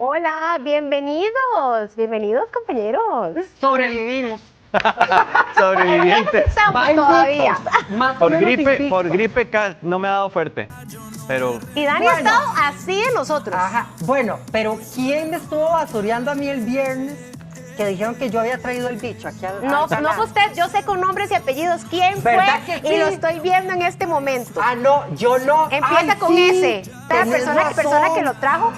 Hola, bienvenidos compañeros. Sobrevivimos. Sobreviviente. Estamos todavía. Por gripe no me ha dado fuerte, pero... Y Dani ha estado así de nosotros. Ajá, bueno, pero ¿quién me estuvo basureando a mí el viernes? Que dijeron que yo había traído el bicho aquí al No canal. fue usted, yo sé con nombres y apellidos quién fue ¿Verdad que sí? y lo estoy viendo en este momento. Ah, no, yo no. Empieza Ay, con sí, ese. La tenés persona razón. que lo trajo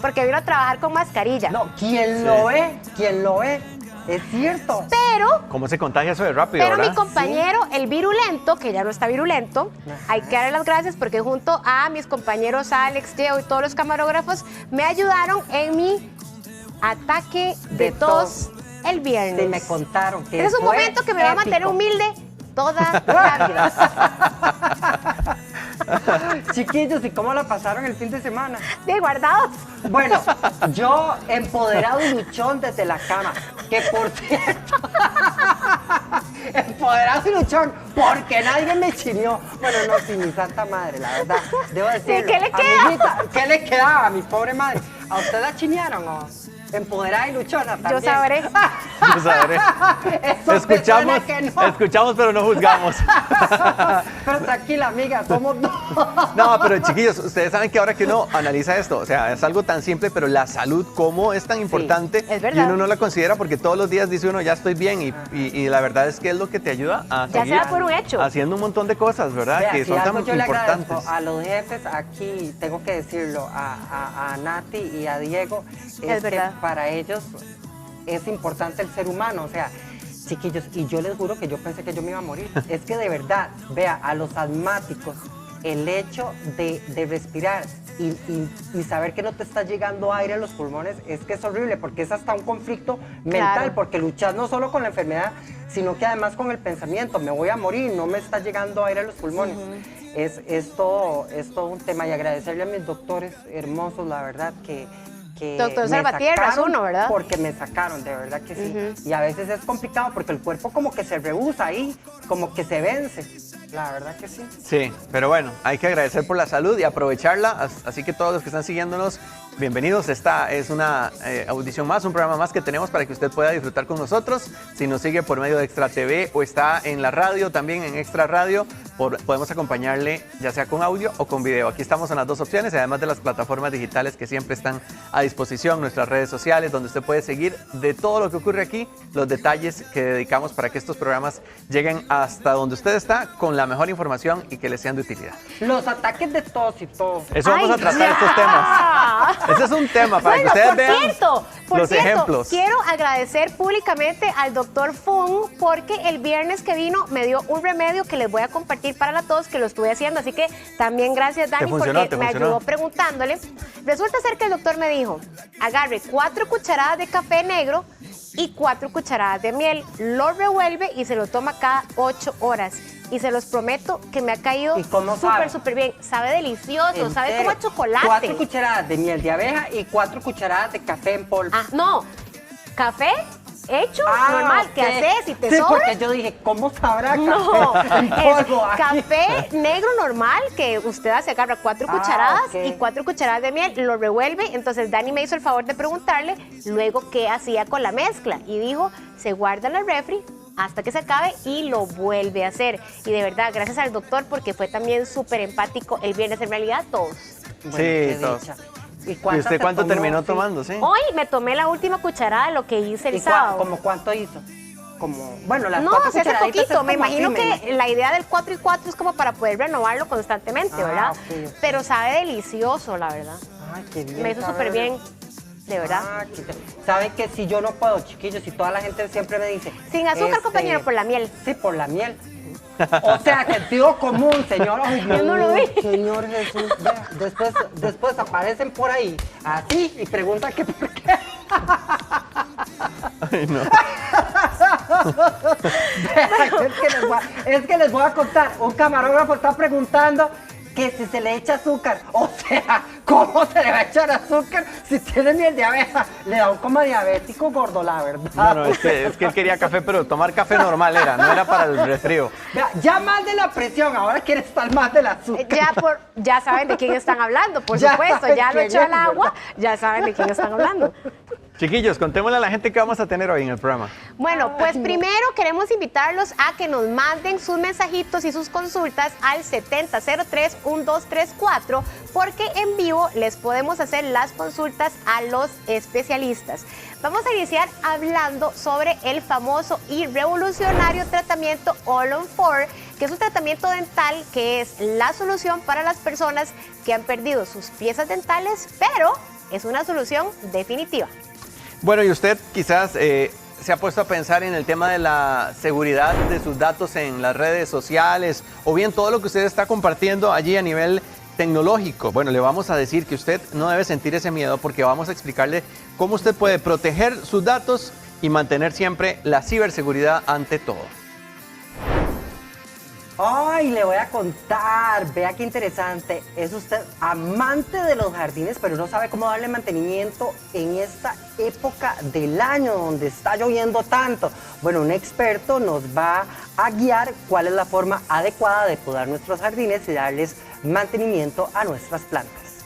porque vino a trabajar con mascarilla. No, ¿quién lo ve? ¿Quién lo ve? Es cierto. Pero ¿Cómo se contagia eso de rápido, Pero verdad? mi compañero, el virulento, que ya no está virulento, hay que darle las gracias porque junto a mis compañeros Alex, Diego y todos los camarógrafos me ayudaron en mi ataque de tos el viernes. Sí, me contaron que Es un fue momento que me va a mantener épico. humilde toda la vida. Chiquillos, ¿y cómo la pasaron el fin de semana? Bien guardados. Bueno, yo empoderado y luchón desde la cama, que por cierto, empoderado y luchón, porque nadie me chineó. Bueno, no, sin mi santa madre, la verdad, debo decirlo. ¿Qué le queda? Amiguita, ¿qué le quedaba a mi pobre madre? ¿A usted la chinearon o empoderada y luchona también? Yo sabré. Yo sabré. Eso me suena que no. Escuchamos, pero no juzgamos. Pero tranquila, amiga, somos dos. No, pero chiquillos, ustedes saben que ahora que uno analiza esto, o sea, es algo tan simple, pero la salud, cómo es tan importante, es verdad. y uno no la considera porque todos los días dice uno, ya estoy bien, y la verdad es que es lo que te ayuda a Ya seguir se da por un hecho. haciendo un montón de cosas, ¿verdad? Vea, que si son algo tan yo le importantes. agradezco a los jefes aquí, tengo que decirlo, a Nati y a Diego, es que verdad. para ellos es importante el ser humano, o sea, chiquillos, y yo les juro que yo pensé que yo me iba a morir. Es que de verdad, vea, a los asmáticos, el hecho de respirar y saber que no te está llegando aire a los pulmones, es que es horrible, porque es hasta un conflicto mental, Claro. porque luchas no solo con la enfermedad, sino que además con el pensamiento, me voy a morir, no me está llegando aire a los pulmones. Es todo un tema, y agradecerle a mis doctores hermosos, la verdad, que Doctor me Salvatierra es sacaron uno, ¿verdad? porque me sacaron, de verdad que sí. Y a veces es complicado porque el cuerpo como que se rehúsa ahí, como que se vence. La verdad que sí. Sí, pero bueno, hay que agradecer por la salud y aprovecharla, así que todos los que están siguiéndonos, bienvenidos. Esta es una audición más, un programa más que tenemos para que usted pueda disfrutar con nosotros. Si nos sigue por medio de Extra TV o está en la radio, también en Extra Radio, podemos acompañarle ya sea con audio o con video. Aquí estamos en las dos opciones, además de las plataformas digitales que siempre están a disposición, nuestras redes sociales, donde usted puede seguir de todo lo que ocurre aquí, los detalles que dedicamos para que estos programas lleguen hasta donde usted está con la mejor información y que les sean de utilidad. Los ataques de tos y todo. Eso vamos ¡Ay, a tratar ya! estos temas. Ese es un tema para que ustedes vean por los cierto, ejemplos. quiero agradecer públicamente al doctor Fung porque el viernes que vino me dio un remedio que les voy a compartir para la tos, que lo estuve haciendo, así que también gracias Dani funcionó, porque te me funcionó. ayudó preguntándole. Resulta ser que el doctor me dijo, agarre 4 cucharadas de café negro y 4 cucharadas de miel, lo revuelve y se lo toma cada 8 horas. Y se los prometo que me ha caído ¿Y cómo sabe? súper bien. Sabe delicioso, ¿En sabe serio? como a chocolate. 4 cucharadas de miel de abeja y 4 cucharadas de café en polvo. Ah, no, café hecho normal, que ok. haces y te sí, sobra. porque yo dije, ¿cómo sabrá café No, en es polvo? Aquí. café negro normal que usted hace, agarra 4 cucharadas ok. y 4 cucharadas de miel, lo revuelve. Entonces Dani me hizo el favor de preguntarle luego qué hacía con la mezcla y dijo, se guarda en el refri hasta que se acabe y lo vuelve a hacer. Y de verdad, gracias al doctor porque fue también súper empático el viernes, en realidad todos. Bueno, Sí, qué todos. dicha. ¿Y cuántas usted se cuánto tomó? terminó Sí. tomando? Sí. Hoy me tomé la última cucharada de lo que hice el ¿Y sábado. como cuánto hizo? Como, bueno, las No, 4 se hace cucharaditas poquito. es Me como imagino así, que imagino. la idea del 4 y 4 es como para poder renovarlo constantemente, Ah, ¿verdad? ok. Pero sabe delicioso, la verdad. Ay, qué bien. Me hizo sabe. súper bien, de verdad. Ah, ¿saben que si yo no puedo, chiquillos? Y toda la gente siempre me dice... Sin azúcar, compañero, por la miel. Sí, por la miel. O sea, sentido común, señor. Ay, Yo no lo vi. Señor Jesús, vea, después aparecen por ahí, así, y preguntan que por qué. Ay, no. Es que les voy a contar. Un camarógrafo está preguntando que si se le echa azúcar. O sea, ¿cómo se le va a echar azúcar si tiene miel de abeja? Le da un coma diabético gordo, la verdad. No, es que él quería café, pero tomar café normal era, no era para el resfrío. Vea, ya más de la presión, ahora quiere estar más del azúcar. Ya saben de quién están hablando, por Ya supuesto. saben Ya lo quién echó al es, agua, ya saben de quién están hablando. Chiquillos, contémosle a la gente qué vamos a tener hoy en el programa. Bueno, pues primero queremos invitarlos a que nos manden sus mensajitos y sus consultas al 7003-1234, porque en vivo les podemos hacer las consultas a los especialistas. Vamos a iniciar hablando sobre el famoso y revolucionario tratamiento All-on-4, que es un tratamiento dental que es la solución para las personas que han perdido sus piezas dentales, pero es una solución definitiva. Bueno, y usted quizás se ha puesto a pensar en el tema de la seguridad de sus datos en las redes sociales o bien todo lo que usted está compartiendo allí a nivel tecnológico. Bueno, le vamos a decir que usted no debe sentir ese miedo porque vamos a explicarle cómo usted puede proteger sus datos y mantener siempre la ciberseguridad ante todo. Ay, le voy a contar, vea qué interesante. Es usted amante de los jardines, pero no sabe cómo darle mantenimiento en esta época del año donde está lloviendo tanto. Bueno, un experto nos va a guiar cuál es la forma adecuada de podar nuestros jardines y darles mantenimiento a nuestras plantas.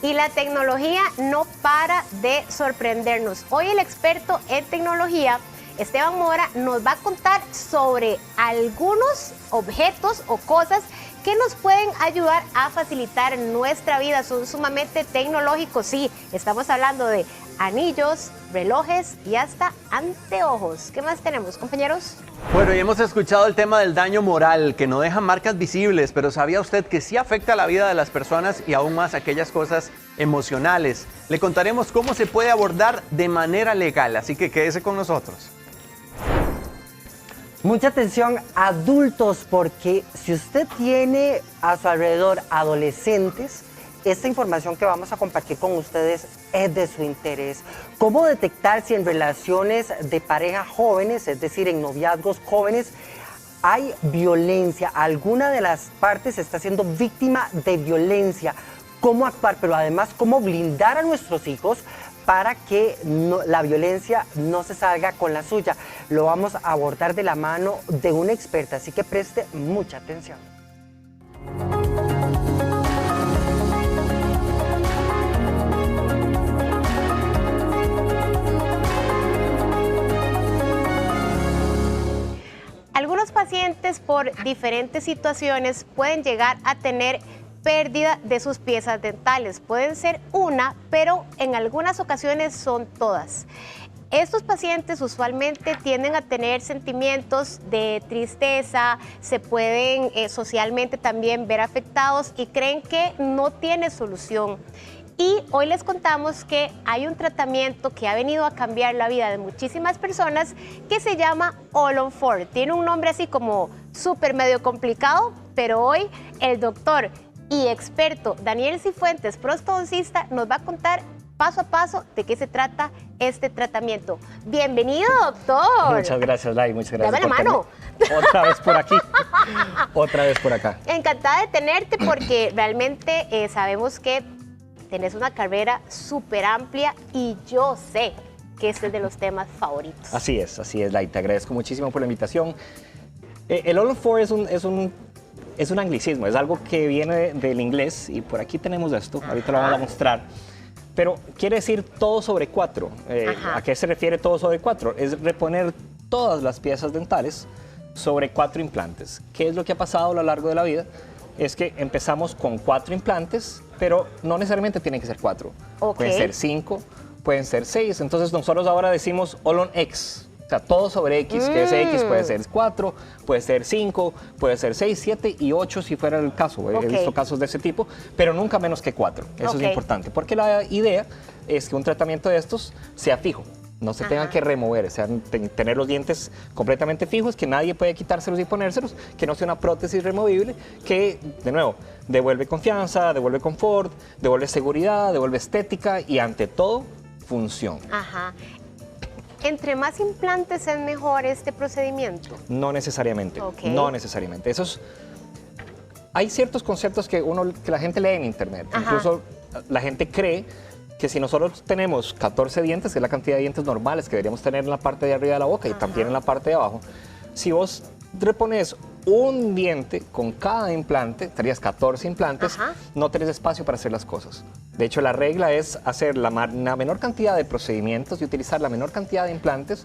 Y la tecnología no para de sorprendernos. Hoy el experto en tecnología, Esteban Mora, nos va a contar sobre algunos objetos o cosas que nos pueden ayudar a facilitar nuestra vida. Son sumamente tecnológicos, sí. Estamos hablando de anillos, relojes y hasta anteojos. ¿Qué más tenemos, compañeros? Bueno, y hemos escuchado el tema del daño moral, que no deja marcas visibles, pero ¿sabía usted que sí afecta la vida de las personas y aún más aquellas cosas emocionales? Le contaremos cómo se puede abordar de manera legal, así que quédese con nosotros. Mucha atención, adultos, porque si usted tiene a su alrededor adolescentes, esta información que vamos a compartir con ustedes es de su interés. ¿Cómo detectar si en relaciones de pareja jóvenes, es decir, en noviazgos jóvenes, hay violencia? Alguna de las partes está siendo víctima de violencia. ¿Cómo actuar? Pero además, ¿cómo blindar a nuestros hijos para que la violencia no se salga con la suya? Lo vamos a abordar de la mano de una experta, así que preste mucha atención. Algunos pacientes por diferentes situaciones pueden llegar a tener pérdida de sus piezas dentales. Pueden ser una, pero en algunas ocasiones son todas. Estos pacientes usualmente tienden a tener sentimientos de tristeza, se pueden socialmente también ver afectados y creen que no tiene solución. Y hoy les contamos que hay un tratamiento que ha venido a cambiar la vida de muchísimas personas que se llama All-on-4. Tiene un nombre así como súper medio complicado, pero hoy el doctor y experto Daniel Cifuentes, prostodoncista, nos va a contar paso a paso de qué se trata este tratamiento. Bienvenido, doctor. Muchas gracias, Lai, muchas gracias. Dame la mano. Otra vez por aquí, otra vez por acá. Encantada de tenerte porque realmente sabemos que tenés una carrera súper amplia y yo sé que este es de los temas favoritos. Así es, Lai, te agradezco muchísimo por la invitación. El All-on-4 es un anglicismo, es algo que viene del inglés y por aquí tenemos esto, ahorita lo vamos a mostrar. Pero quiere decir todo sobre 4. ¿A qué se refiere todo sobre 4? Es reponer todas las piezas dentales sobre 4 implantes. ¿Qué es lo que ha pasado a lo largo de la vida? Es que empezamos con 4 implantes, pero no necesariamente tienen que ser 4. Pueden ser 5, pueden ser 6. Entonces nosotros ahora decimos All-on-X. O sea, todo sobre X, que es X, puede ser 4, puede ser 5, puede ser 6, 7 y 8 si fuera el caso. He visto casos de ese tipo, pero nunca menos que 4. Eso es importante, porque la idea es que un tratamiento de estos sea fijo. No se tengan que remover, o sea, tener los dientes completamente fijos, que nadie puede quitárselos y ponérselos, que no sea una prótesis removible, que, de nuevo, devuelve confianza, devuelve confort, devuelve seguridad, devuelve estética y, ante todo, función. ¿Entre más implantes es mejor este procedimiento? No necesariamente, no necesariamente. hay ciertos conceptos que la gente lee en internet. Ajá. Incluso la gente cree que si nosotros tenemos 14 dientes, que es la cantidad de dientes normales que deberíamos tener en la parte de arriba de la boca y también en la parte de abajo, si vos repones un diente con cada implante, tendrías 14 implantes, Ajá. no tenés espacio para hacer las cosas. De hecho, la regla es hacer la menor cantidad de procedimientos y utilizar la menor cantidad de implantes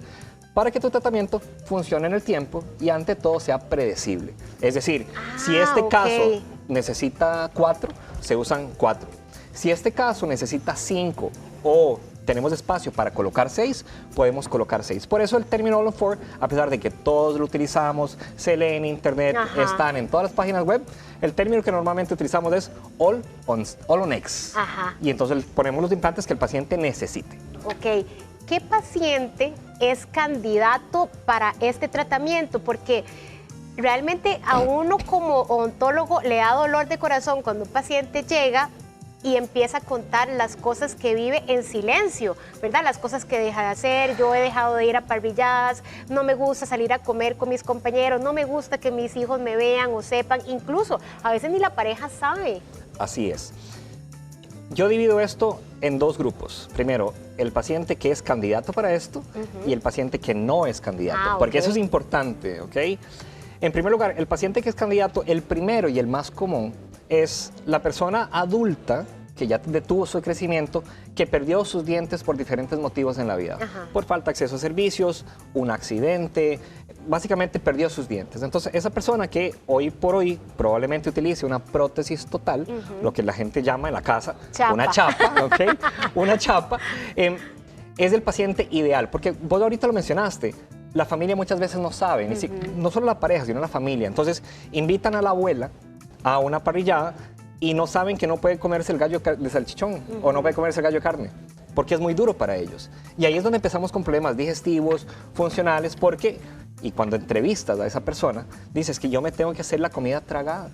para que tu tratamiento funcione en el tiempo y ante todo sea predecible. Es decir, si este ok. caso necesita 4, se usan 4. Si este caso necesita 5 o tenemos espacio para colocar 6, podemos colocar 6. Por eso el término All on 4, a pesar de que todos lo utilizamos, se lee en internet, Ajá. están en todas las páginas web, el término que normalmente utilizamos es All on X. Ajá. Y entonces ponemos los implantes que el paciente necesite. Ok, ¿qué paciente es candidato para este tratamiento? Porque realmente a uno como odontólogo le da dolor de corazón cuando un paciente llega y empieza a contar las cosas que vive en silencio, ¿verdad? Las cosas que deja de hacer. Yo he dejado de ir a parrilladas, no me gusta salir a comer con mis compañeros, no me gusta que mis hijos me vean o sepan, incluso a veces ni la pareja sabe. Así es. Yo divido esto en dos grupos. Primero, el paciente que es candidato para esto y el paciente que no es candidato, Ah, porque ok. eso es importante, ¿ok? En primer lugar, el paciente que es candidato, el primero y el más común es la persona adulta que ya detuvo su crecimiento, que perdió sus dientes por diferentes motivos en la vida. Ajá. Por falta de acceso a servicios, un accidente, básicamente perdió sus dientes. Entonces, esa persona que hoy por hoy probablemente utilice una prótesis total, lo que la gente llama en la casa Chapa. una chapa, ¿ok? Una chapa, es el paciente ideal, porque vos ahorita lo mencionaste. La familia muchas veces no sabe, no solo la pareja, sino la familia. Entonces, invitan a la abuela a una parrillada y no saben que no puede comerse el gallo de salchichón o no puede comerse el gallo de carne, porque es muy duro para ellos. Y ahí es donde empezamos con problemas digestivos, funcionales, porque, y cuando entrevistas a esa persona, dices que yo me tengo que hacer la comida tragada.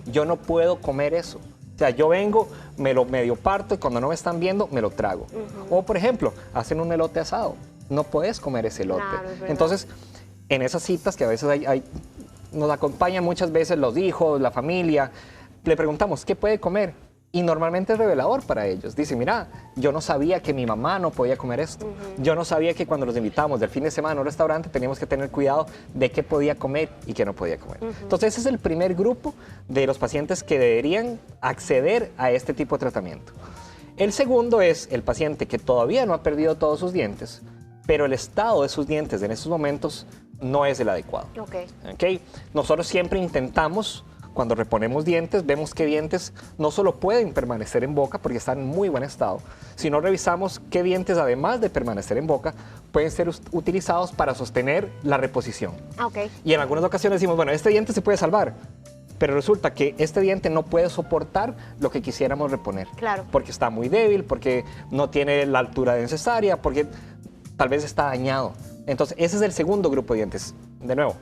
Yo no puedo comer eso. O sea, yo vengo, me lo medio parto y cuando no me están viendo, me lo trago. O, por ejemplo, hacen un elote asado. No puedes comer ese elote. Claro, es verdad. Entonces, en esas citas que a veces nos acompañan muchas veces los hijos, la familia, le preguntamos, ¿qué puede comer? Y normalmente es revelador para ellos. Dicen, mira, yo no sabía que mi mamá no podía comer esto. Yo no sabía que cuando los invitamos del fin de semana a un restaurante teníamos que tener cuidado de qué podía comer y qué no podía comer. Entonces, ese es el primer grupo de los pacientes que deberían acceder a este tipo de tratamiento. El segundo es el paciente que todavía no ha perdido todos sus dientes, pero el estado de sus dientes en estos momentos no es el adecuado. Ok. ¿Ok? Nosotros siempre intentamos, cuando reponemos dientes, vemos que dientes no solo pueden permanecer en boca porque están en muy buen estado, sino revisamos qué dientes, además de permanecer en boca, pueden ser utilizados para sostener la reposición. Ok. Y en algunas ocasiones decimos, bueno, este diente se puede salvar, pero resulta que este diente no puede soportar lo que quisiéramos reponer. Claro. Porque está muy débil, porque no tiene la altura necesaria, porque tal vez está dañado. Entonces, ese es el segundo grupo de dientes. De nuevo,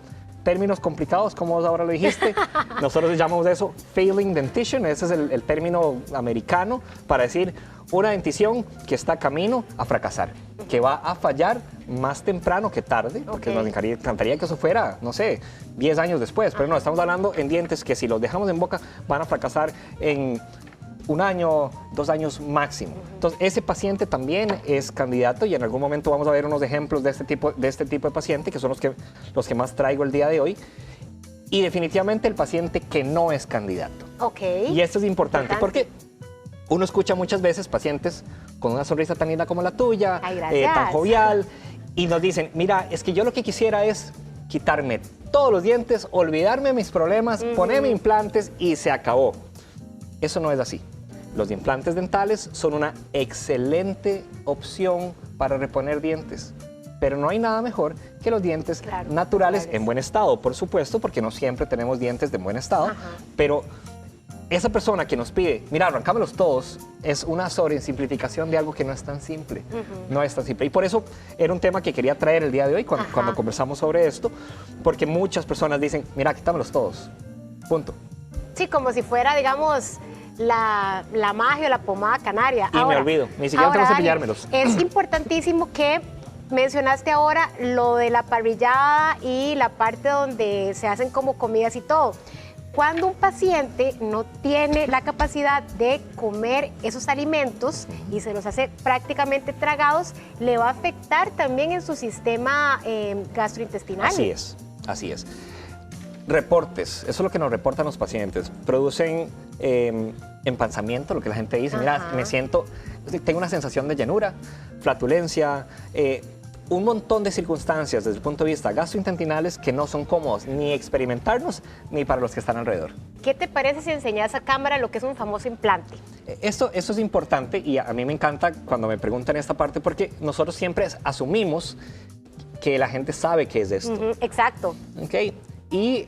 términos complicados, como vos ahora lo dijiste. Nosotros llamamos eso failing dentition. Ese es el término americano para decir una dentición que está camino a fracasar, que va a fallar más temprano que tarde, porque Ok. nos encantaría que eso fuera, no sé, 10 años después, pero no, estamos hablando en dientes que si los dejamos en boca van a fracasar en 1 año, 2 años máximo. Entonces, ese paciente también es candidato y en algún momento vamos a ver unos ejemplos de este tipo de paciente, que son los que más traigo el día de hoy. Y definitivamente el paciente que no es candidato. Ok. Y esto es importante porque uno escucha muchas veces pacientes con una sonrisa tan linda como la tuya, Ay, gracias. tan jovial, y nos dicen, mira, es que yo lo que quisiera es quitarme todos los dientes, olvidarme de mis problemas, ponerme implantes y se acabó. Eso no es así. Los implantes dentales son una excelente opción para reponer dientes, pero no hay nada mejor que los dientes Claro, naturales naturales. en buen estado, por supuesto, porque no siempre tenemos dientes de buen estado, pero esa persona que nos pide, mira, arrancámelos todos, es una sobresimplificación de algo que no es tan simple. No es tan simple. Y por eso era un tema que quería traer el día de hoy cuando conversamos sobre esto, porque muchas personas dicen, mira, quítamelos todos. Punto. Sí, como si fuera, digamos, la magia o la pomada canaria. Y me olvido, ni siquiera tengo que Dani, cepillármelos. Es importantísimo que mencionaste ahora lo de la parrillada y la parte donde se hacen como comidas y todo. Cuando un paciente no tiene la capacidad de comer esos alimentos y se los hace prácticamente tragados, le va a afectar también en su sistema gastrointestinal. Así es, así es. Reportes, eso es lo que nos reportan los pacientes. Producen empanzamiento, lo que la gente dice, mira, me siento, tengo una sensación de llenura, flatulencia, un montón de circunstancias desde el punto de vista gastrointestinales que no son cómodos ni experimentarnos ni para los que están alrededor. ¿Qué te parece si enseñas a cámara lo que es un famoso implante? Esto es importante y a mí me encanta cuando me preguntan esta parte porque nosotros siempre asumimos que la gente sabe qué es esto. Exacto. ¿Okay? Y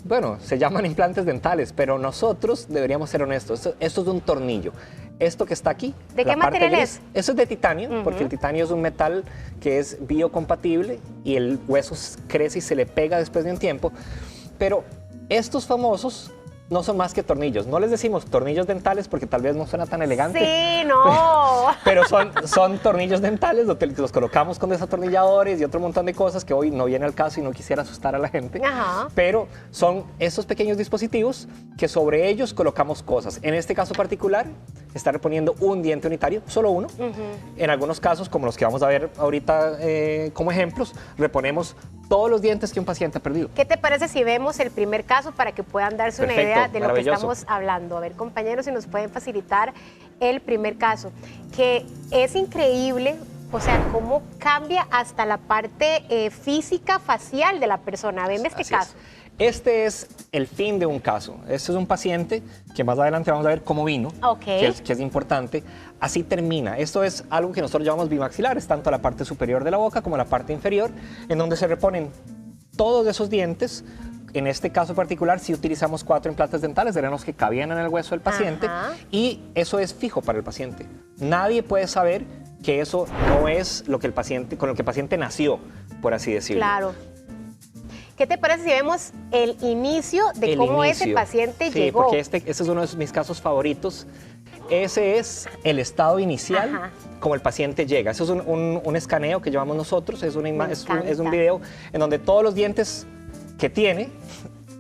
bueno, se llaman implantes dentales, pero nosotros deberíamos ser honestos. Esto es un tornillo. Esto que está aquí, ¿de qué material es? Eso es de titanio, porque el titanio es un metal que es biocompatible y el hueso crece y se le pega después de un tiempo. Pero estos famosos no son más que tornillos. No les decimos tornillos dentales porque tal vez no suena tan elegante. Sí, no. Pero son tornillos dentales, los colocamos con desatornilladores y otro montón de cosas que hoy no viene al caso y no quisiera asustar a la gente. Ajá. Pero son estos pequeños dispositivos que sobre ellos colocamos cosas. En este caso particular, está reponiendo un diente unitario, solo uno. En algunos casos, como los que vamos a ver ahorita como ejemplos, reponemos todos los dientes que un paciente ha perdido. ¿Qué te parece si vemos el primer caso para que puedan darse una idea de lo que estamos hablando? A ver, compañeros, si nos pueden facilitar el primer caso, que es increíble, o sea, cómo cambia hasta la parte física, facial de la persona. Ven este caso. Este es el fin de un caso. Este es un paciente que más adelante vamos a ver cómo vino, que es importante. Así termina. Esto es algo que nosotros llamamos bimaxilares, tanto la parte superior de la boca como la parte inferior, en donde se reponen todos esos dientes. En este caso particular, si utilizamos 4 implantes dentales, eran los que cabían en el hueso del paciente, y eso es fijo para el paciente. Nadie puede saber que eso no es lo que el paciente, con lo que el paciente nació, por así decirlo. Claro. ¿Qué te parece si vemos el inicio de cómo ese paciente llegó? Sí, porque este es uno de mis casos favoritos. Ese es el estado inicial, como el paciente llega. Eso es un escaneo que llevamos nosotros, es un video en donde todos los dientes que tiene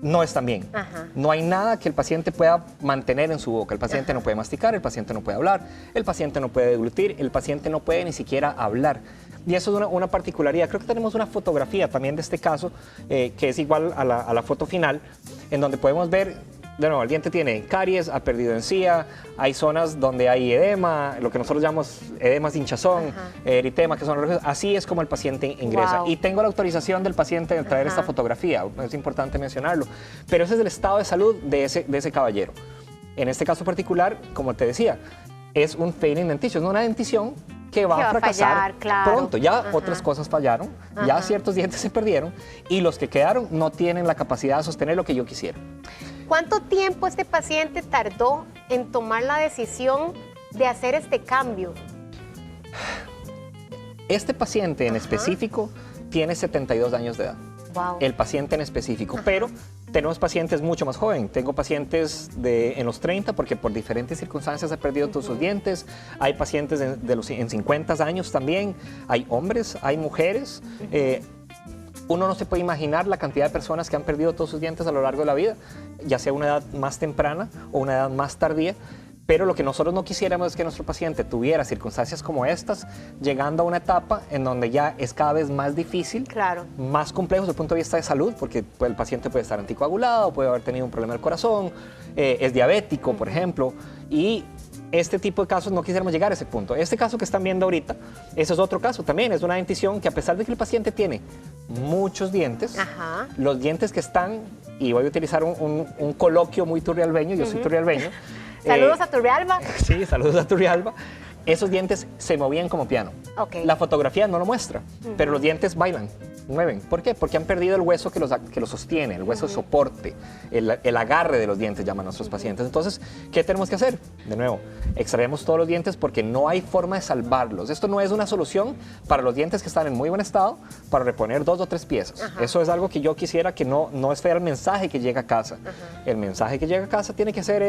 no están bien. No hay nada que el paciente pueda mantener en su boca. El paciente no puede masticar, el paciente no puede hablar, el paciente no puede deglutir, el paciente no puede ni siquiera hablar. Y eso es una particularidad. Creo que tenemos una fotografía también de este caso, que es igual a la foto final, en donde podemos ver, de nuevo, el diente tiene caries, ha perdido encía, hay zonas donde hay edema, lo que nosotros llamamos edemas de hinchazón, eritema, que son los... Así es como el paciente ingresa. Y tengo la autorización del paciente de traer esta fotografía, es importante mencionarlo. Pero ese es el estado de salud de ese caballero. En este caso particular, como te decía, es un failing dentition, es una dentición que va a fracasar pronto. Ya otras cosas fallaron, ya ciertos dientes se perdieron y los que quedaron no tienen la capacidad de sostener lo que yo quisiera. ¿Cuánto tiempo este paciente tardó en tomar la decisión de hacer este cambio? Este paciente en específico tiene 72 años de edad. Wow. El paciente en específico, pero tenemos pacientes mucho más jóvenes. Tengo pacientes en los 30 porque por diferentes circunstancias ha perdido todos sus dientes. Hay pacientes en 50 años también. Hay hombres, hay mujeres. Uno no se puede imaginar la cantidad de personas que han perdido todos sus dientes a lo largo de la vida, ya sea una edad más temprana o una edad más tardía. Pero lo que nosotros no quisiéramos es que nuestro paciente tuviera circunstancias como estas, llegando a una etapa en donde ya es cada vez más difícil, más complejo desde el punto de vista de salud, porque pues, el paciente puede estar anticoagulado, puede haber tenido un problema del corazón, es diabético, por ejemplo, y este tipo de casos no quisiéramos llegar a ese punto. Este caso que están viendo ahorita, ese es otro caso también, es una dentición que a pesar de que el paciente tiene muchos dientes, los dientes que están, y voy a utilizar un coloquio muy turrialbeño, yo soy turrialbeño. Saludos a Turrialba. Sí, saludos a Turrialba. Esos dientes se movían como piano. La fotografía no lo muestra, pero los dientes bailan, mueven. ¿Por qué? Porque han perdido el hueso que los sostiene, el hueso de soporte, el agarre de los dientes, llaman nuestros pacientes. Entonces, ¿qué tenemos que hacer? De nuevo, extraemos todos los dientes porque no hay forma de salvarlos. Esto no es una solución para los dientes que están en muy buen estado para reponer 2 o 3 piezas. Eso es algo que yo quisiera que no es el mensaje que llega a casa. El mensaje que llega a casa tiene que ser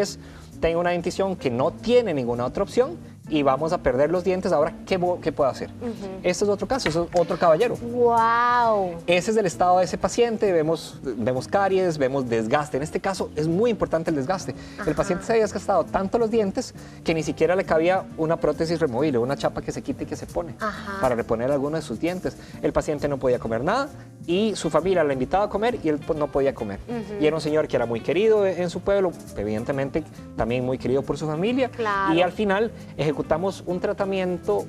tengo una dentición que no tiene ninguna otra opción y vamos a perder los dientes. Ahora, ¿qué puedo hacer? Este es otro caso, es otro caballero. ¡Wow! Ese es el estado de ese paciente, vemos caries, vemos desgaste. En este caso es muy importante el desgaste. El paciente se había desgastado tanto los dientes que ni siquiera le cabía una prótesis removible, una chapa que se quita y que se pone para reponer alguno de sus dientes. El paciente no podía comer nada y su familia la invitaba a comer y él no podía comer. Y era un señor que era muy querido en su pueblo, evidentemente también muy querido por su familia. Claro. Y al final ejecutamos un tratamiento,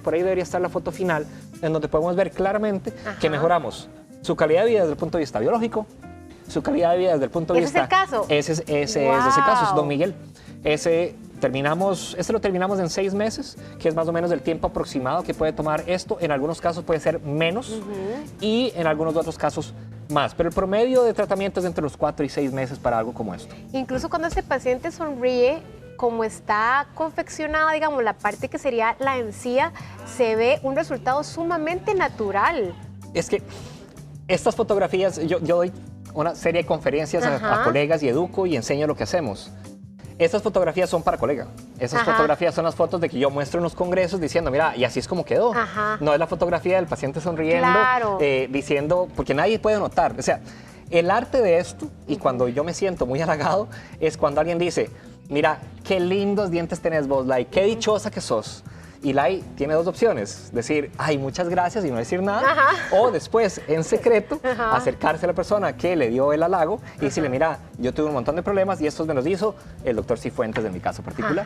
por ahí debería estar la foto final, en donde podemos ver claramente que mejoramos su calidad de vida desde el punto de vista biológico, su calidad de vida desde el punto de vista... ¿Ese es el caso? Ese es ese caso, es don Miguel. Este lo terminamos en 6 meses, que es más o menos el tiempo aproximado que puede tomar esto. En algunos casos puede ser menos y en algunos otros casos más. Pero el promedio de tratamiento es entre los 4 y 6 meses para algo como esto. Incluso cuando este paciente sonríe, como está confeccionada, digamos, la parte que sería la encía, se ve un resultado sumamente natural. Es que estas fotografías, yo doy una serie de conferencias a colegas y educo y enseño lo que hacemos. Estas fotografías son para colega. Esas fotografías son las fotos de que yo muestro en los congresos diciendo, mira, y así es como quedó. No es la fotografía del paciente sonriendo, diciendo, porque nadie puede notar. O sea, el arte de esto, y cuando yo me siento muy halagado, es cuando alguien dice, mira, qué lindos dientes tenés vos, Lai, qué dichosa que sos. Y Lai tiene 2 opciones, decir, ay, muchas gracias y no decir nada, o después, en secreto, acercarse a la persona que le dio el halago y decirle, mira, yo tuve un montón de problemas y estos me los hizo el doctor Cifuentes en mi caso particular.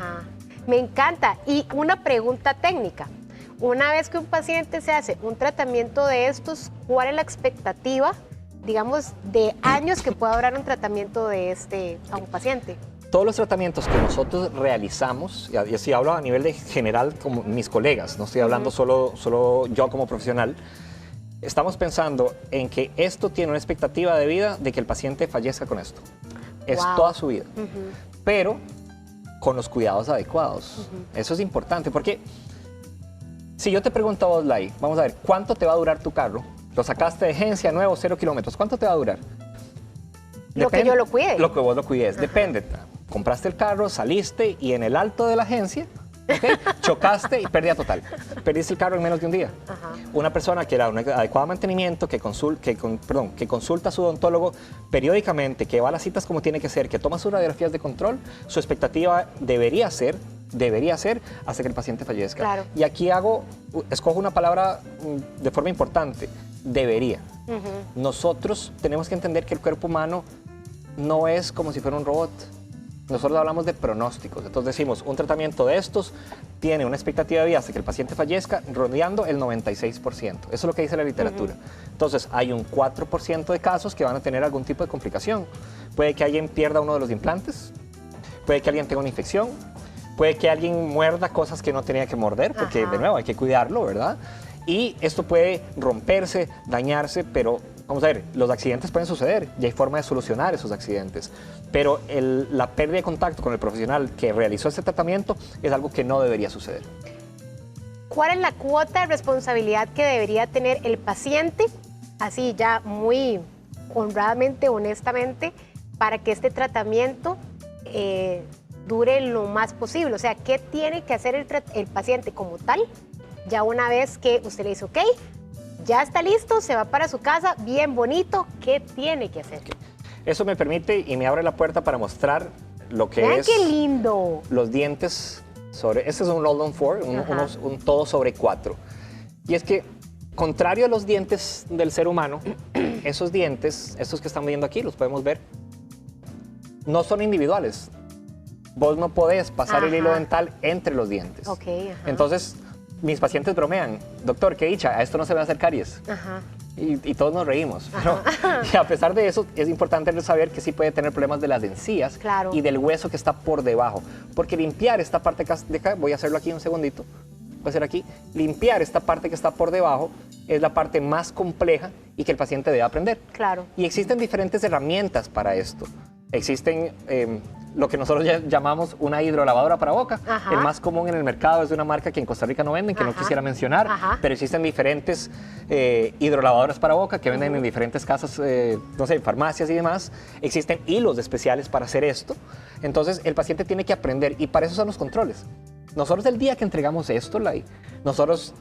Me encanta. Y una pregunta técnica. Una vez que un paciente se hace un tratamiento de estos, ¿cuál es la expectativa, digamos, de años que pueda durar un tratamiento de a un paciente? Todos los tratamientos que nosotros realizamos, y así hablo a nivel de general como mis colegas, no estoy hablando solo yo como profesional, estamos pensando en que esto tiene una expectativa de vida de que el paciente fallezca con esto. Es toda su vida, pero con los cuidados adecuados. Eso es importante porque si yo te pregunto a vos, Lai, vamos a ver, ¿cuánto te va a durar tu carro? Lo sacaste de agencia nuevo, 0 kilómetros, ¿cuánto te va a durar? Lo que yo lo cuide. Lo que vos lo cuides, depende. Compraste el carro, saliste y en el alto de la agencia, chocaste y pérdida total. Perdiste el carro en menos de un día. Una persona que era un adecuado mantenimiento, que consulta a su odontólogo periódicamente, que va a las citas como tiene que ser, que toma sus radiografías de control, su expectativa debería ser hasta que el paciente fallezca. Claro. Y aquí escojo una palabra de forma importante, debería. Nosotros tenemos que entender que el cuerpo humano no es como si fuera un robot. Nosotros hablamos de pronósticos, entonces decimos, un tratamiento de estos tiene una expectativa de vida hasta que el paciente fallezca rodeando el 96%. Eso es lo que dice la literatura. Entonces, hay un 4% de casos que van a tener algún tipo de complicación. Puede que alguien pierda uno de los implantes, puede que alguien tenga una infección, puede que alguien muerda cosas que no tenía que morder, porque de nuevo hay que cuidarlo, ¿verdad? Y esto puede romperse, dañarse, pero vamos a ver, los accidentes pueden suceder y hay forma de solucionar esos accidentes. Pero la pérdida de contacto con el profesional que realizó este tratamiento es algo que no debería suceder. ¿Cuál es la cuota de responsabilidad que debería tener el paciente, así ya muy honradamente, honestamente, para que este tratamiento dure lo más posible? O sea, ¿qué tiene que hacer el paciente como tal? Ya una vez que usted le dice, ok, ya está listo, se va para su casa, bien bonito, ¿qué tiene que hacer? Eso me permite y me abre la puerta para mostrar lo que Vean es qué lindo. Los dientes sobre... Este es un All on 4, un todo sobre 4. Y es que, contrario a los dientes del ser humano, esos dientes, estos que están viendo aquí, los podemos ver, no son individuales. Vos no podés pasar el hilo dental entre los dientes. Entonces, mis pacientes bromean, doctor, qué dicha, a esto no se va a hacer caries. Y todos nos reímos. Pero a pesar de eso, es importante saber que sí puede tener problemas de las encías y del hueso que está por debajo. Porque limpiar esta parte de acá, voy a hacerlo aquí un segundito, voy a hacer aquí, limpiar esta parte que está por debajo es la parte más compleja y que el paciente debe aprender. Y existen diferentes herramientas para esto. Existen lo que nosotros llamamos una hidrolavadora para boca. El más común en el mercado es de una marca que en Costa Rica no venden, que no quisiera mencionar, pero existen diferentes hidrolavadoras para boca que venden en diferentes casas, no sé, farmacias y demás. Existen hilos especiales para hacer esto. Entonces, el paciente tiene que aprender y para eso son los controles. Nosotros el día que entregamos esto, nosotros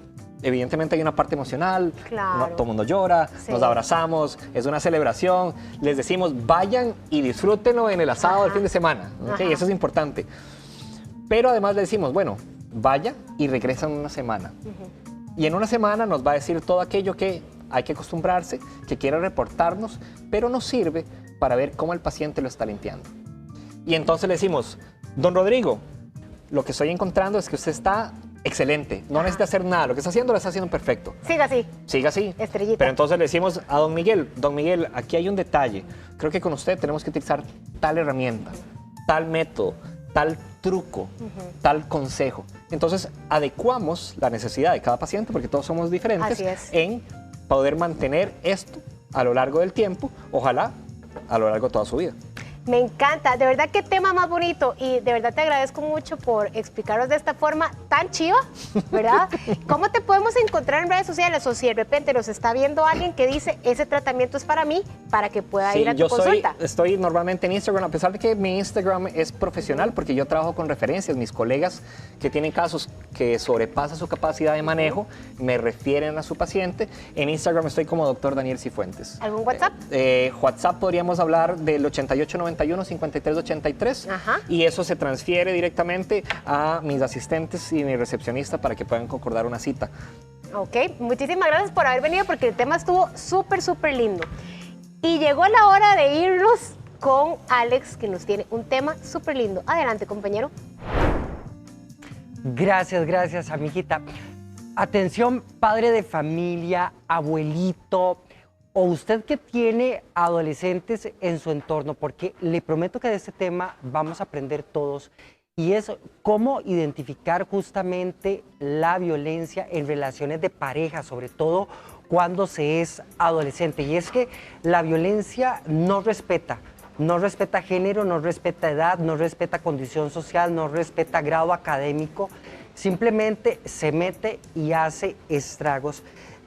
evidentemente hay una parte emocional, Claro. todo el mundo llora, Sí. nos abrazamos, es una celebración, les decimos vayan y disfrútenlo en el asado Ajá. del fin de semana, ¿ok? Ajá. Eso es importante. Pero además le decimos, bueno, vaya y regresa en una semana. Y en una semana nos va a decir todo aquello que hay que acostumbrarse, que quiere reportarnos, pero nos sirve para ver cómo el paciente lo está limpiando. Y entonces le decimos, don Rodrigo, lo que estoy encontrando es que usted está excelente, no necesita hacer nada, lo que está haciendo lo está haciendo perfecto. Siga así. Siga así. Estrellita. Pero entonces le decimos a don Miguel, aquí hay un detalle. Creo que con usted tenemos que utilizar tal herramienta, tal método, tal truco, tal consejo. Entonces adecuamos la necesidad de cada paciente, porque todos somos diferentes, Así es. en poder mantener esto a lo largo del tiempo, ojalá a lo largo de toda su vida. Me encanta, de verdad qué tema más bonito y de verdad te agradezco mucho por explicarnos de esta forma tan chiva, ¿verdad? ¿Cómo te podemos encontrar en redes sociales o si de repente nos está viendo alguien que dice ese tratamiento es para mí, para que pueda ir a tu consulta? Estoy normalmente en Instagram, a pesar de que mi Instagram es profesional, porque yo trabajo con referencias. Mis colegas que tienen casos que sobrepasan su capacidad de manejo me refieren a su paciente. En Instagram estoy como Dr. Daniel Cifuentes. ¿Algún WhatsApp? WhatsApp podríamos hablar del 8891-5383 Ajá. y eso se transfiere directamente a mis asistentes y mi recepcionista para que puedan concordar una cita. Ok, muchísimas gracias por haber venido porque el tema estuvo súper, súper lindo. Y llegó la hora de irnos con Alex, que nos tiene un tema súper lindo. Adelante, compañero. Gracias, amiguita. Atención, padre de familia, abuelito, o usted que tiene adolescentes en su entorno, porque le prometo que de este tema vamos a aprender todos, y es cómo identificar justamente la violencia en relaciones de pareja, sobre todo cuando se es adolescente. Y es que la violencia no respeta género, no respeta edad, no respeta condición social, no respeta grado académico, simplemente se mete y hace estragos.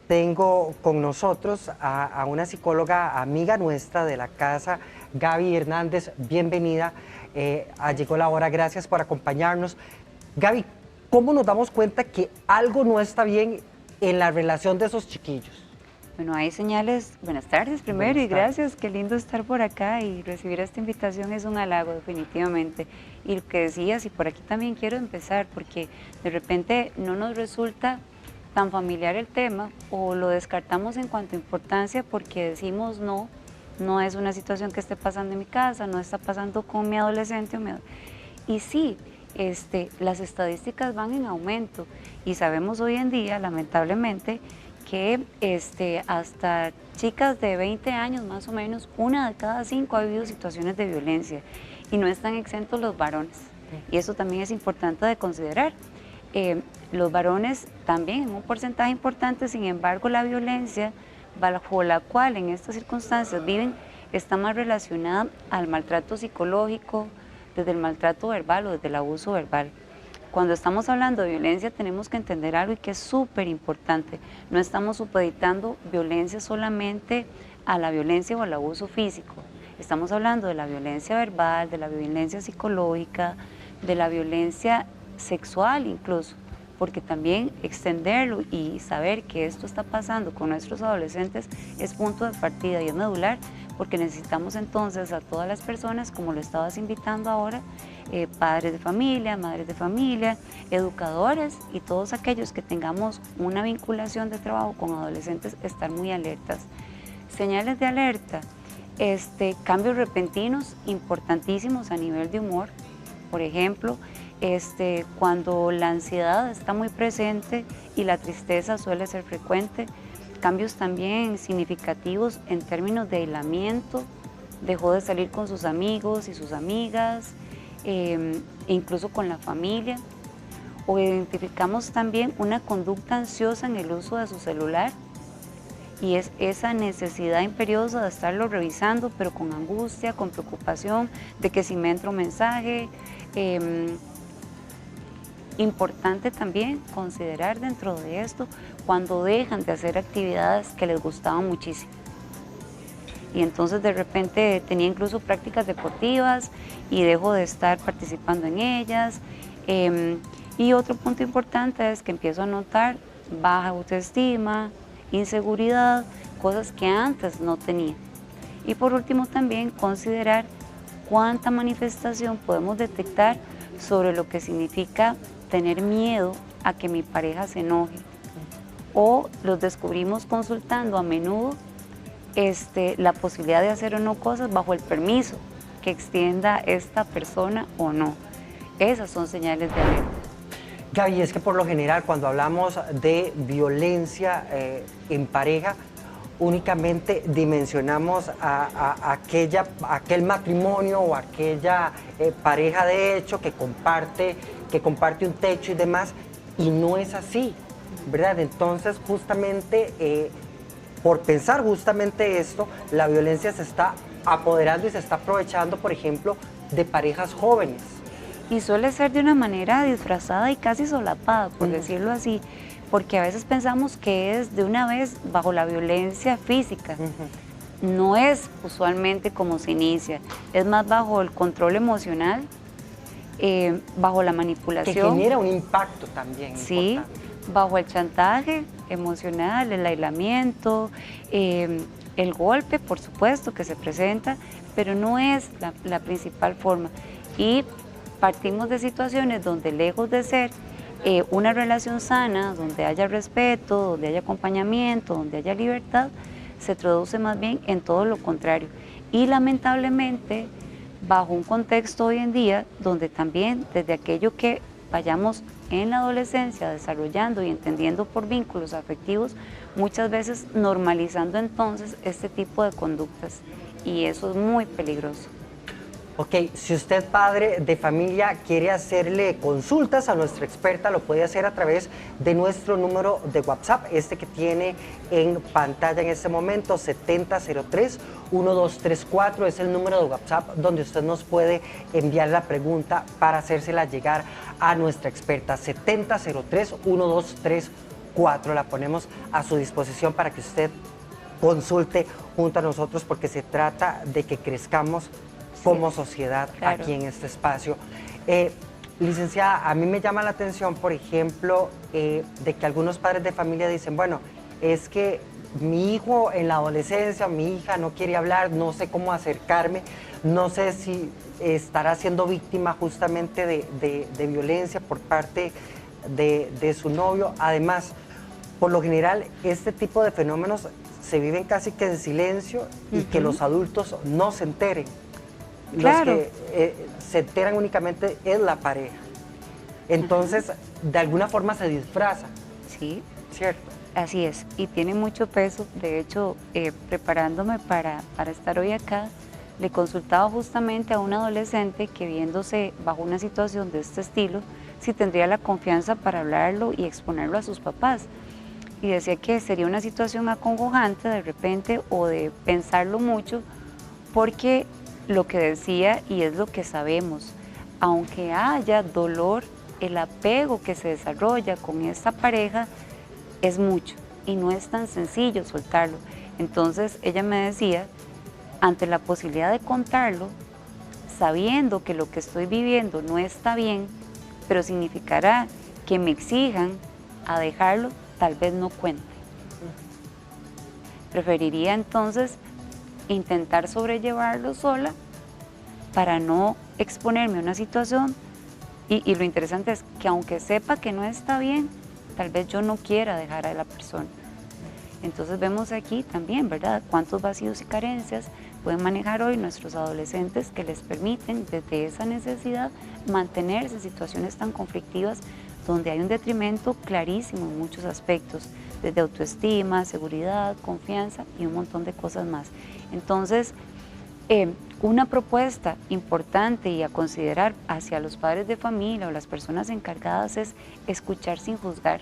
Tengo con nosotros a una psicóloga amiga nuestra de la casa, Gaby Hernández. Bienvenida. Llegó la hora, gracias por acompañarnos. Gaby, ¿cómo nos damos cuenta que algo no está bien en la relación de esos chiquillos? Bueno, hay señales. Buenas tardes primero Buenas y gracias. Qué lindo estar por acá y recibir esta invitación es un halago definitivamente. Y lo que decías, y por aquí también quiero empezar, porque de repente no nos resulta tan familiar el tema o lo descartamos en cuanto a importancia porque decimos no es una situación que esté pasando en mi casa, no está pasando con mi adolescente. Y sí, las estadísticas van en aumento y sabemos hoy en día, lamentablemente, que hasta chicas de 20 años más o menos, 1 de cada 5 ha vivido situaciones de violencia y no están exentos los varones. Y eso también es importante de considerar. Los varones también en un porcentaje importante, sin embargo la violencia bajo la cual en estas circunstancias viven está más relacionada al maltrato psicológico, desde el maltrato verbal o desde el abuso verbal. Cuando estamos hablando de violencia tenemos que entender algo y que es súper importante. No estamos supeditando violencia solamente a la violencia o al abuso físico. Estamos hablando de la violencia verbal, de la violencia psicológica, de la violencia sexual incluso, porque también extenderlo y saber que esto está pasando con nuestros adolescentes es punto de partida y es medular, porque necesitamos entonces a todas las personas, como lo estabas invitando ahora, padres de familia, madres de familia, educadores y todos aquellos que tengamos una vinculación de trabajo con adolescentes, estar muy alertas. Señales de alerta, cambios repentinos importantísimos a nivel de humor, por ejemplo, cuando la ansiedad está muy presente y la tristeza suele ser frecuente, cambios también significativos en términos de aislamiento, dejó de salir con sus amigos y sus amigas, incluso con la familia, o identificamos también una conducta ansiosa en el uso de su celular, y es esa necesidad imperiosa de estarlo revisando, pero con angustia, con preocupación, de que si me entra un mensaje. Importante también considerar dentro de esto cuando dejan de hacer actividades que les gustaban muchísimo. Y entonces de repente tenía incluso prácticas deportivas y dejo de estar participando en ellas. Y otro punto importante es que empiezo a notar baja autoestima, inseguridad, cosas que antes no tenía. Y por último también considerar cuánta manifestación podemos detectar sobre lo que significa tener miedo a que mi pareja se enoje. O los descubrimos consultando a menudo la posibilidad de hacer o no cosas bajo el permiso que extienda esta persona o no. Esas son señales de alerta. Gaby, es que por lo general cuando hablamos de violencia en pareja, únicamente dimensionamos a aquel matrimonio o aquella pareja de hecho que comparte un techo y demás, y no es así, ¿verdad? Entonces, justamente, por pensar justamente esto, la violencia se está apoderando y se está aprovechando, por ejemplo, de parejas jóvenes. Y suele ser de una manera disfrazada y casi solapada, por decirlo así, porque a veces pensamos que es de una vez bajo la violencia física. No es usualmente como se inicia, es más bajo el control emocional, bajo la manipulación. Que genera un impacto también. Sí, importante. Bajo el chantaje emocional, el aislamiento, el golpe, por supuesto, que se presenta, pero no es la principal forma. Y partimos de situaciones donde, lejos de ser una relación sana, donde haya respeto, donde haya acompañamiento, donde haya libertad, se traduce más bien en todo lo contrario. Y lamentablemente, bajo un contexto hoy en día, donde también desde aquello que vayamos en la adolescencia desarrollando y entendiendo por vínculos afectivos, muchas veces normalizando entonces este tipo de conductas. Y eso es muy peligroso. Ok, si usted, padre de familia, quiere hacerle consultas a nuestra experta, lo puede hacer a través de nuestro número de WhatsApp, este que tiene en pantalla en este momento, 7003-1234, es el número de WhatsApp donde usted nos puede enviar la pregunta para hacérsela llegar a nuestra experta, 7003-1234, la ponemos a su disposición para que usted consulte junto a nosotros, porque se trata de que crezcamos como sociedad, claro, aquí en este espacio. Licenciada, a mí me llama la atención, por ejemplo, de que algunos padres de familia dicen, bueno, es que mi hijo en la adolescencia, mi hija no quiere hablar, no sé cómo acercarme, no sé si estará siendo víctima justamente de violencia por parte de su novio. Además, por lo general, este tipo de fenómenos se viven casi que en silencio y que los adultos no se enteren. Claro. Los que se enteran únicamente es la pareja. Entonces, de alguna forma se disfraza. Sí. ¿Cierto? Así es, y tiene mucho peso. De hecho, preparándome para estar hoy acá, le consultaba justamente a un adolescente que, viéndose bajo una situación de este estilo, si tendría la confianza para hablarlo y exponerlo a sus papás. Y decía que sería una situación acongojante de repente, o de pensarlo mucho, porque lo que decía, y es lo que sabemos, aunque haya dolor, el apego que se desarrolla con esta pareja es mucho y no es tan sencillo soltarlo. Entonces ella me decía, ante la posibilidad de contarlo, sabiendo que lo que estoy viviendo no está bien, pero significará que me exijan a dejarlo, tal vez no cuente. Preferiría entonces intentar sobrellevarlo sola para no exponerme a una situación, y lo interesante es que aunque sepa que no está bien, tal vez yo no quiera dejar a la persona. Entonces vemos aquí también, ¿verdad?, cuántos vacíos y carencias pueden manejar hoy nuestros adolescentes, que les permiten desde esa necesidad mantenerse en situaciones tan conflictivas, donde hay un detrimento clarísimo en muchos aspectos, desde autoestima, seguridad, confianza y un montón de cosas más. Entonces, una propuesta importante y a considerar hacia los padres de familia o las personas encargadas es escuchar sin juzgar.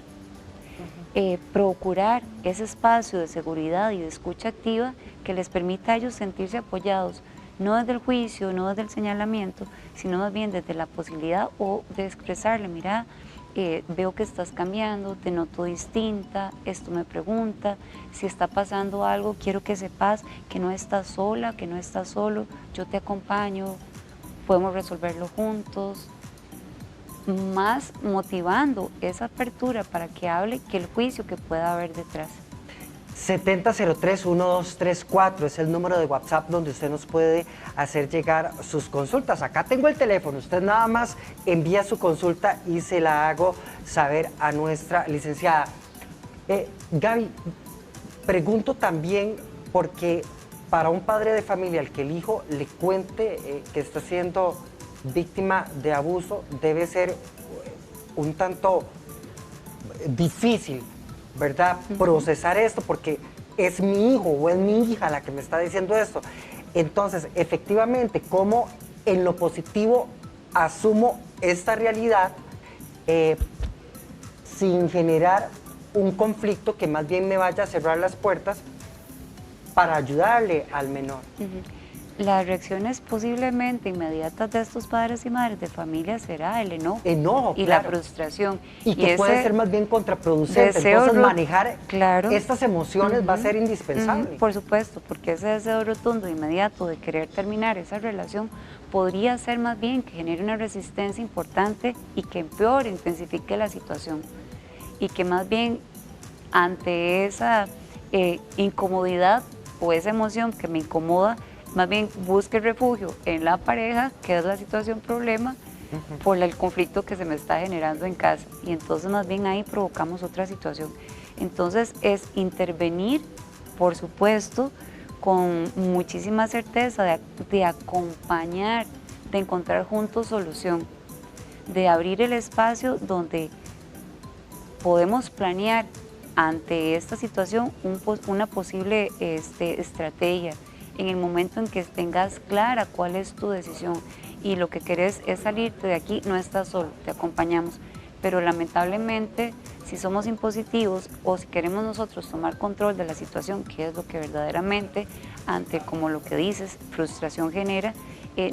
Procurar ese espacio de seguridad y de escucha activa que les permita a ellos sentirse apoyados, no desde el juicio, no desde el señalamiento, sino más bien desde la posibilidad o de expresarle, mira, veo que estás cambiando, te noto distinta, esto me pregunta, si está pasando algo, quiero que sepas que no estás sola, que no estás solo, yo te acompaño, podemos resolverlo juntos. más motivando esa apertura para que hable que el juicio que pueda haber detrás. 7003-1234 es el número de WhatsApp donde usted nos puede hacer llegar sus consultas. Acá tengo el teléfono, usted nada más envía su consulta y se la hago saber a nuestra licenciada. Gaby, pregunto también porque para un padre de familia al que el hijo le cuente que está siendo víctima de abuso debe ser un tanto difícil, ¿verdad? Procesar esto porque es mi hijo o es mi hija la que me está diciendo esto. Entonces, efectivamente, ¿cómo en lo positivo asumo esta realidad sin generar un conflicto que más bien me vaya a cerrar las puertas para ayudarle al menor? Las reacciones posiblemente inmediatas de estos padres y madres de familia será el enojo, y claro, la frustración. Y que puede ser más bien contraproducente. Entonces manejar estas emociones va a ser indispensable. Por supuesto, porque ese deseo rotundo inmediato de querer terminar esa relación podría ser más bien que genere una resistencia importante y que empeore, intensifique la situación. Y que más bien ante esa incomodidad o esa emoción que me incomoda, más bien busque refugio en la pareja, que es la situación problema, por el conflicto que se me está generando en casa. Y entonces más bien ahí provocamos otra situación. Entonces es intervenir, por supuesto, con muchísima certeza de acompañar, de encontrar juntos solución, de abrir el espacio donde podemos planear ante esta situación una posible estrategia. En el momento en que tengas clara cuál es tu decisión y lo que querés es salirte de aquí, no estás solo, te acompañamos. Pero lamentablemente, si somos impositivos o si queremos nosotros tomar control de la situación, que es lo que verdaderamente, ante como lo que dices, frustración genera,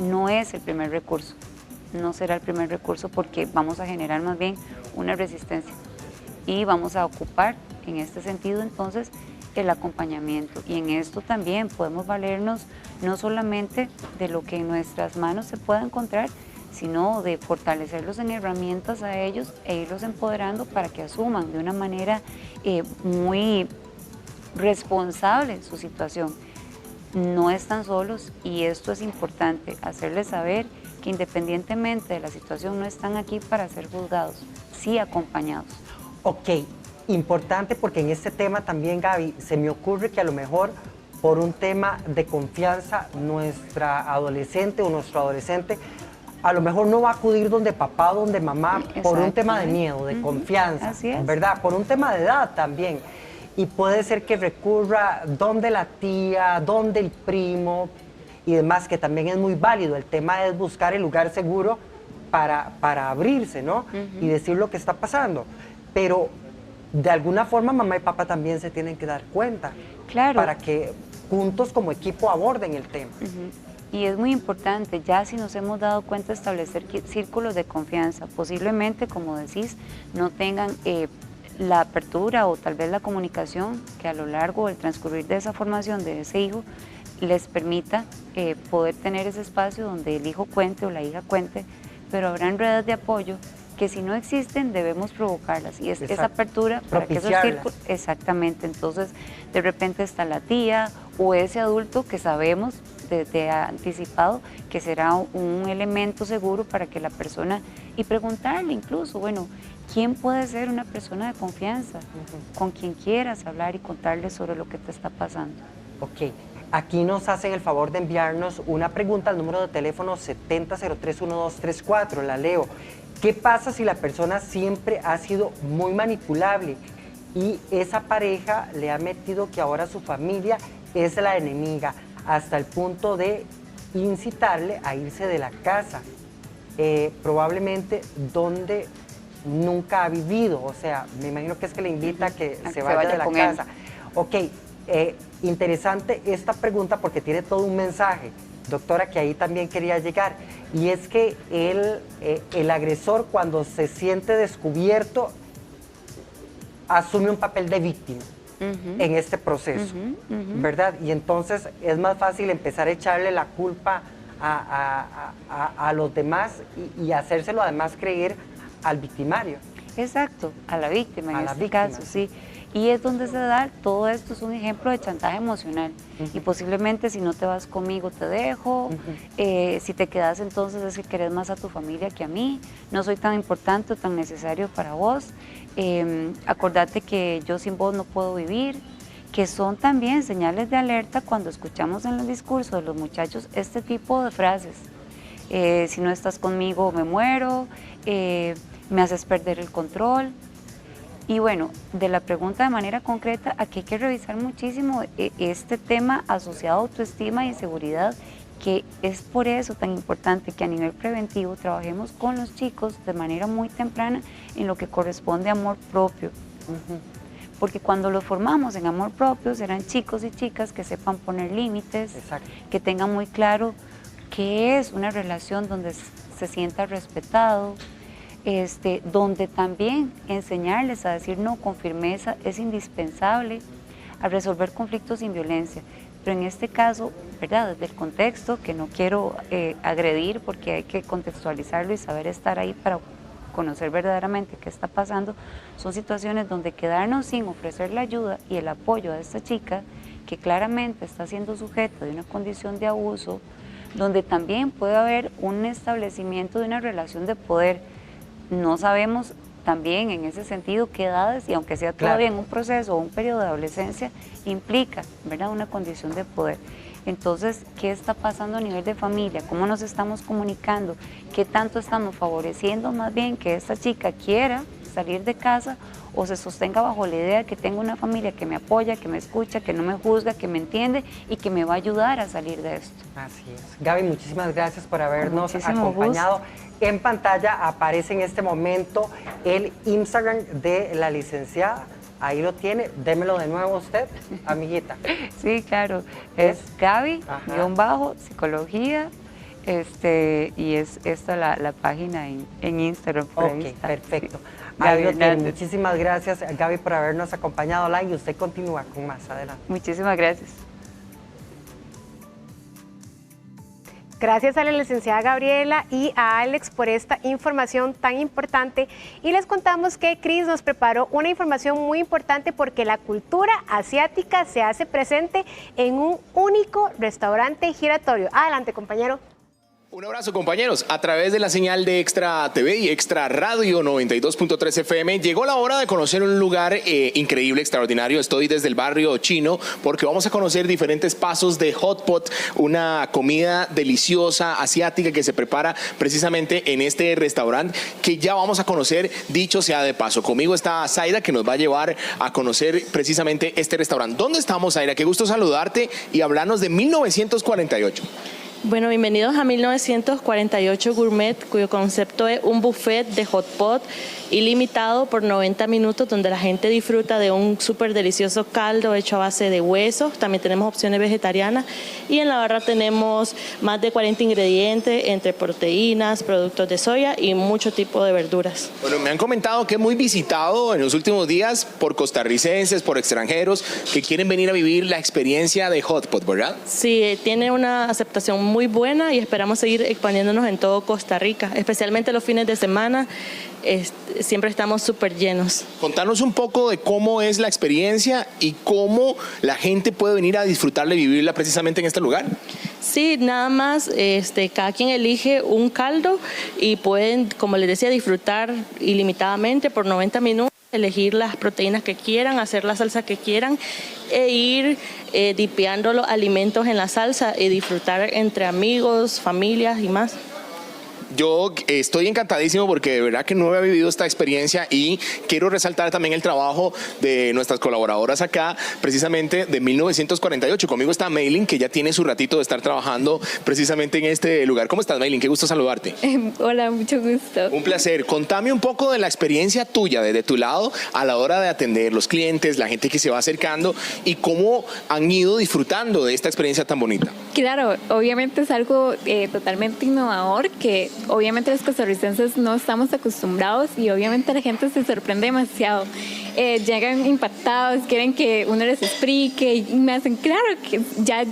no es el primer recurso. No será el primer recurso porque vamos a generar más bien una resistencia. Y vamos a ocupar en este sentido entonces el acompañamiento, y en esto también podemos valernos no solamente de lo que en nuestras manos se pueda encontrar, sino de fortalecerlos en herramientas a ellos e irlos empoderando para que asuman de una manera muy responsable su situación. No están solos y esto es importante, hacerles saber que independientemente de la situación no están aquí para ser juzgados, sí acompañados. Ok. Importante porque en este tema también, Gaby, se me ocurre que a lo mejor por un tema de confianza nuestra adolescente o nuestro adolescente a lo mejor no va a acudir donde papá o donde mamá por un tema de miedo, de confianza, ¿verdad? Por un tema de edad también. Y puede ser que recurra donde la tía, donde el primo y demás, que también es muy válido. El tema es buscar el lugar seguro para abrirse, ¿no? Y decir lo que está pasando. Pero de alguna forma mamá y papá también se tienen que dar cuenta, para que juntos como equipo aborden el tema. Y es muy importante, ya si nos hemos dado cuenta, establecer círculos de confianza. Posiblemente, como decís, no tengan la apertura o tal vez la comunicación que a lo largo del transcurrir de esa formación de ese hijo les permita poder tener ese espacio donde el hijo cuente o la hija cuente, pero habrán redes de apoyo que si no existen debemos provocarlas, y es esa apertura para que esos círculos, exactamente, entonces de repente está la tía o ese adulto que sabemos desde anticipado que será un elemento seguro para que la persona, y preguntarle incluso, bueno, ¿quién puede ser una persona de confianza con quien quieras hablar y contarle sobre lo que te está pasando? Ok. Aquí nos hacen el favor de enviarnos una pregunta al número de teléfono 7003-1234, la leo. ¿Qué pasa si la persona siempre ha sido muy manipulable y esa pareja le ha metido que ahora su familia es la enemiga, hasta el punto de incitarle a irse de la casa, probablemente donde nunca ha vivido? O sea, me imagino que es que le invita a que se vaya de la casa. Ok, interesante esta pregunta porque tiene todo un mensaje, doctora, que ahí también quería llegar, y es que el agresor, cuando se siente descubierto, asume un papel de víctima en este proceso, ¿verdad? Y entonces es más fácil empezar a echarle la culpa a los demás y hacérselo además creer al victimario. Exacto, a la víctima A en la este víctima. caso, sí. Y es donde se da, todo esto es un ejemplo de chantaje emocional. Y posiblemente si no te vas conmigo te dejo, si te quedas entonces es que querés más a tu familia que a mí, no soy tan importante o tan necesario para vos, acordate que yo sin vos no puedo vivir, que son también señales de alerta cuando escuchamos en el discurso de los muchachos este tipo de frases. Si no estás conmigo me muero, me haces perder el control. Y bueno, de la pregunta de manera concreta, aquí hay que revisar muchísimo este tema asociado a autoestima y seguridad, que es por eso tan importante que a nivel preventivo trabajemos con los chicos de manera muy temprana en lo que corresponde a amor propio. Porque cuando los formamos en amor propio, serán chicos y chicas que sepan poner límites, Exacto. que tengan muy claro qué es una relación donde se sienta respetado, donde también enseñarles a decir no con firmeza es indispensable, a resolver conflictos sin violencia. Pero en este caso, ¿verdad? Desde el contexto, que no quiero agredir porque hay que contextualizarlo y saber estar ahí para conocer verdaderamente qué está pasando, son situaciones donde quedarnos sin ofrecer la ayuda y el apoyo a esta chica que claramente está siendo sujeta de una condición de abuso, donde también puede haber un establecimiento de una relación de poder. No sabemos también en ese sentido qué edades, y aunque sea todavía en un proceso o un periodo de adolescencia, implica, ¿verdad?, una condición de poder. Entonces, ¿qué está pasando a nivel de familia? ¿Cómo nos estamos comunicando? ¿Qué tanto estamos favoreciendo más bien que esta chica quiera salir de casa o se sostenga bajo la idea de que tengo una familia que me apoya, que me escucha, que no me juzga, que me entiende y que me va a ayudar a salir de esto? Así es. Gaby, muchísimas gracias por habernos Muchísimo acompañado. gusto. En pantalla aparece en este momento el Instagram de la licenciada. Ahí lo tiene. Démelo de nuevo usted, amiguita. Sí, claro. Es Gaby, Ajá. _psicología, y es esta la página en Instagram. Por ahí Ok, está. perfecto. Sí. Ahí Gaby lo tiene. Hernández. Muchísimas gracias, Gaby, por habernos acompañado. Y usted continúa con más adelante. Muchísimas gracias. Gracias a la licenciada Gabriela y a Alex por esta información tan importante. Y les contamos que Cris nos preparó una información muy importante porque la cultura asiática se hace presente en un único restaurante giratorio. Adelante, compañero. Un abrazo, compañeros. A través de la señal de Extra TV y Extra Radio 92.3 FM llegó la hora de conocer un lugar increíble, extraordinario. Estoy desde el barrio chino porque vamos a conocer diferentes pasos de hot pot, una comida deliciosa asiática que se prepara precisamente en este restaurante que ya vamos a conocer, dicho sea de paso. Conmigo está Zaira, que nos va a llevar a conocer precisamente este restaurante. ¿Dónde estamos, Zaira? Qué gusto saludarte y hablarnos de 1948. Bueno, bienvenidos a 1948 Gourmet, cuyo concepto es un buffet de hot pot ilimitado por 90 minutos, donde la gente disfruta de un súper delicioso caldo hecho a base de huesos. También tenemos opciones vegetarianas y en la barra tenemos más de 40 ingredientes entre proteínas, productos de soya y mucho tipo de verduras. Bueno, me han comentado que es muy visitado en los últimos días por costarricenses, por extranjeros que quieren venir a vivir la experiencia de hot pot, ¿verdad? Sí, tiene una aceptación muy buena y esperamos seguir expandiéndonos en todo Costa Rica, especialmente los fines de semana. Siempre estamos súper llenos. Contanos un poco de cómo es la experiencia y cómo la gente puede venir a disfrutarla y vivirla precisamente en este lugar. Sí, nada más, cada quien elige un caldo y pueden, como les decía, disfrutar ilimitadamente por 90 minutos, elegir las proteínas que quieran, hacer la salsa que quieran e ir dipeando los alimentos en la salsa y disfrutar entre amigos, familias y más. Yo estoy encantadísimo porque de verdad que no había vivido esta experiencia y quiero resaltar también el trabajo de nuestras colaboradoras acá, precisamente de 1948. Conmigo está Maylin, que ya tiene su ratito de estar trabajando precisamente en este lugar. ¿Cómo estás, Maylin? Qué gusto saludarte. Hola, mucho gusto. Un placer. Contame un poco de la experiencia tuya, desde tu lado, a la hora de atender los clientes, la gente que se va acercando y cómo han ido disfrutando de esta experiencia tan bonita. Claro, obviamente es algo totalmente innovador que obviamente los costarricenses no estamos acostumbrados y obviamente la gente se sorprende demasiado. Llegan impactados, quieren que uno les explique y me hacen claro que ya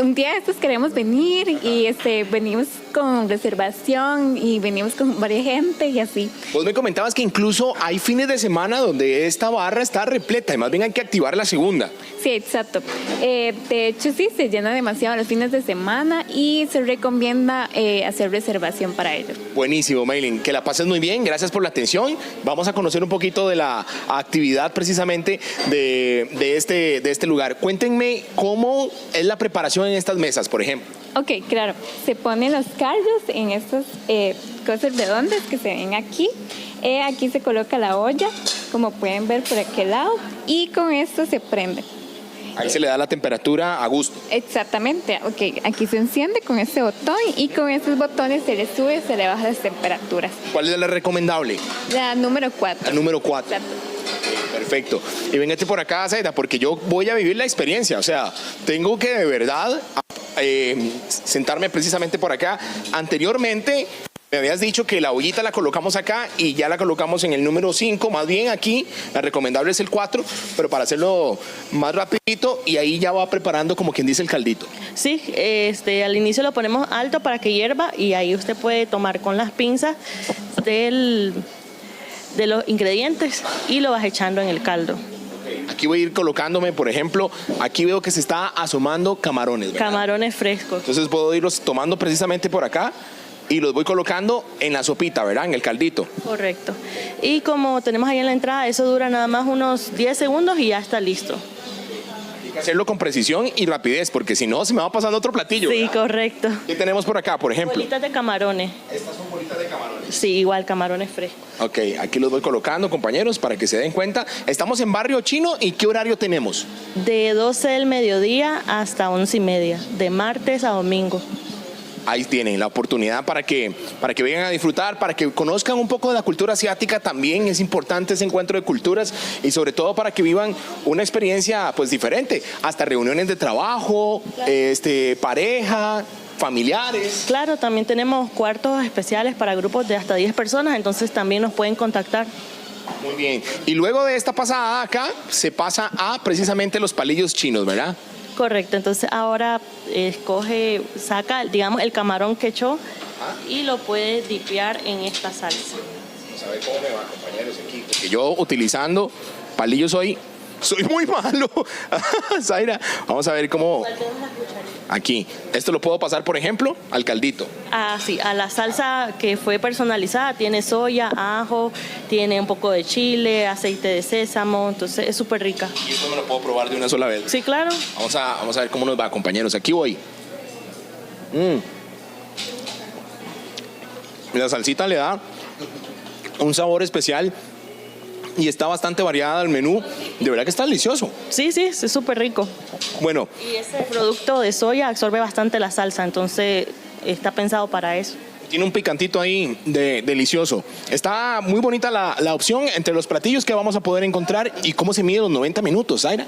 un día de estos queremos venir y venimos con reservación y venimos con varias gente y así. Vos me comentabas que incluso hay fines de semana donde esta barra está repleta y más bien hay que activar la segunda. Sí, exacto. De hecho, sí, se llena demasiado los fines de semana y se recomienda hacer reservación para ello. Buenísimo, Maylin. Que la pases muy bien. Gracias por la atención. Vamos a conocer un poquito de la actividad precisamente de este lugar. Cuéntenme cómo es la preparación en estas mesas, por ejemplo. Ok, claro. Se ponen los callos en estas cosas redondas que se ven aquí. Aquí se coloca la olla, como pueden ver por aquel lado, y con esto se prende. Ahí se le da la temperatura a gusto. Exactamente, ok. Aquí se enciende con este botón y con estos botones se le sube, se le baja las temperaturas. ¿Cuál es la recomendable? La número 4. La número 4. Exacto. Perfecto. Y véngate por acá, Zaida, porque yo voy a vivir la experiencia. O sea, tengo que de verdad sentarme precisamente por acá. Anteriormente me habías dicho que la ollita la colocamos acá y ya la colocamos en el número 5, más bien aquí, la recomendable es el 4, pero para hacerlo más rapidito y ahí ya va preparando como quien dice el caldito. Sí, al inicio lo ponemos alto para que hierva y ahí usted puede tomar con las pinzas de los ingredientes y lo vas echando en el caldo. Aquí voy a ir colocándome, por ejemplo, aquí veo que se está asomando camarones, ¿verdad? Camarones frescos. Entonces puedo irlos tomando precisamente por acá y los voy colocando en la sopita, ¿verdad? En el caldito. Correcto. Y como tenemos ahí en la entrada, eso dura nada más unos 10 segundos y ya está listo. Hay que hacerlo con precisión y rapidez, porque si no, se me va pasando otro platillo. Sí, ¿verdad? correcto. ¿Qué tenemos por acá, por ejemplo? Bolitas de camarones. Estas son bolitas de camarones. Sí, igual, camarones frescos. Ok, aquí los voy colocando, compañeros, para que se den cuenta. Estamos en Barrio Chino, ¿y qué horario tenemos? De 12 del mediodía hasta 11:30, de martes a domingo. Ahí tienen la oportunidad para que vengan a disfrutar, para que conozcan un poco de la cultura asiática. También es importante ese encuentro de culturas y sobre todo para que vivan una experiencia pues diferente, hasta reuniones de trabajo, pareja, familiares. Claro, también tenemos cuartos especiales para grupos de hasta 10 personas, entonces también nos pueden contactar. Muy bien. Y luego de esta pasada acá, se pasa a precisamente los palillos chinos, ¿verdad? Correcto, entonces ahora saca, digamos, el camarón que echó y lo puede dipear en esta salsa. Vamos a ver cómo me va, compañeros, aquí. Porque yo utilizando palillos soy muy malo. Zaira, vamos a ver cómo... Aquí. Esto lo puedo pasar, por ejemplo, al caldito. Sí, a la salsa que fue personalizada. Tiene soya, ajo, tiene un poco de chile, aceite de sésamo, entonces es súper rica. ¿Y esto me lo puedo probar de una sola vez? Sí, claro. Vamos a ver cómo nos va, compañeros. Aquí voy. La salsita le da un sabor especial y está bastante variada el menú. De verdad que está delicioso. Sí, es súper rico. Bueno. Y ese producto de soya absorbe bastante la salsa, entonces está pensado para eso. Tiene un picantito ahí delicioso. Está muy bonita la opción entre los platillos que vamos a poder encontrar. ¿Y cómo se mide los 90 minutos, Zaira?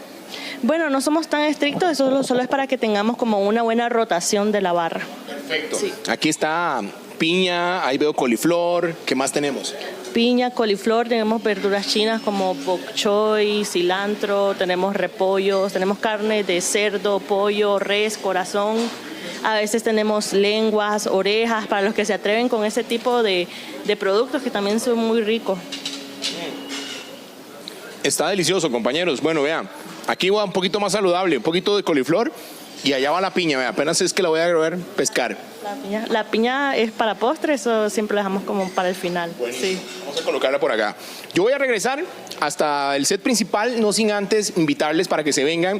Bueno, no somos tan estrictos, eso solo es para que tengamos como una buena rotación de la barra. Perfecto. Sí. Aquí está piña, ahí veo coliflor. ¿Qué más tenemos? Piña, coliflor, tenemos verduras chinas como bok choy, cilantro, tenemos repollos, tenemos carne de cerdo, pollo, res, corazón. A veces tenemos lenguas, orejas, para los que se atreven con ese tipo de productos que también son muy ricos. Está delicioso, compañeros. Bueno, vean, aquí va un poquito más saludable, un poquito de coliflor y allá va la piña. Vean, apenas es que la voy a ver pescar. La piña es para postre, eso siempre lo dejamos como para el final. Sí. Vamos a colocarla por acá. Yo voy a regresar hasta el set principal, no sin antes invitarles para que se vengan.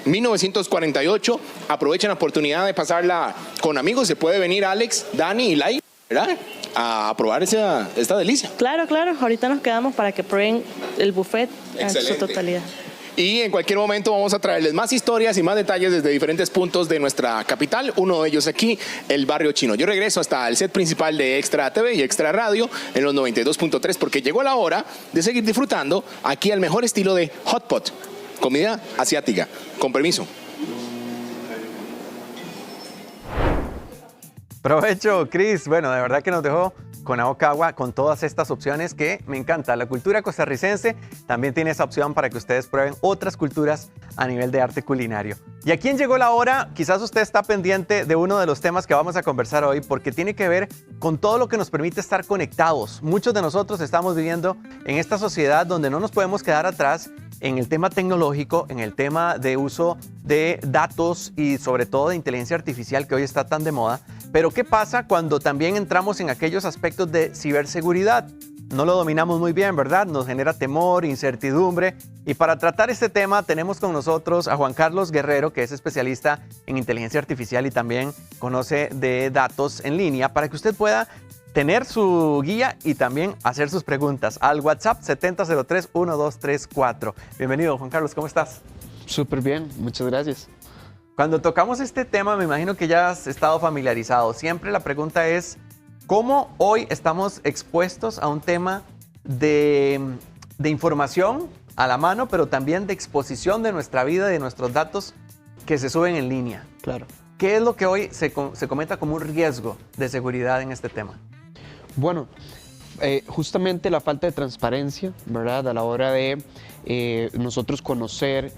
1948, aprovechen la oportunidad de pasarla con amigos. Se puede venir Alex, Dani y Lai, ¿verdad? A probar esta delicia. Claro, ahorita nos quedamos para que prueben el buffet en su totalidad. Y en cualquier momento vamos a traerles más historias y más detalles desde diferentes puntos de nuestra capital, uno de ellos aquí, el Barrio Chino. Yo regreso hasta el set principal de Extra TV y Extra Radio en los 92.3 porque llegó la hora de seguir disfrutando aquí al mejor estilo de Hot Pot, comida asiática. Con permiso. Provecho, Cris. Bueno, de verdad que nos dejó con la boca agua con todas estas opciones que me encanta. La cultura costarricense también tiene esa opción para que ustedes prueben otras culturas a nivel de arte culinario. Y aquí en Llegó la Hora, quizás usted está pendiente de uno de los temas que vamos a conversar hoy porque tiene que ver con todo lo que nos permite estar conectados. Muchos de nosotros estamos viviendo en esta sociedad donde no nos podemos quedar atrás en el tema tecnológico, en el tema de uso de datos y sobre todo de inteligencia artificial que hoy está tan de moda. Pero ¿qué pasa cuando también entramos en aquellos aspectos de ciberseguridad? No lo dominamos muy bien, ¿verdad? Nos genera temor, incertidumbre. Y para tratar este tema tenemos con nosotros a Juan Carlos Guerrero, que es especialista en inteligencia artificial y también conoce de datos en línea, para que usted pueda tener su guía y también hacer sus preguntas al WhatsApp 7003-1234. Bienvenido, Juan Carlos, ¿cómo estás? Súper bien, muchas gracias. Cuando tocamos este tema, me imagino que ya has estado familiarizado. Siempre la pregunta es, ¿cómo hoy estamos expuestos a un tema de información a la mano, pero también de exposición de nuestra vida y de nuestros datos que se suben en línea? Claro. ¿Qué es lo que hoy se comenta como un riesgo de seguridad en este tema? Bueno, justamente la falta de transparencia, ¿verdad? A la hora de nosotros conocer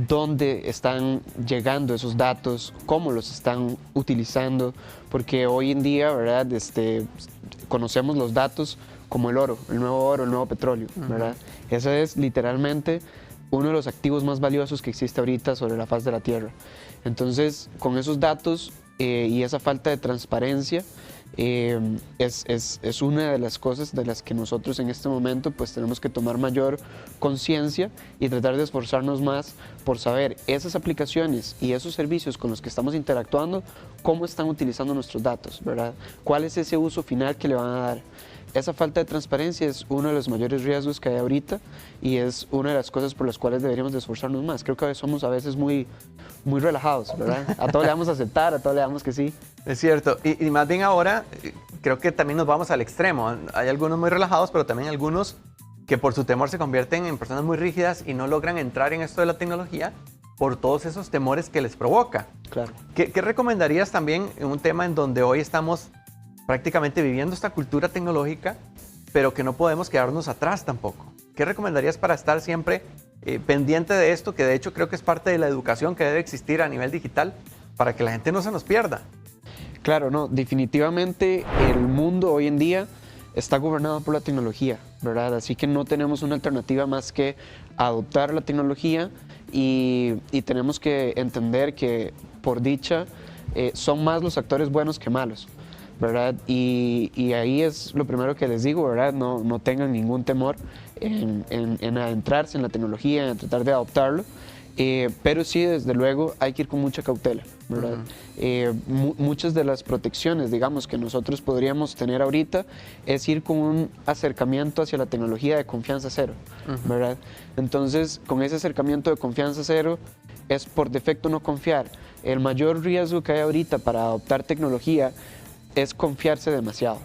dónde están llegando esos datos, cómo los están utilizando, porque hoy en día, ¿verdad? Conocemos los datos como el oro, el nuevo petróleo, ¿verdad? Ese es literalmente uno de los activos más valiosos que existe ahorita sobre la faz de la Tierra. Entonces, con esos datos y esa falta de transparencia, es una de las cosas de las que nosotros en este momento pues tenemos que tomar mayor conciencia y tratar de esforzarnos más por saber esas aplicaciones y esos servicios con los que estamos interactuando, cómo están utilizando nuestros datos, ¿verdad? ¿Cuál es ese uso final que le van a dar? Esa falta de transparencia es uno de los mayores riesgos que hay ahorita y es una de las cosas por las cuales deberíamos de esforzarnos más. Creo que somos a veces muy relajados, ¿verdad? A todo le vamos a aceptar, a todo le damos que sí. Es cierto, y más bien ahora creo que también nos vamos al extremo. Hay algunos muy relajados, pero también algunos que por su temor se convierten en personas muy rígidas y no logran entrar en esto de la tecnología por todos esos temores que les provoca. Claro. ¿Qué recomendarías también en un tema en donde hoy estamos prácticamente viviendo esta cultura tecnológica, pero que no podemos quedarnos atrás tampoco? ¿Qué recomendarías para estar siempre pendiente de esto, que de hecho creo que es parte de la educación que debe existir a nivel digital para que la gente no se nos pierda? Claro, no, definitivamente el mundo hoy en día está gobernado por la tecnología, ¿verdad? Así que no tenemos una alternativa más que adoptar la tecnología y tenemos que entender que, por dicha, son más los actores buenos que malos, ¿verdad? Y ahí es lo primero que les digo, ¿verdad? No tengan ningún temor en adentrarse en la tecnología, en tratar de adoptarlo. Pero sí, desde luego, hay que ir con mucha cautela, ¿verdad? Muchas de las protecciones, digamos, que nosotros podríamos tener ahorita es ir con un acercamiento hacia la tecnología de confianza cero, ¿verdad? Entonces, con ese acercamiento de confianza cero, es por defecto no confiar. El mayor riesgo que hay ahorita para adoptar tecnología es confiarse demasiado,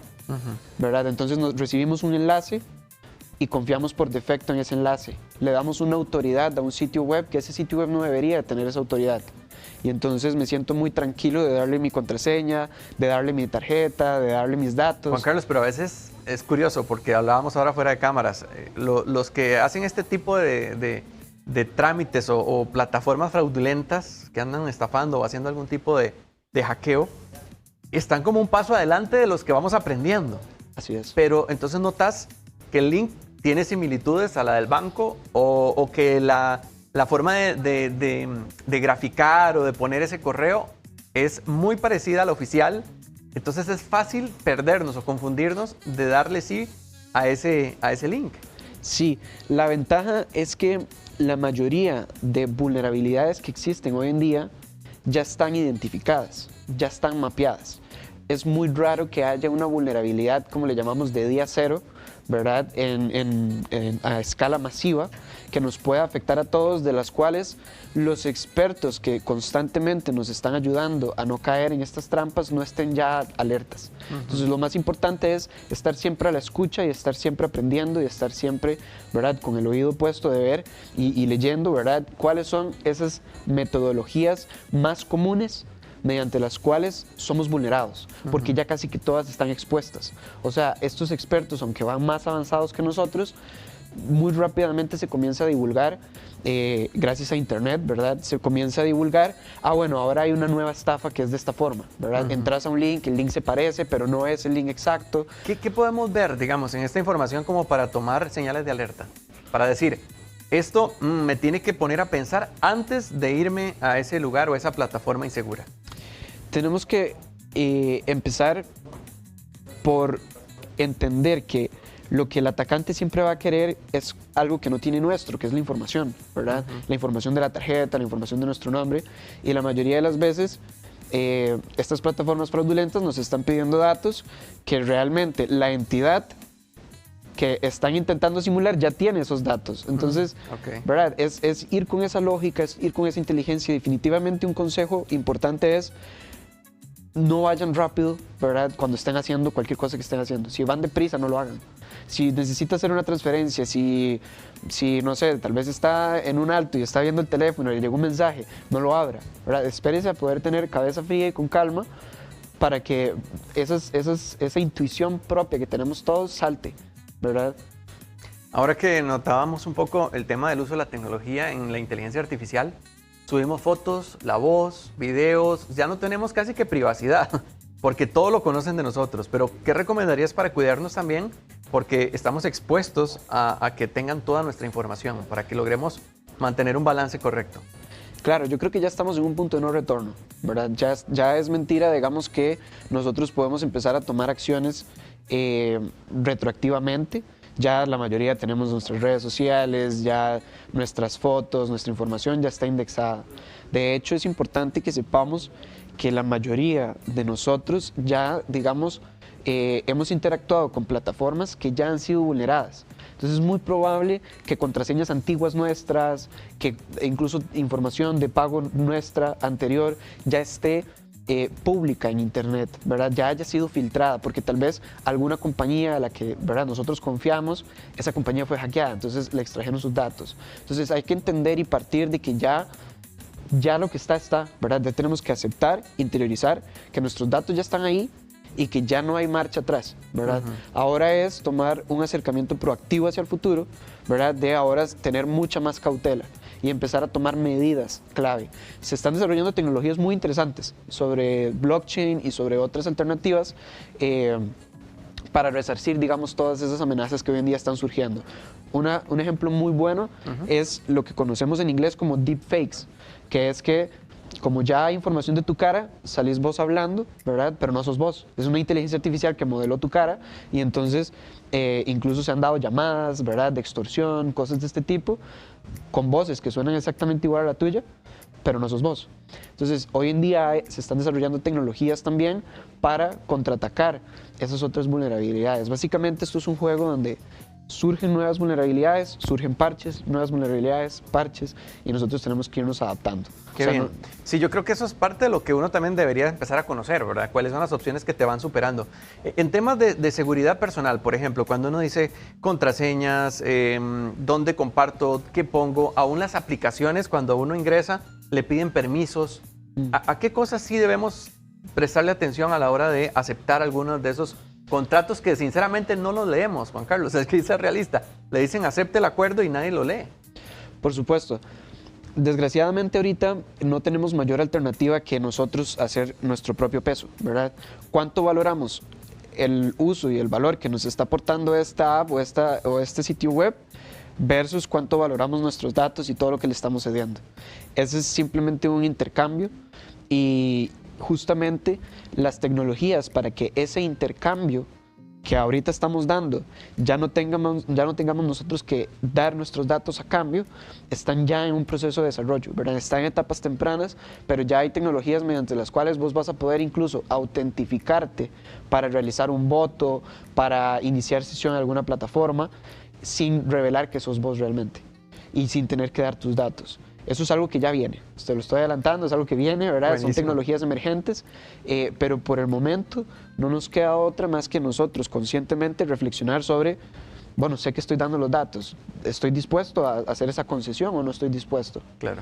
¿verdad? Entonces, recibimos un enlace y confiamos por defecto en ese enlace. Le damos una autoridad a un sitio web que ese sitio web no debería tener esa autoridad. Y entonces me siento muy tranquilo de darle mi contraseña, de darle mi tarjeta, de darle mis datos. Juan Carlos, pero a veces es curioso porque hablábamos ahora fuera de cámaras. Los que hacen este tipo de trámites o plataformas fraudulentas que andan estafando o haciendo algún tipo de hackeo, están como un paso adelante de los que vamos aprendiendo. Así es. Pero entonces notas que el link tiene similitudes a la del banco o que la forma de graficar o de poner ese correo es muy parecida a la oficial. Entonces es fácil perdernos o confundirnos de darle sí a ese link. Sí, la ventaja es que la mayoría de vulnerabilidades que existen hoy en día ya están identificadas, ya están mapeadas. Es muy raro que haya una vulnerabilidad, como le llamamos, de día cero, ¿verdad? A escala masiva, que nos pueda afectar a todos, de las cuales los expertos que constantemente nos están ayudando a no caer en estas trampas no estén ya alertas. Entonces lo más importante es estar siempre a la escucha y estar siempre aprendiendo y estar siempre, ¿verdad?, con el oído puesto de ver y leyendo, ¿verdad?, cuáles son esas metodologías más comunes mediante las cuales somos vulnerados, porque ya casi que todas están expuestas. O sea, estos expertos, aunque van más avanzados que nosotros, muy rápidamente se comienza a divulgar, gracias a internet, ¿verdad? Se comienza a divulgar, bueno, ahora hay una nueva estafa que es de esta forma, ¿verdad? Entras a un link, el link se parece, pero no es el link exacto. ¿Qué podemos ver, digamos, en esta información como para tomar señales de alerta? Para decir, esto me tiene que poner a pensar antes de irme a ese lugar o a esa plataforma insegura. Tenemos que empezar por entender que lo que el atacante siempre va a querer es algo que no tiene nuestro, que es la información, ¿verdad? La información de la tarjeta, la información de nuestro nombre, y la mayoría de las veces estas plataformas fraudulentas nos están pidiendo datos que realmente la entidad que están intentando simular ya tiene esos datos. Entonces, ¿verdad? Es ir con esa lógica, es ir con esa inteligencia. Definitivamente un consejo importante es no vayan rápido, ¿verdad? Cuando estén haciendo cualquier cosa que estén haciendo. Si van deprisa, no lo hagan. Si necesita hacer una transferencia, si no sé, tal vez está en un alto y está viendo el teléfono y le llegó un mensaje, no lo abra, ¿verdad? Espérese a poder tener cabeza fría y con calma para que esa intuición propia que tenemos todos salte, ¿verdad? Ahora que notábamos un poco el tema del uso de la tecnología en la inteligencia artificial, subimos fotos, la voz, videos, ya no tenemos casi que privacidad, porque todo lo conocen de nosotros. Pero, ¿qué recomendarías para cuidarnos también? Porque estamos expuestos a que tengan toda nuestra información, para que logremos mantener un balance correcto. Claro, yo creo que ya estamos en un punto de no retorno, ¿verdad? Ya es mentira, digamos, que nosotros podemos empezar a tomar acciones retroactivamente. Ya la mayoría tenemos nuestras redes sociales, ya nuestras fotos, nuestra información ya está indexada. De hecho, es importante que sepamos que la mayoría de nosotros ya, digamos, hemos interactuado con plataformas que ya han sido vulneradas. Entonces es muy probable que contraseñas antiguas nuestras, que incluso información de pago nuestra anterior ya esté pública en internet, ¿verdad? Ya haya sido filtrada, porque tal vez alguna compañía a la que, ¿verdad?, nosotros confiamos, esa compañía fue hackeada, entonces le extrajeron sus datos. Entonces hay que entender y partir de que ya lo que está, ¿verdad? Ya tenemos que aceptar, interiorizar que nuestros datos ya están ahí y que ya no hay marcha atrás, ¿verdad? Ahora es tomar un acercamiento proactivo hacia el futuro, ¿verdad? De ahora tener mucha más cautela y empezar a tomar medidas clave. Se están desarrollando tecnologías muy interesantes sobre blockchain y sobre otras alternativas para resarcir, digamos, todas esas amenazas que hoy en día están surgiendo. Un ejemplo muy bueno es lo que conocemos en inglés como deepfakes, que es que como ya hay información de tu cara, salís vos hablando, ¿verdad? Pero no sos vos. Es una inteligencia artificial que modeló tu cara y entonces incluso se han dado llamadas, ¿verdad?, de extorsión, cosas de este tipo, con voces que suenan exactamente igual a la tuya, pero no sos vos. Entonces, hoy en día se están desarrollando tecnologías también para contraatacar esas otras vulnerabilidades. Básicamente, esto es un juego donde surgen nuevas vulnerabilidades, surgen parches, nuevas vulnerabilidades, parches, y nosotros tenemos que irnos adaptando. Qué bien. Sí, yo creo que eso es parte de lo que uno también debería empezar a conocer, ¿verdad? ¿Cuáles son las opciones que te van superando? En temas de seguridad personal, por ejemplo, cuando uno dice contraseñas, dónde comparto, qué pongo, aún las aplicaciones, cuando uno ingresa, le piden permisos. ¿A qué cosas sí debemos prestarle atención a la hora de aceptar algunos de esos contratos que sinceramente no los leemos, Juan Carlos? Es que ser realista. Le dicen acepte el acuerdo y nadie lo lee. Por supuesto. Desgraciadamente ahorita no tenemos mayor alternativa que nosotros hacer nuestro propio peso, ¿verdad? ¿Cuánto valoramos el uso y el valor que nos está aportando esta app o este sitio web versus cuánto valoramos nuestros datos y todo lo que le estamos cediendo? Ese es simplemente un intercambio y justamente las tecnologías para que ese intercambio que ahorita estamos dando, ya no tengamos nosotros que dar nuestros datos a cambio, están ya en un proceso de desarrollo, ¿verdad? Están en etapas tempranas, pero ya hay tecnologías mediante las cuales vos vas a poder incluso autentificarte para realizar un voto, para iniciar sesión en alguna plataforma, sin revelar que sos vos realmente y sin tener que dar tus datos. Eso es algo que ya viene, te lo estoy adelantando, es algo que viene, ¿verdad? Buenísimo. Son tecnologías emergentes, pero por el momento no nos queda otra más que nosotros conscientemente reflexionar sobre, bueno, sé que estoy dando los datos, ¿estoy dispuesto a hacer esa concesión o no estoy dispuesto? Claro.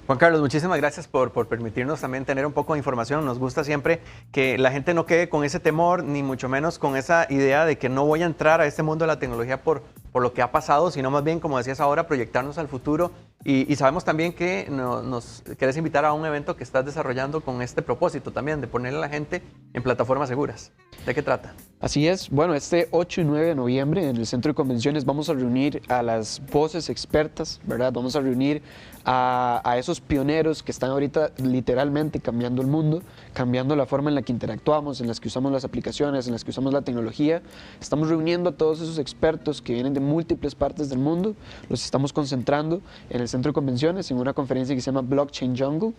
Juan Carlos, muchísimas gracias por permitirnos también tener un poco de información. Nos gusta siempre que la gente no quede con ese temor, ni mucho menos con esa idea de que no voy a entrar a este mundo de la tecnología por por lo que ha pasado, sino más bien, como decías ahora, proyectarnos al futuro. Y sabemos también que nos querés invitar a un evento que estás desarrollando con este propósito también, de ponerle a la gente en plataformas seguras. ¿De qué trata? Así es. Bueno, este 8 y 9 de noviembre en el Centro de Convenciones vamos a reunir a las voces expertas, ¿verdad? Vamos a reunir a esos pioneros que están ahorita literalmente cambiando el mundo, cambiando la forma en la que interactuamos, en las que usamos las aplicaciones, en las que usamos la tecnología. Estamos reuniendo a todos esos expertos que vienen de múltiples partes del mundo, los estamos concentrando en el Centro de Convenciones en una conferencia que se llama Blockchain Jungle,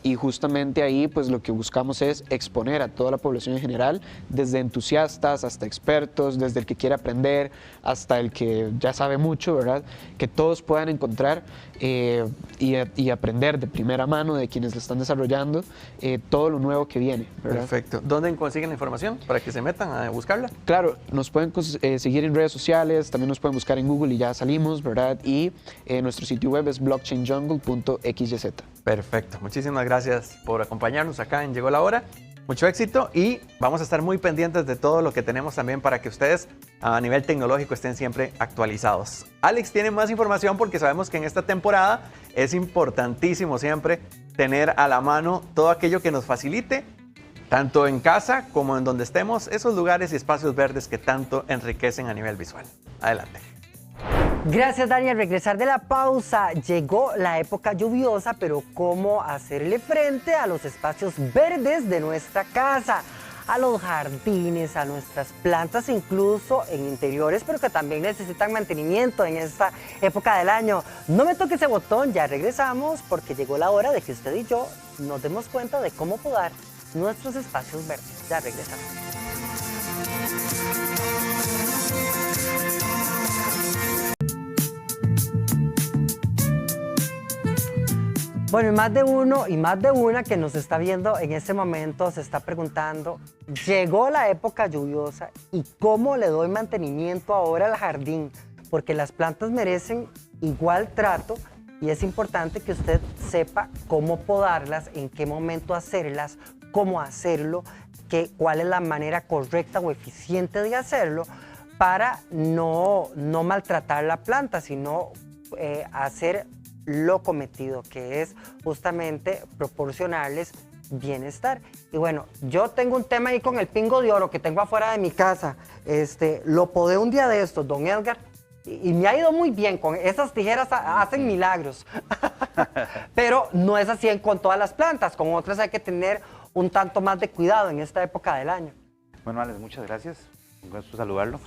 y justamente ahí pues lo que buscamos es exponer a toda la población en general, desde entusiastas hasta expertos, desde el que quiere aprender hasta el que ya sabe mucho, ¿verdad? Que todos puedan encontrar y aprender de primera mano de quienes lo están desarrollando todo lo nuevo que viene, ¿verdad? Perfecto. ¿Dónde consiguen la información para que se metan a buscarla? Claro, nos pueden seguir en redes sociales, también nos pueden buscar en Google y ya salimos, ¿verdad? Y nuestro sitio web es blockchainjungle.xyz. Perfecto. Muchísimas gracias por acompañarnos acá en Llegó la Hora. Mucho éxito y vamos a estar muy pendientes de todo lo que tenemos también para que ustedes a nivel tecnológico estén siempre actualizados. Alex tiene más información porque sabemos que en esta temporada es importantísimo siempre tener a la mano todo aquello que nos facilite, tanto en casa como en donde estemos, esos lugares y espacios verdes que tanto enriquecen a nivel visual. Adelante. Gracias, Dani. Al regresar de la pausa, llegó la época lluviosa, pero ¿cómo hacerle frente a los espacios verdes de nuestra casa? A los jardines, a nuestras plantas, incluso en interiores, pero que también necesitan mantenimiento en esta época del año. No me toque ese botón, ya regresamos, porque llegó la hora de que usted y yo nos demos cuenta de cómo podar nuestros espacios verdes. Ya regresamos. Bueno, y más de uno y más de una que nos está viendo en este momento se está preguntando, llegó la época lluviosa y ¿cómo le doy mantenimiento ahora al jardín? Porque las plantas merecen igual trato y es importante que usted sepa cómo podarlas, en qué momento hacerlas, cómo hacerlo, cuál es la manera correcta o eficiente de hacerlo para no maltratar la planta, sino hacer lo cometido, que es justamente proporcionarles bienestar. Y bueno, yo tengo un tema ahí con el pingo de oro que tengo afuera de mi casa. Lo podé un día de estos, don Edgar, y me ha ido muy bien. Con esas tijeras hacen milagros. Pero no es así con todas las plantas. Con otras hay que tener un tanto más de cuidado en esta época del año. Bueno, Alex, muchas gracias. Un gusto saludarlo.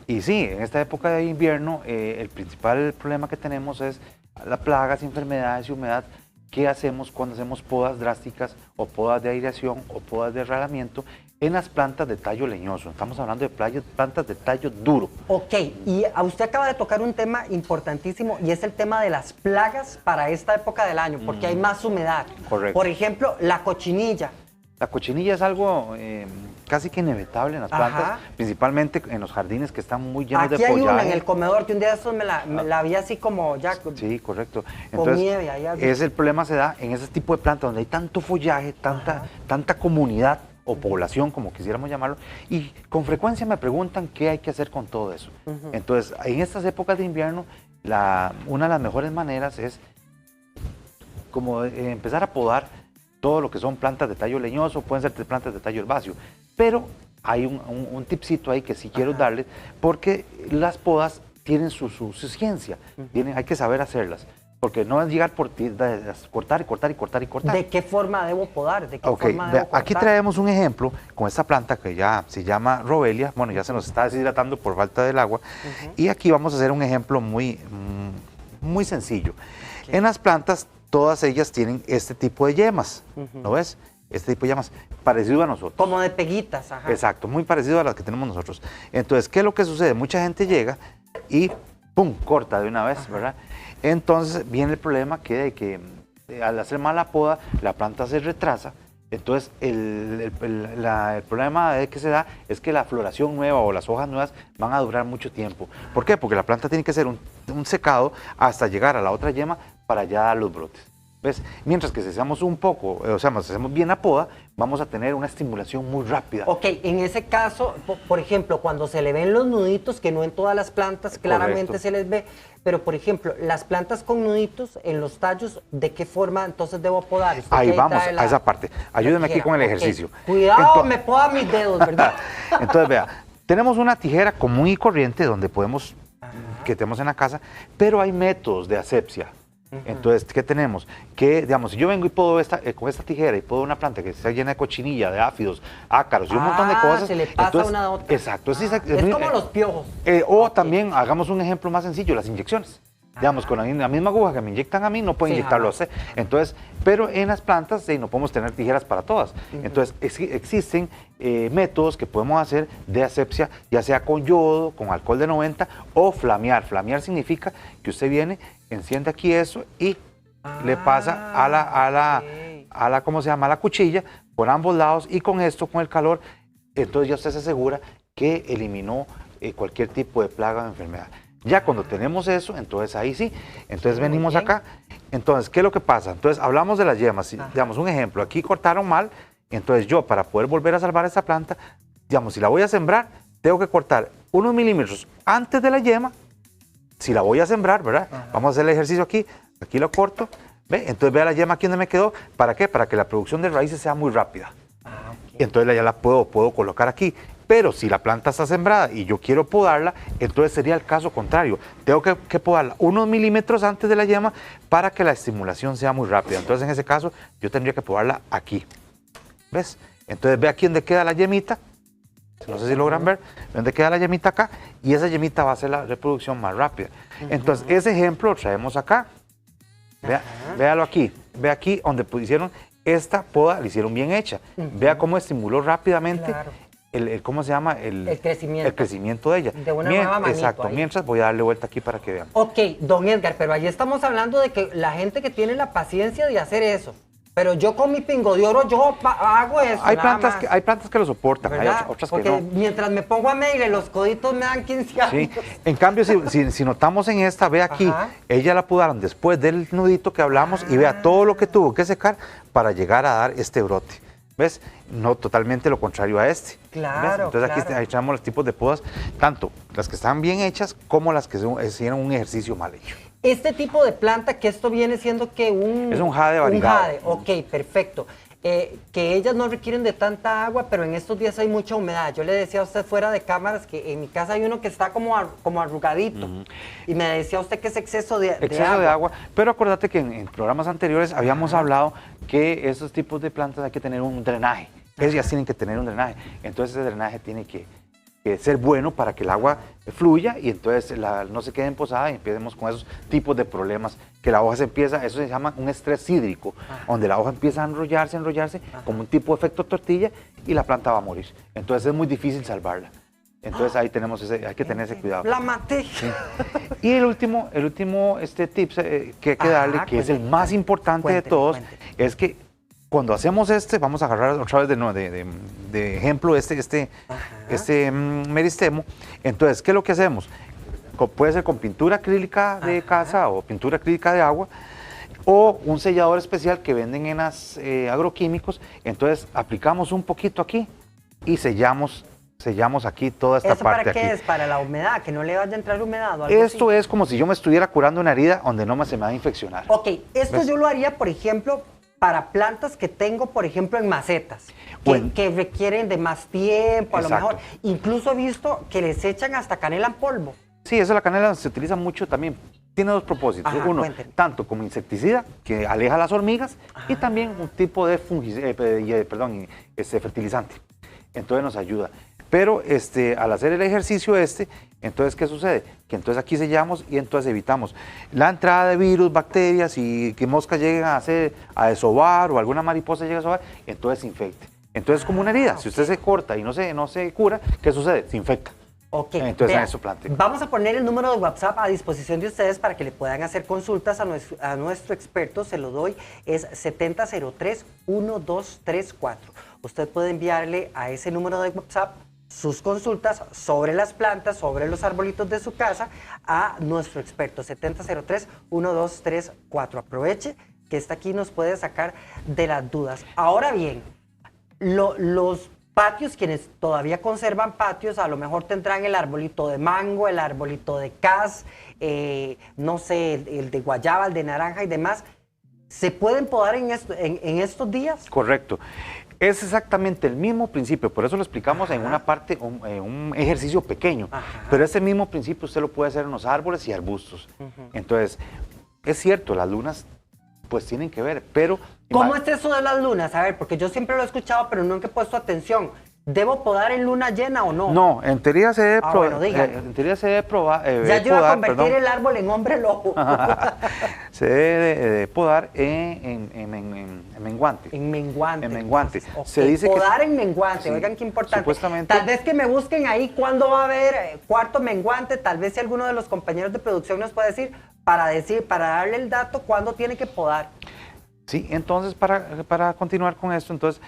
Y sí, en esta época de invierno, el principal problema que tenemos es las plagas, enfermedades y humedad. ¿Qué hacemos cuando hacemos podas drásticas o podas de aireación o podas de arrelamiento en las plantas de tallo leñoso? Estamos hablando de plantas de tallo duro. Ok, y a usted acaba de tocar un tema importantísimo y es el tema de las plagas para esta época del año, porque hay más humedad. Correcto. Por ejemplo, la cochinilla. La cochinilla es algo casi que inevitable en las plantas, principalmente en los jardines que están muy llenos de follaje. Aquí hay una en el comedor que un día de estos me la vi así como ya. Sí, correcto. Con Entonces, nieve. el problema se da en ese tipo de plantas donde hay tanto follaje, tanta comunidad o población, como quisiéramos llamarlo, y con frecuencia me preguntan qué hay que hacer con todo eso. Entonces, en estas épocas de invierno, una de las mejores maneras es como empezar a podar todo lo que son plantas de tallo leñoso, pueden ser plantas de tallo herbáceo, pero hay un tipcito ahí que sí quiero darles, porque las podas tienen su ciencia, hay que saber hacerlas, porque no es llegar por cortar y cortar y cortar y cortar. ¿De qué forma debo podar? ¿De qué forma debo aquí cortar? traemos un ejemplo con esta planta que ya se llama Robelia, bueno, ya se nos está deshidratando por falta del agua, y aquí vamos a hacer un ejemplo muy sencillo. En las plantas, todas ellas tienen este tipo de yemas, ¿no ves? Este tipo de yemas, parecido a nosotros. Como de peguitas, ajá. Exacto, muy parecido a las que tenemos nosotros. Entonces, ¿qué es lo que sucede? Mucha gente llega y ¡pum!, corta de una vez, ¿verdad? Entonces, viene el problema que al hacer mala poda, la planta se retrasa. Entonces, el problema que se da es que la floración nueva o las hojas nuevas van a durar mucho tiempo. ¿Por qué? Porque la planta tiene que hacer un secado hasta llegar a la otra yema para ya dar los brotes. ¿Ves? Mientras que si hacemos un poco, o sea, si hacemos bien la poda, vamos a tener una estimulación muy rápida. Ok, en ese caso, por ejemplo, cuando se le ven los nuditos, que no en todas las plantas claramente Correcto. se les ve, pero por ejemplo, las plantas con nuditos en los tallos, ¿de qué forma entonces debo podar? Usted Ahí que vamos, trae a esa parte. Ayúdeme aquí con el Ok. ejercicio. Cuidado, Ento- me poda mis dedos, ¿verdad? Entonces, vea, tenemos una tijera común y corriente donde podemos, que tenemos en la casa, pero hay métodos de asepsia. Entonces, ¿qué tenemos? Que, digamos, si yo vengo y puedo con esta tijera y puedo una planta que está llena de cochinilla, de áfidos, ácaros y un montón de cosas. Se le pasa entonces, una a otra. Exacto. Es muy- como los piojos. O también, hagamos un ejemplo más sencillo, las inyecciones. Digamos, con la misma aguja que me inyectan a mí, no pueden Sí, inyectarlo a jamás. usted. Entonces, pero en las plantas no podemos tener tijeras para todas. Entonces, existen métodos que podemos hacer de asepsia, ya sea con yodo, con alcohol de 90 o flamear. Flamear significa que usted viene, enciende aquí eso y le pasa a la, ¿cómo se llama? A la cuchilla por ambos lados, y con esto, con el calor, entonces ya usted se asegura que eliminó cualquier tipo de plaga o enfermedad. Ya cuando tenemos eso, entonces ahí sí. Entonces venimos acá. Entonces, ¿qué es lo que pasa? Entonces hablamos de las yemas. Si, digamos, un ejemplo, aquí cortaron mal, entonces yo, para poder volver a salvar esta planta, digamos, si la voy a sembrar, tengo que cortar unos milímetros antes de la yema. Si la voy a sembrar, ¿verdad? Vamos a hacer el ejercicio aquí. Aquí lo corto. ¿Ve? Entonces vea la yema aquí donde me quedó. ¿Para qué? Para que la producción de raíces sea muy rápida. Entonces ya la puedo colocar aquí. Pero si la planta está sembrada y yo quiero podarla, entonces sería el caso contrario. Tengo que podarla unos milímetros antes de la yema para que la estimulación sea muy rápida. Entonces en ese caso yo tendría que podarla aquí. ¿Ves? Entonces ve aquí donde queda la yemita. No sé si logran ver dónde queda la yemita acá, y esa yemita va a ser la reproducción más rápida. Entonces ese ejemplo lo traemos acá. Véalo aquí. Ve aquí donde hicieron esta poda, la hicieron bien hecha. Vea cómo estimuló rápidamente ¿cómo se llama? El crecimiento de ella. De una nueva manito exacto. ahí. Mientras voy a darle vuelta aquí para que vean. Ok, don Edgar, pero allí estamos hablando de que la gente que tiene la paciencia de hacer eso. Pero yo con mi pingo de oro, yo hago eso. Hay nada plantas, más. hay plantas que lo soportan, hay ¿Verdad? otras Porque que no. mientras me pongo a medirle, los coditos me dan 15 años. Sí. En cambio, si notamos en esta, ve aquí, Ajá. ella la podaron después del nudito que hablamos y vea todo lo que tuvo que secar para llegar a dar este brote. ¿Ves? No totalmente lo contrario a este. Claro, ¿ves? Entonces aquí claro. ahí tenemos los tipos de podas, tanto las que están bien hechas como las que hicieron un ejercicio mal hecho. Este tipo de planta, que esto viene siendo que Es un jade variegado. Un jade, ok, perfecto. Que ellas no requieren de tanta agua, pero en estos días hay mucha humedad. Yo le decía a usted fuera de cámaras que en mi casa hay uno que está como arrugadito. Y me decía usted que es exceso de agua. Pero acuérdate que en programas anteriores habíamos hablado que esos tipos de plantas hay que tener un drenaje. Ellas tienen que tener un drenaje. Entonces ese drenaje tiene que ser bueno para que el agua fluya y entonces no se quede posada y empecemos con esos tipos de problemas, que la hoja eso se llama un estrés hídrico, donde la hoja empieza a enrollarse, como un tipo de efecto tortilla, y la planta va a morir. Entonces es muy difícil salvarla. Entonces ahí hay que tener ese cuidado. La maté. Sí. Y el último tips que hay que darle, que es el más importante de todos, es que cuando hacemos vamos a agarrar otra vez de ejemplo este meristemo. Entonces, ¿qué es lo que hacemos? Puede ser con pintura acrílica de casa o pintura acrílica de agua, o un sellador especial que venden en las agroquímicos. Entonces, aplicamos un poquito aquí y sellamos aquí toda esta ¿Eso parte para qué aquí. es? ¿Para la humedad? ¿Que no le vaya a entrar humedad o algo Esto así? es como si yo me estuviera curando una herida donde se me va a infeccionar. Ok, esto ¿Ves? yo lo haría, por ejemplo, para plantas que tengo, por ejemplo, en macetas, que requieren de más tiempo, a lo Exacto. mejor. Incluso he visto que les echan hasta canela en polvo. Sí, eso la canela se utiliza mucho también. Tiene dos propósitos. Ajá, Uno, cuénteme. tanto como insecticida, que aleja a las hormigas, y también un tipo de fertilizante. Entonces nos ayuda. Pero al hacer el ejercicio entonces, ¿qué sucede? Que entonces aquí sellamos y entonces evitamos la entrada de virus, bacterias, y que moscas lleguen a desovar o alguna mariposa llegue a desovar, entonces se infecte. Entonces es como una herida. Si usted se corta y no se cura, ¿qué sucede? Se infecta. Ok, Entonces vea, en eso planteo. vamos a poner el número de WhatsApp a disposición de ustedes para que le puedan hacer consultas a nuestro experto. Se lo doy, es 7003-1234. Usted puede enviarle a ese número de WhatsApp sus consultas sobre las plantas, sobre los arbolitos de su casa, a nuestro experto, 7003-1234. Aproveche, que está aquí nos puede sacar de las dudas. Ahora bien, los patios, quienes todavía conservan patios, a lo mejor tendrán el arbolito de mango, el arbolito de cas, no sé, el de guayaba, el de naranja y demás. ¿Se pueden podar en estos días? Correcto. Es exactamente el mismo principio, por eso lo explicamos en una parte, un ejercicio pequeño, pero ese mismo principio usted lo puede hacer en los árboles y arbustos. Entonces, es cierto, las lunas pues tienen que ver, pero... ¿Cómo es eso de las lunas? A ver, porque yo siempre lo he escuchado, pero nunca he puesto atención. ¿Debo podar en luna llena o no? No, en teoría se debe bueno, en teoría se debe probar. Ya yo iba a convertir el árbol en hombre lobo. Se debe de podar en menguante. En menguante. En menguante. Okay. Se dice podar que, en menguante, sí, oigan qué importante. Supuestamente. Tal vez que me busquen ahí cuándo va a haber cuarto menguante, tal vez si alguno de los compañeros de producción nos puede decir, para darle el dato cuándo tiene que podar. Sí, entonces para continuar con esto, entonces...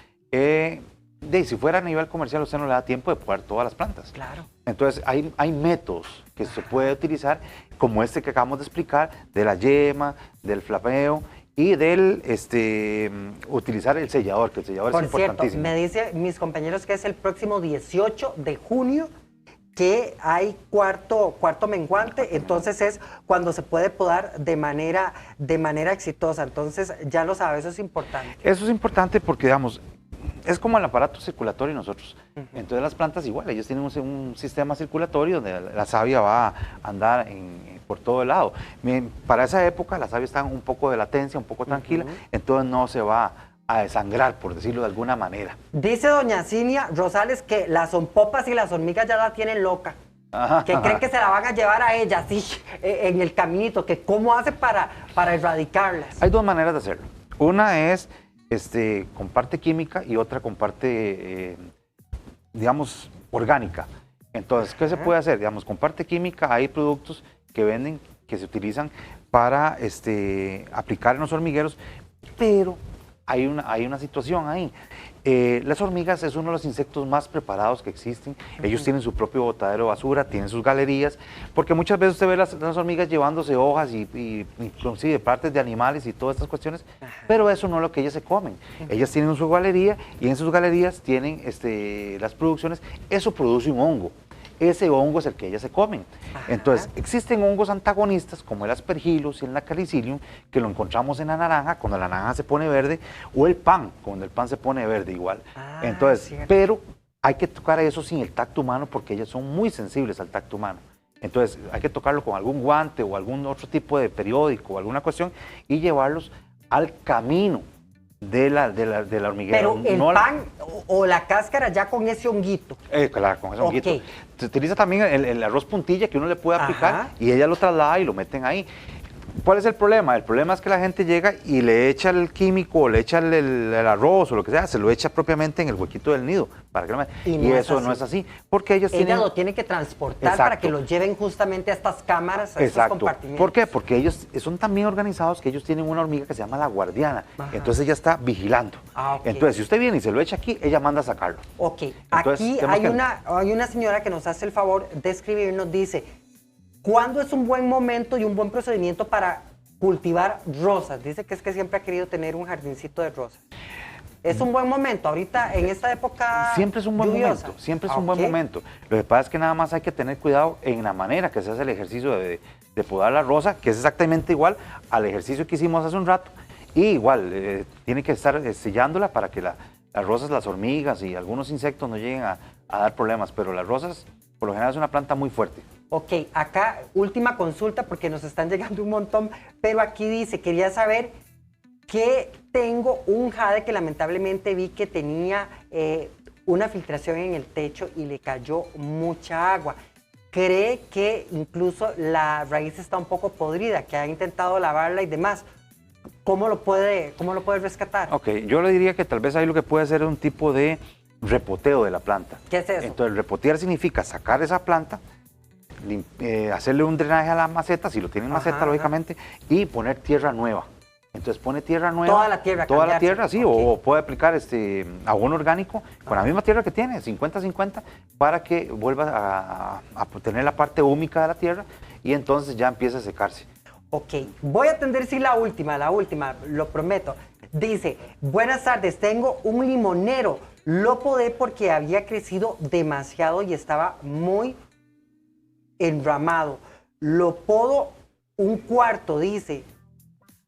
si fuera a nivel comercial, usted no le da tiempo de podar todas las plantas. Claro. Entonces, hay métodos que se puede utilizar, como este que acabamos de explicar, de la yema, del flapeo y del utilizar el sellador, que el sellador es importantísimo. Me dicen mis compañeros que es el próximo 18 de junio que hay cuarto menguante, entonces es cuando se puede podar de manera exitosa. Entonces, ya lo sabes, eso es importante. Eso es importante porque, digamos, es como el aparato circulatorio nosotros. Entonces las plantas igual, ellos tienen un sistema circulatorio donde la savia va a andar por todo el lado. Para esa época la savia está un poco de latencia, un poco tranquila, entonces no se va a desangrar, por decirlo de alguna manera. Dice doña Cinia Rosales que las sonpopas y las hormigas ya la tienen loca. Que creen que se la van a llevar a ella así en el caminito, que cómo hace para erradicarlas. Hay dos maneras de hacerlo. Una es con parte química y otra con parte, digamos, orgánica. Entonces, ¿qué se puede hacer? Digamos, con parte química hay productos que venden, que se utilizan para aplicar en los hormigueros, pero hay una situación ahí. Las hormigas es uno de los insectos más preparados que existen. Ellos tienen su propio botadero de basura, tienen sus galerías, porque muchas veces usted ve las hormigas llevándose hojas y inclusive partes de animales y todas estas cuestiones, pero eso no es lo que ellas se comen. Ellas tienen su galería y en sus galerías tienen las producciones, eso produce un hongo. Ese hongo es el que ellas se comen. Entonces, existen hongos antagonistas como el aspergillus y el Lacticillium, que lo encontramos en la naranja, cuando la naranja se pone verde, o el pan, cuando el pan se pone verde igual. Entonces, cierto. Pero hay que tocar eso sin el tacto humano porque ellas son muy sensibles al tacto humano. Entonces, hay que tocarlo con algún guante o algún otro tipo de periódico o alguna cuestión y llevarlos al camino de la hormiguera. Pero el pan o la cáscara ya con ese honguito. Claro, con ese honguito. Se utiliza también el arroz puntilla que uno le puede aplicar y ella lo traslada y lo meten ahí. ¿Cuál es el problema? El problema es que la gente llega y le echa el químico, o le echa el arroz o lo que sea, se lo echa propiamente en el huequito del nido. Para que y eso no es así. Porque ellos ella lo tiene que transportar para que lo lleven justamente a estas cámaras, a estos compartimentos. ¿Por qué? Porque ellos son tan bien organizados que ellos tienen una hormiga que se llama la guardiana. Entonces ella está vigilando. Entonces, si usted viene y se lo echa aquí, ella manda a sacarlo. Entonces, aquí hay una señora que nos hace el favor de escribirnos, dice... ¿Cuándo es un buen momento y un buen procedimiento para cultivar rosas? Dice que es que siempre ha querido tener un jardincito de rosas. ¿Es un buen momento ahorita en esta época Siempre es un buen lluviosa? momento, siempre es un buen momento. Lo que pasa es que nada más hay que tener cuidado en la manera que se hace el ejercicio de podar la rosa, que es exactamente igual al ejercicio que hicimos hace un rato. Y igual, tiene que estar sellándola para que las rosas, las hormigas y algunos insectos no lleguen a dar problemas. Pero las rosas, por lo general, es una planta muy fuerte. Ok, acá última consulta porque nos están llegando un montón, pero aquí dice, quería saber que tengo un jade que lamentablemente vi que tenía una filtración en el techo y le cayó mucha agua. Cree que incluso la raíz está un poco podrida, que ha intentado lavarla y demás. ¿Cómo lo puede rescatar? Ok, yo le diría que tal vez ahí lo que puede hacer es un tipo de repoteo de la planta. ¿Qué es eso? Entonces, repotear significa sacar esa planta, hacerle un drenaje a la maceta, si lo tienen maceta, lógicamente, y poner tierra nueva. Entonces pone tierra nueva. Toda la tierra, sí, o puede aplicar abono orgánico con la misma tierra que tiene, 50-50, para que vuelva a tener la parte húmica de la tierra y entonces ya empieza a secarse. Ok, voy a atender sí la última, lo prometo. Dice, buenas tardes, tengo un limonero. Lo podé porque había crecido demasiado y estaba muy enramado. Lo podo un cuarto, dice.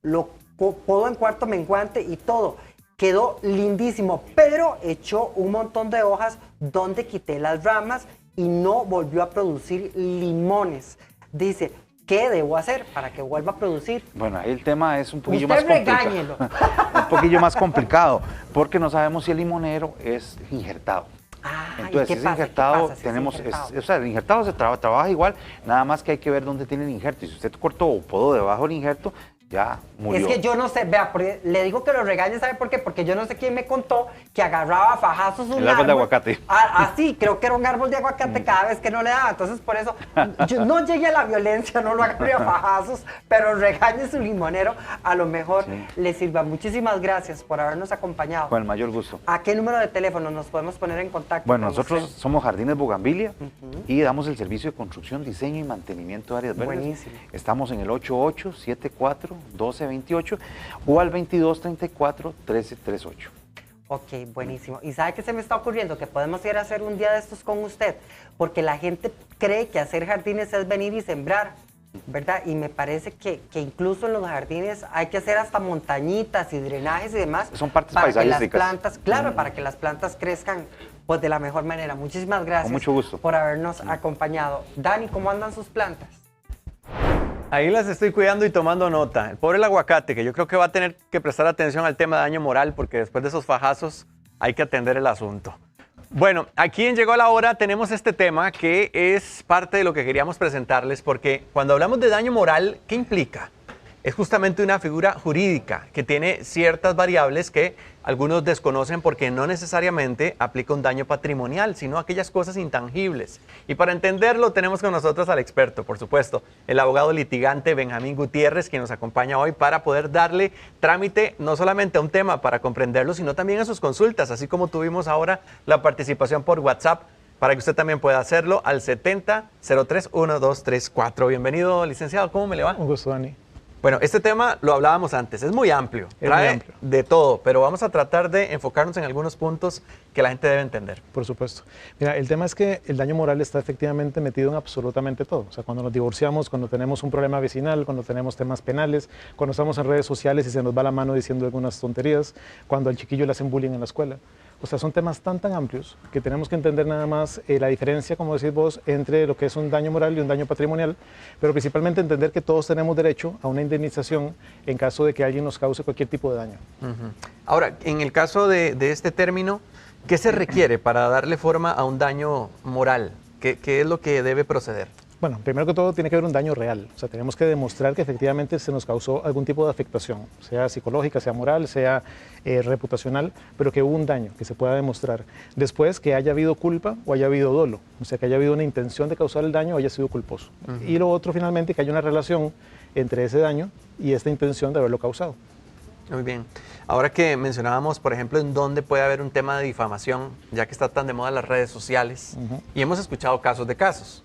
Lo podo en cuarto menguante y todo. Quedó lindísimo, pero echó un montón de hojas donde quité las ramas y no volvió a producir limones. Dice, ¿qué debo hacer para que vuelva a producir? Bueno, ahí el tema es un poquillo Usted más complicado. regáñelo. Un poquillo más complicado, porque no sabemos si el limonero es injertado. Entonces, ¿qué si es pasa? ¿Qué injertado, pasa si es injertado? o sea, el injertado se trabaja igual, nada más que hay que ver dónde tiene el injerto. Y si usted cortó o podó debajo del injerto, ya murió. Es que yo no sé, vea, le digo que lo regañe, ¿sabe por qué? Porque yo no sé quién me contó que agarraba a fajazos un El árbol de aguacate. Así, creo que era un árbol de aguacate cada vez que no le daba. Entonces, por eso, yo no llegue a la violencia, no lo agarre a fajazos, pero regañe su limonero, a lo mejor le sirva. Muchísimas gracias por habernos acompañado. Con el mayor gusto. ¿A qué número de teléfono nos podemos poner en contacto? Bueno, con nosotros usted? somos Jardines Bugambilia y damos el servicio de construcción, diseño y mantenimiento de áreas verdes. Buenísimo. Estamos en el 8874-1228 o al 2234-1338. Ok, buenísimo. ¿Y sabe qué se me está ocurriendo? Que podemos ir a hacer un día de estos con usted, porque la gente cree que hacer jardines es venir y sembrar, ¿verdad? Y me parece que incluso en los jardines hay que hacer hasta montañitas y drenajes y demás. Son partes para que las paisajísticas. plantas, claro, para que las plantas crezcan pues de la mejor manera. Muchísimas gracias. Con mucho gusto. Por habernos acompañado. Dani, ¿cómo andan sus plantas? Ahí las estoy cuidando y tomando nota. El pobre el aguacate, que yo creo que va a tener que prestar atención al tema de daño moral, porque después de esos fajazos hay que atender el asunto. Bueno, aquí en Llegó la Hora tenemos este tema que es parte de lo que queríamos presentarles, porque cuando hablamos de daño moral, ¿qué implica? Es justamente una figura jurídica que tiene ciertas variables que algunos desconocen porque no necesariamente aplica un daño patrimonial, sino aquellas cosas intangibles. Y para entenderlo tenemos con nosotros al experto, por supuesto, el abogado litigante Benjamín Gutiérrez, quien nos acompaña hoy para poder darle trámite no solamente a un tema para comprenderlo, sino también a sus consultas, así como tuvimos ahora la participación por WhatsApp, para que usted también pueda hacerlo al 70-03-1234. Bienvenido, licenciado, ¿cómo me le va? Un gusto, Dani. Bueno, este tema lo hablábamos antes, es muy amplio, trae de todo, pero vamos a tratar de enfocarnos en algunos puntos que la gente debe entender. Por supuesto. Mira, el tema es que el daño moral está efectivamente metido en absolutamente todo. O sea, cuando nos divorciamos, cuando tenemos un problema vecinal, cuando tenemos temas penales, cuando estamos en redes sociales y se nos va la mano diciendo algunas tonterías, cuando al chiquillo le hacen bullying en la escuela. O sea, son temas tan amplios que tenemos que entender nada más la diferencia, como decís vos, entre lo que es un daño moral y un daño patrimonial, pero principalmente entender que todos tenemos derecho a una indemnización en caso de que alguien nos cause cualquier tipo de daño. Ahora, en el caso de este término, ¿qué se requiere para darle forma a un daño moral? ¿Qué es lo que debe proceder? Bueno, primero que todo tiene que haber un daño real, o sea, tenemos que demostrar que efectivamente se nos causó algún tipo de afectación, sea psicológica, sea moral, sea reputacional, pero que hubo un daño, que se pueda demostrar. Después, que haya habido culpa o haya habido dolo, o sea, que haya habido una intención de causar el daño o haya sido culposo. Y lo otro, finalmente, que haya una relación entre ese daño y esta intención de haberlo causado. Muy bien. Ahora que mencionábamos, por ejemplo, en dónde puede haber un tema de difamación, ya que está tan de moda las redes sociales, y hemos escuchado casos de casos.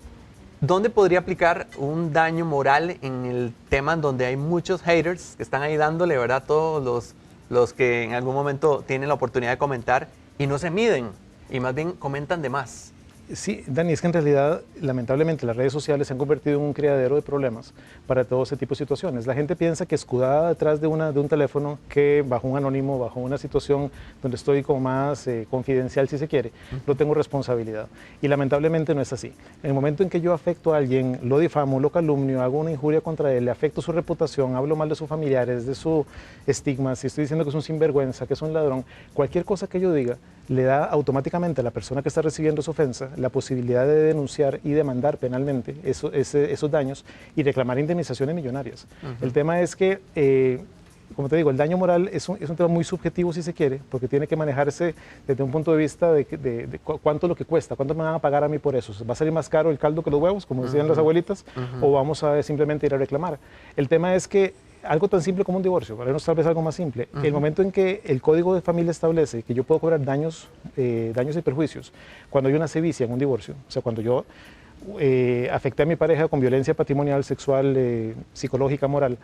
¿Dónde podría aplicar un daño moral en el tema en donde hay muchos haters que están ahí dándole, ¿verdad? Todos los que en algún momento tienen la oportunidad de comentar y no se miden y más bien comentan de más. Sí, Dani, es que en realidad, lamentablemente, las redes sociales se han convertido en un criadero de problemas para todo ese tipo de situaciones. La gente piensa que escudada detrás de un teléfono, que bajo un anónimo, bajo una situación donde estoy como más confidencial, si se quiere, no tengo responsabilidad. Y lamentablemente no es así. En el momento en que yo afecto a alguien, lo difamo, lo calumnio, hago una injuria contra él, le afecto su reputación, hablo mal de sus familiares, de su estigma, si estoy diciendo que es un sinvergüenza, que es un ladrón, cualquier cosa que yo diga, le da automáticamente a la persona que está recibiendo esa ofensa la posibilidad de denunciar y demandar penalmente esos daños y reclamar indemnizaciones millonarias. El tema es que, como te digo, el daño moral es un tema muy subjetivo, si se quiere, porque tiene que manejarse desde un punto de vista de cuánto es lo que cuesta, cuánto me van a pagar a mí por eso. ¿Va a salir más caro el caldo que los huevos, como decían las abuelitas, o vamos a simplemente ir a reclamar? El tema es que algo tan simple como un divorcio, para nosotros tal vez algo más simple, el momento en que el Código de Familia establece que yo puedo cobrar daños y perjuicios cuando hay una sevicia en un divorcio, o sea, cuando yo afecté a mi pareja con violencia patrimonial, sexual, psicológica, moral,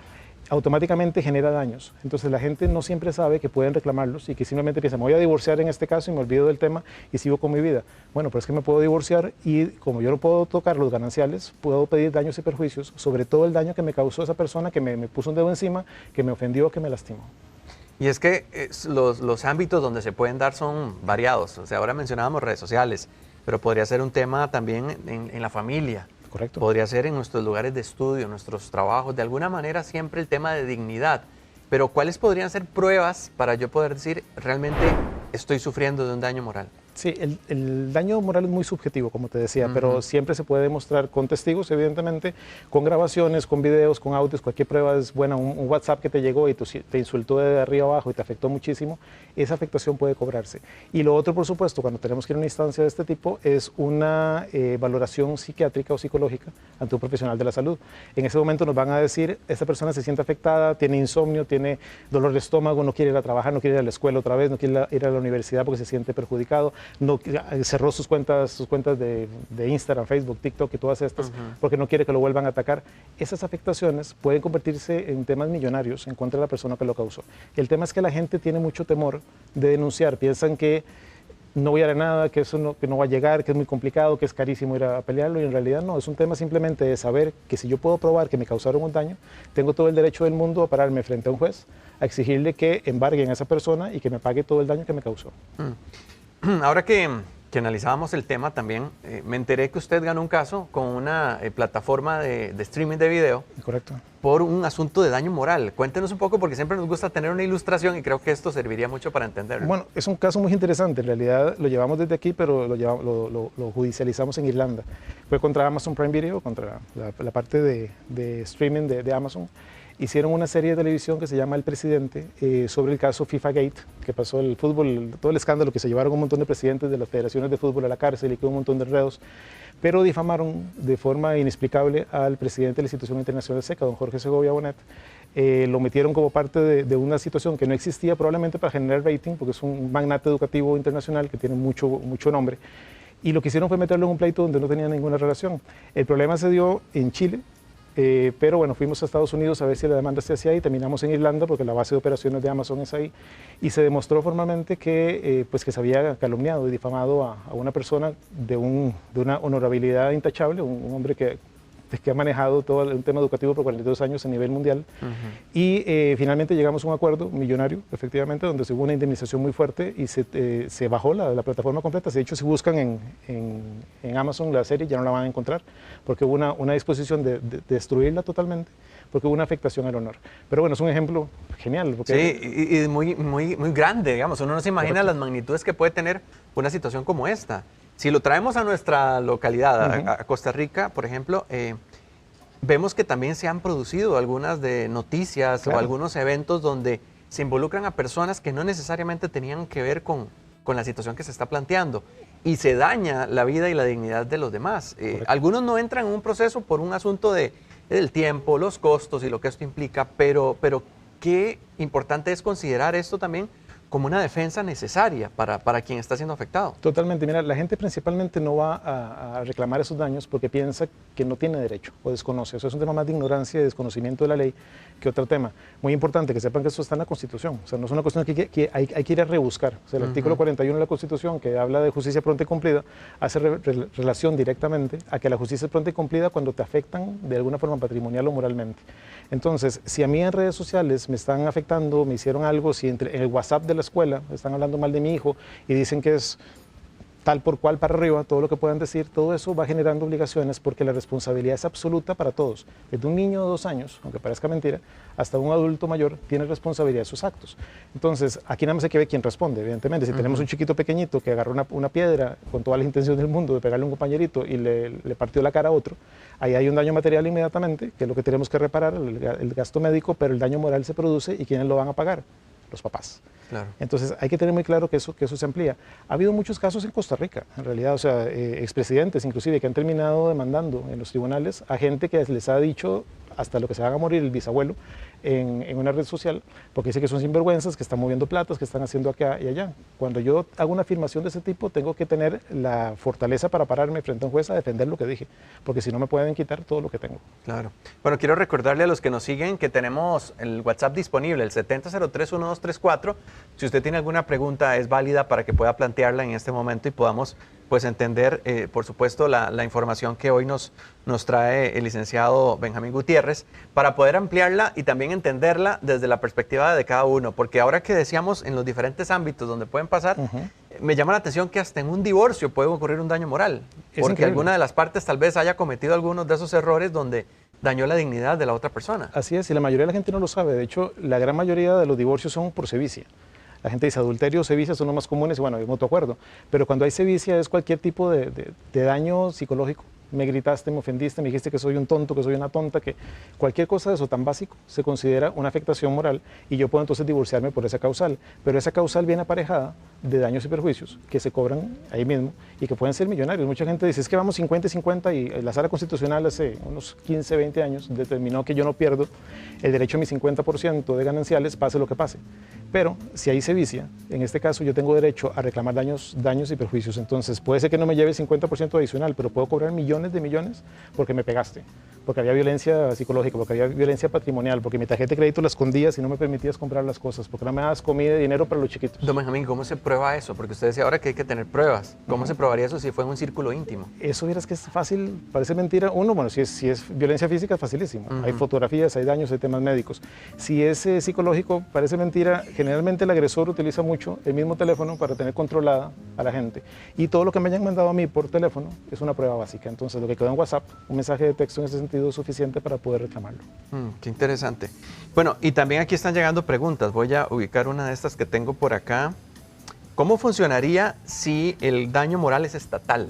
automáticamente genera daños. Entonces la gente no siempre sabe que pueden reclamarlos y que simplemente piensa, me voy a divorciar en este caso y me olvido del tema y sigo con mi vida. Bueno, pero es que me puedo divorciar y como yo no puedo tocar los gananciales, puedo pedir daños y perjuicios, sobre todo el daño que me causó esa persona que me puso un dedo encima, que me ofendió, que me lastimó. Y es que los ámbitos donde se pueden dar son variados. O sea, ahora mencionábamos redes sociales, pero podría ser un tema también en la familia. Correcto. Podría ser en nuestros lugares de estudio, nuestros trabajos, de alguna manera siempre el tema de dignidad. Pero ¿cuáles podrían ser pruebas para yo poder decir realmente estoy sufriendo de un daño moral? Sí, el daño moral es muy subjetivo, como te decía, pero siempre se puede demostrar con testigos, evidentemente, con grabaciones, con videos, con audios, cualquier prueba es buena. Un WhatsApp que te llegó y te insultó de arriba abajo y te afectó muchísimo, esa afectación puede cobrarse. Y lo otro, por supuesto, cuando tenemos que ir a una instancia de este tipo, es una valoración psiquiátrica o psicológica ante un profesional de la salud. En ese momento nos van a decir, esta persona se siente afectada, tiene insomnio, tiene dolor de estómago, no quiere ir a trabajar, no quiere ir a la escuela otra vez, no quiere ir a la universidad porque se siente perjudicado, no, cerró sus cuentas de Instagram, Facebook, TikTok y todas estas porque no quiere que lo vuelvan a atacar. Esas afectaciones pueden convertirse en temas millonarios en contra de la persona que lo causó. El tema es que la gente tiene mucho temor de denunciar, piensan que no voy a dar nada, que eso que no va a llegar, que es muy complicado, que es carísimo ir a pelearlo, y en realidad no, es un tema simplemente de saber que si yo puedo probar que me causaron un daño, tengo todo el derecho del mundo a pararme frente a un juez, a exigirle que embarguen a esa persona y que me pague todo el daño que me causó. Ahora que analizábamos el tema también, me enteré que usted ganó un caso con una plataforma de streaming de video. Correcto. Por un asunto de daño moral. Cuéntenos un poco, porque siempre nos gusta tener una ilustración y creo que esto serviría mucho para entenderlo. Bueno, es un caso muy interesante. En realidad lo llevamos desde aquí, pero lo judicializamos en Irlanda. Fue contra Amazon Prime Video, contra la parte de streaming de Amazon. Hicieron una serie de televisión que se llama El Presidente sobre el caso FIFA Gate, que pasó el fútbol, todo el escándalo, que se llevaron un montón de presidentes de las federaciones de fútbol a la cárcel y que hubo un montón de enredos, pero difamaron de forma inexplicable al presidente de la Institución Internacional SECA, don Jorge Segovia Bonet. Lo metieron como parte de una situación que no existía probablemente para generar rating, porque es un magnate educativo internacional que tiene mucho nombre, y lo que hicieron fue meterlo en un pleito donde no tenía ninguna relación. El problema se dio en Chile, pero bueno, fuimos a Estados Unidos a ver si la demanda se hacía ahí, terminamos en Irlanda porque la base de operaciones de Amazon es ahí, y se demostró formalmente que, pues que se había calumniado y difamado a una persona de una honorabilidad intachable, un hombre que ha manejado todo el tema educativo por 42 años a nivel mundial. Y finalmente llegamos a un acuerdo millonario, efectivamente, donde se hubo una indemnización muy fuerte y se bajó la plataforma completa. De hecho, si buscan en Amazon la serie ya no la van a encontrar, porque hubo una disposición de destruirla totalmente, porque hubo una afectación al honor. Pero bueno, es un ejemplo genial. Porque sí, y muy grande, digamos. Uno no se imagina Correcto. las magnitudes que puede tener una situación como esta. Si lo traemos a nuestra localidad, a Costa Rica, por ejemplo, vemos que también se han producido algunas de noticias o algunos eventos donde se involucran a personas que no necesariamente tenían que ver con la situación que se está planteando y se daña la vida y la dignidad de los demás. Algunos no entran en un proceso por un asunto del tiempo, los costos y lo que esto implica, pero qué importante es considerar esto también como una defensa necesaria para quien está siendo afectado. Totalmente. Mira, la gente principalmente no va a reclamar esos daños porque piensa que no tiene derecho o desconoce. Eso es un tema más de ignorancia y desconocimiento de la ley que otro tema. Muy importante que sepan que esto está en la Constitución. O sea, no es una cuestión que hay que ir a rebuscar. O sea, el artículo 41 de la Constitución, que habla de justicia pronta y cumplida, hace relación directamente a que la justicia es pronta y cumplida cuando te afectan de alguna forma patrimonial o moralmente. Entonces, si a mí en redes sociales me están afectando, me hicieron algo, si en el WhatsApp de la escuela están hablando mal de mi hijo y dicen que es tal por cual para arriba, todo lo que puedan decir, todo eso va generando obligaciones porque la responsabilidad es absoluta para todos. Desde un niño de 2 años, aunque parezca mentira, hasta un adulto mayor tiene responsabilidad de sus actos. Entonces, aquí nada más hay que ver quién responde, evidentemente. Si tenemos un chiquito pequeñito que agarró una piedra con toda la intención del mundo de pegarle a un compañerito y le partió la cara a otro, ahí hay un daño material inmediatamente, que es lo que tenemos que reparar, el gasto médico, pero el daño moral se produce y ¿quiénes lo van a pagar? Los papás. Claro. Entonces hay que tener muy claro que eso se amplía. Ha habido muchos casos en Costa Rica, en realidad, o sea, expresidentes inclusive que han terminado demandando en los tribunales a gente que les ha dicho hasta lo que se van a morir el bisabuelo en una red social, porque dice que son sinvergüenzas, que están moviendo platas, que están haciendo acá y allá. Cuando yo hago una afirmación de ese tipo, tengo que tener la fortaleza para pararme frente a un juez a defender lo que dije, porque si no me pueden quitar todo lo que tengo. Claro. Bueno, quiero recordarle a los que nos siguen que tenemos el WhatsApp disponible, el 7003-1234. Si usted tiene alguna pregunta, es válida para que pueda plantearla en este momento y podamos pues entender, por supuesto, la información que hoy nos trae el licenciado Benjamín Gutiérrez, para poder ampliarla y también entenderla desde la perspectiva de cada uno, porque ahora que decíamos en los diferentes ámbitos donde pueden pasar, me llama la atención que hasta en un divorcio puede ocurrir un daño moral, porque alguna de las partes tal vez haya cometido algunos de esos errores donde dañó la dignidad de la otra persona. Así es, y la mayoría de la gente no lo sabe. De hecho, la gran mayoría de los divorcios son por sevicia. La gente dice adulterio o sevicia son los más comunes y bueno, hay mutuo acuerdo. Pero cuando hay sevicia es cualquier tipo de daño psicológico. Me gritaste, me ofendiste, me dijiste que soy un tonto, que soy una tonta, que cualquier cosa de eso tan básico se considera una afectación moral y yo puedo entonces divorciarme por esa causal. Pero esa causal viene aparejada de daños y perjuicios que se cobran ahí mismo y que pueden ser millonarios. Mucha gente dice, es que vamos 50 y 50 y la Sala Constitucional hace unos 15, 20 años determinó que yo no pierdo el derecho a mi 50% de gananciales, pase lo que pase. Pero si ahí se vicia, en este caso yo tengo derecho a reclamar daños y perjuicios. Entonces puede ser que no me lleve 50% adicional, pero puedo cobrar millones de millones porque me pegaste, porque había violencia psicológica, porque había violencia patrimonial, porque mi tarjeta de crédito la escondías y no me permitías comprar las cosas, porque no me dabas comida y dinero para los chiquitos. Don Benjamín, ¿cómo se prueba eso? Porque usted decía ahora que hay que tener pruebas. ¿Cómo se probaría eso si fue en un círculo íntimo? Eso vieras que es fácil, parece mentira. Uno, bueno, si es violencia física es facilísimo. Hay fotografías, hay daños, hay temas médicos. Si es psicológico, parece mentira. Generalmente el agresor utiliza mucho el mismo teléfono para tener controlada a la gente. Y todo lo que me hayan mandado a mí por teléfono es una prueba básica. Entonces, lo que quedó en WhatsApp, un mensaje de texto en ese sentido es suficiente para poder reclamarlo. Qué interesante. Bueno, y también aquí están llegando preguntas. Voy a ubicar una de estas que tengo por acá. ¿Cómo funcionaría si el daño moral es estatal?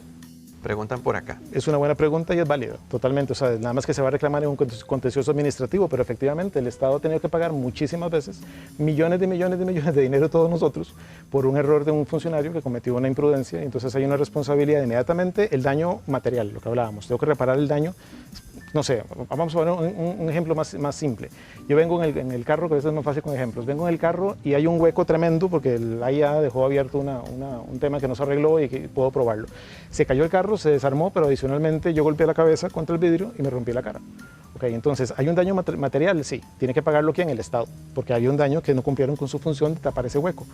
Preguntan por acá. Es una buena pregunta y es válida, totalmente. O sea, nada más que se va a reclamar en un contencioso administrativo, pero efectivamente el Estado ha tenido que pagar muchísimas veces millones de dinero todos nosotros por un error de un funcionario que cometió una imprudencia. Entonces hay una responsabilidad inmediatamente, el daño material, lo que hablábamos. Tengo que reparar el daño. No sé, vamos a poner un ejemplo más simple. Yo vengo en el carro, que a veces es más fácil con ejemplos, vengo en el carro y hay un hueco tremendo porque la IA dejó abierto un tema que no se arregló y que puedo probarlo. Se cayó el carro, se desarmó, pero adicionalmente yo golpeé la cabeza contra el vidrio y me rompí la cara. Okay, entonces, ¿hay un daño material? Sí. ¿Tiene que pagarlo quién? El Estado, porque había un daño que no cumplieron con su función de tapar ese hueco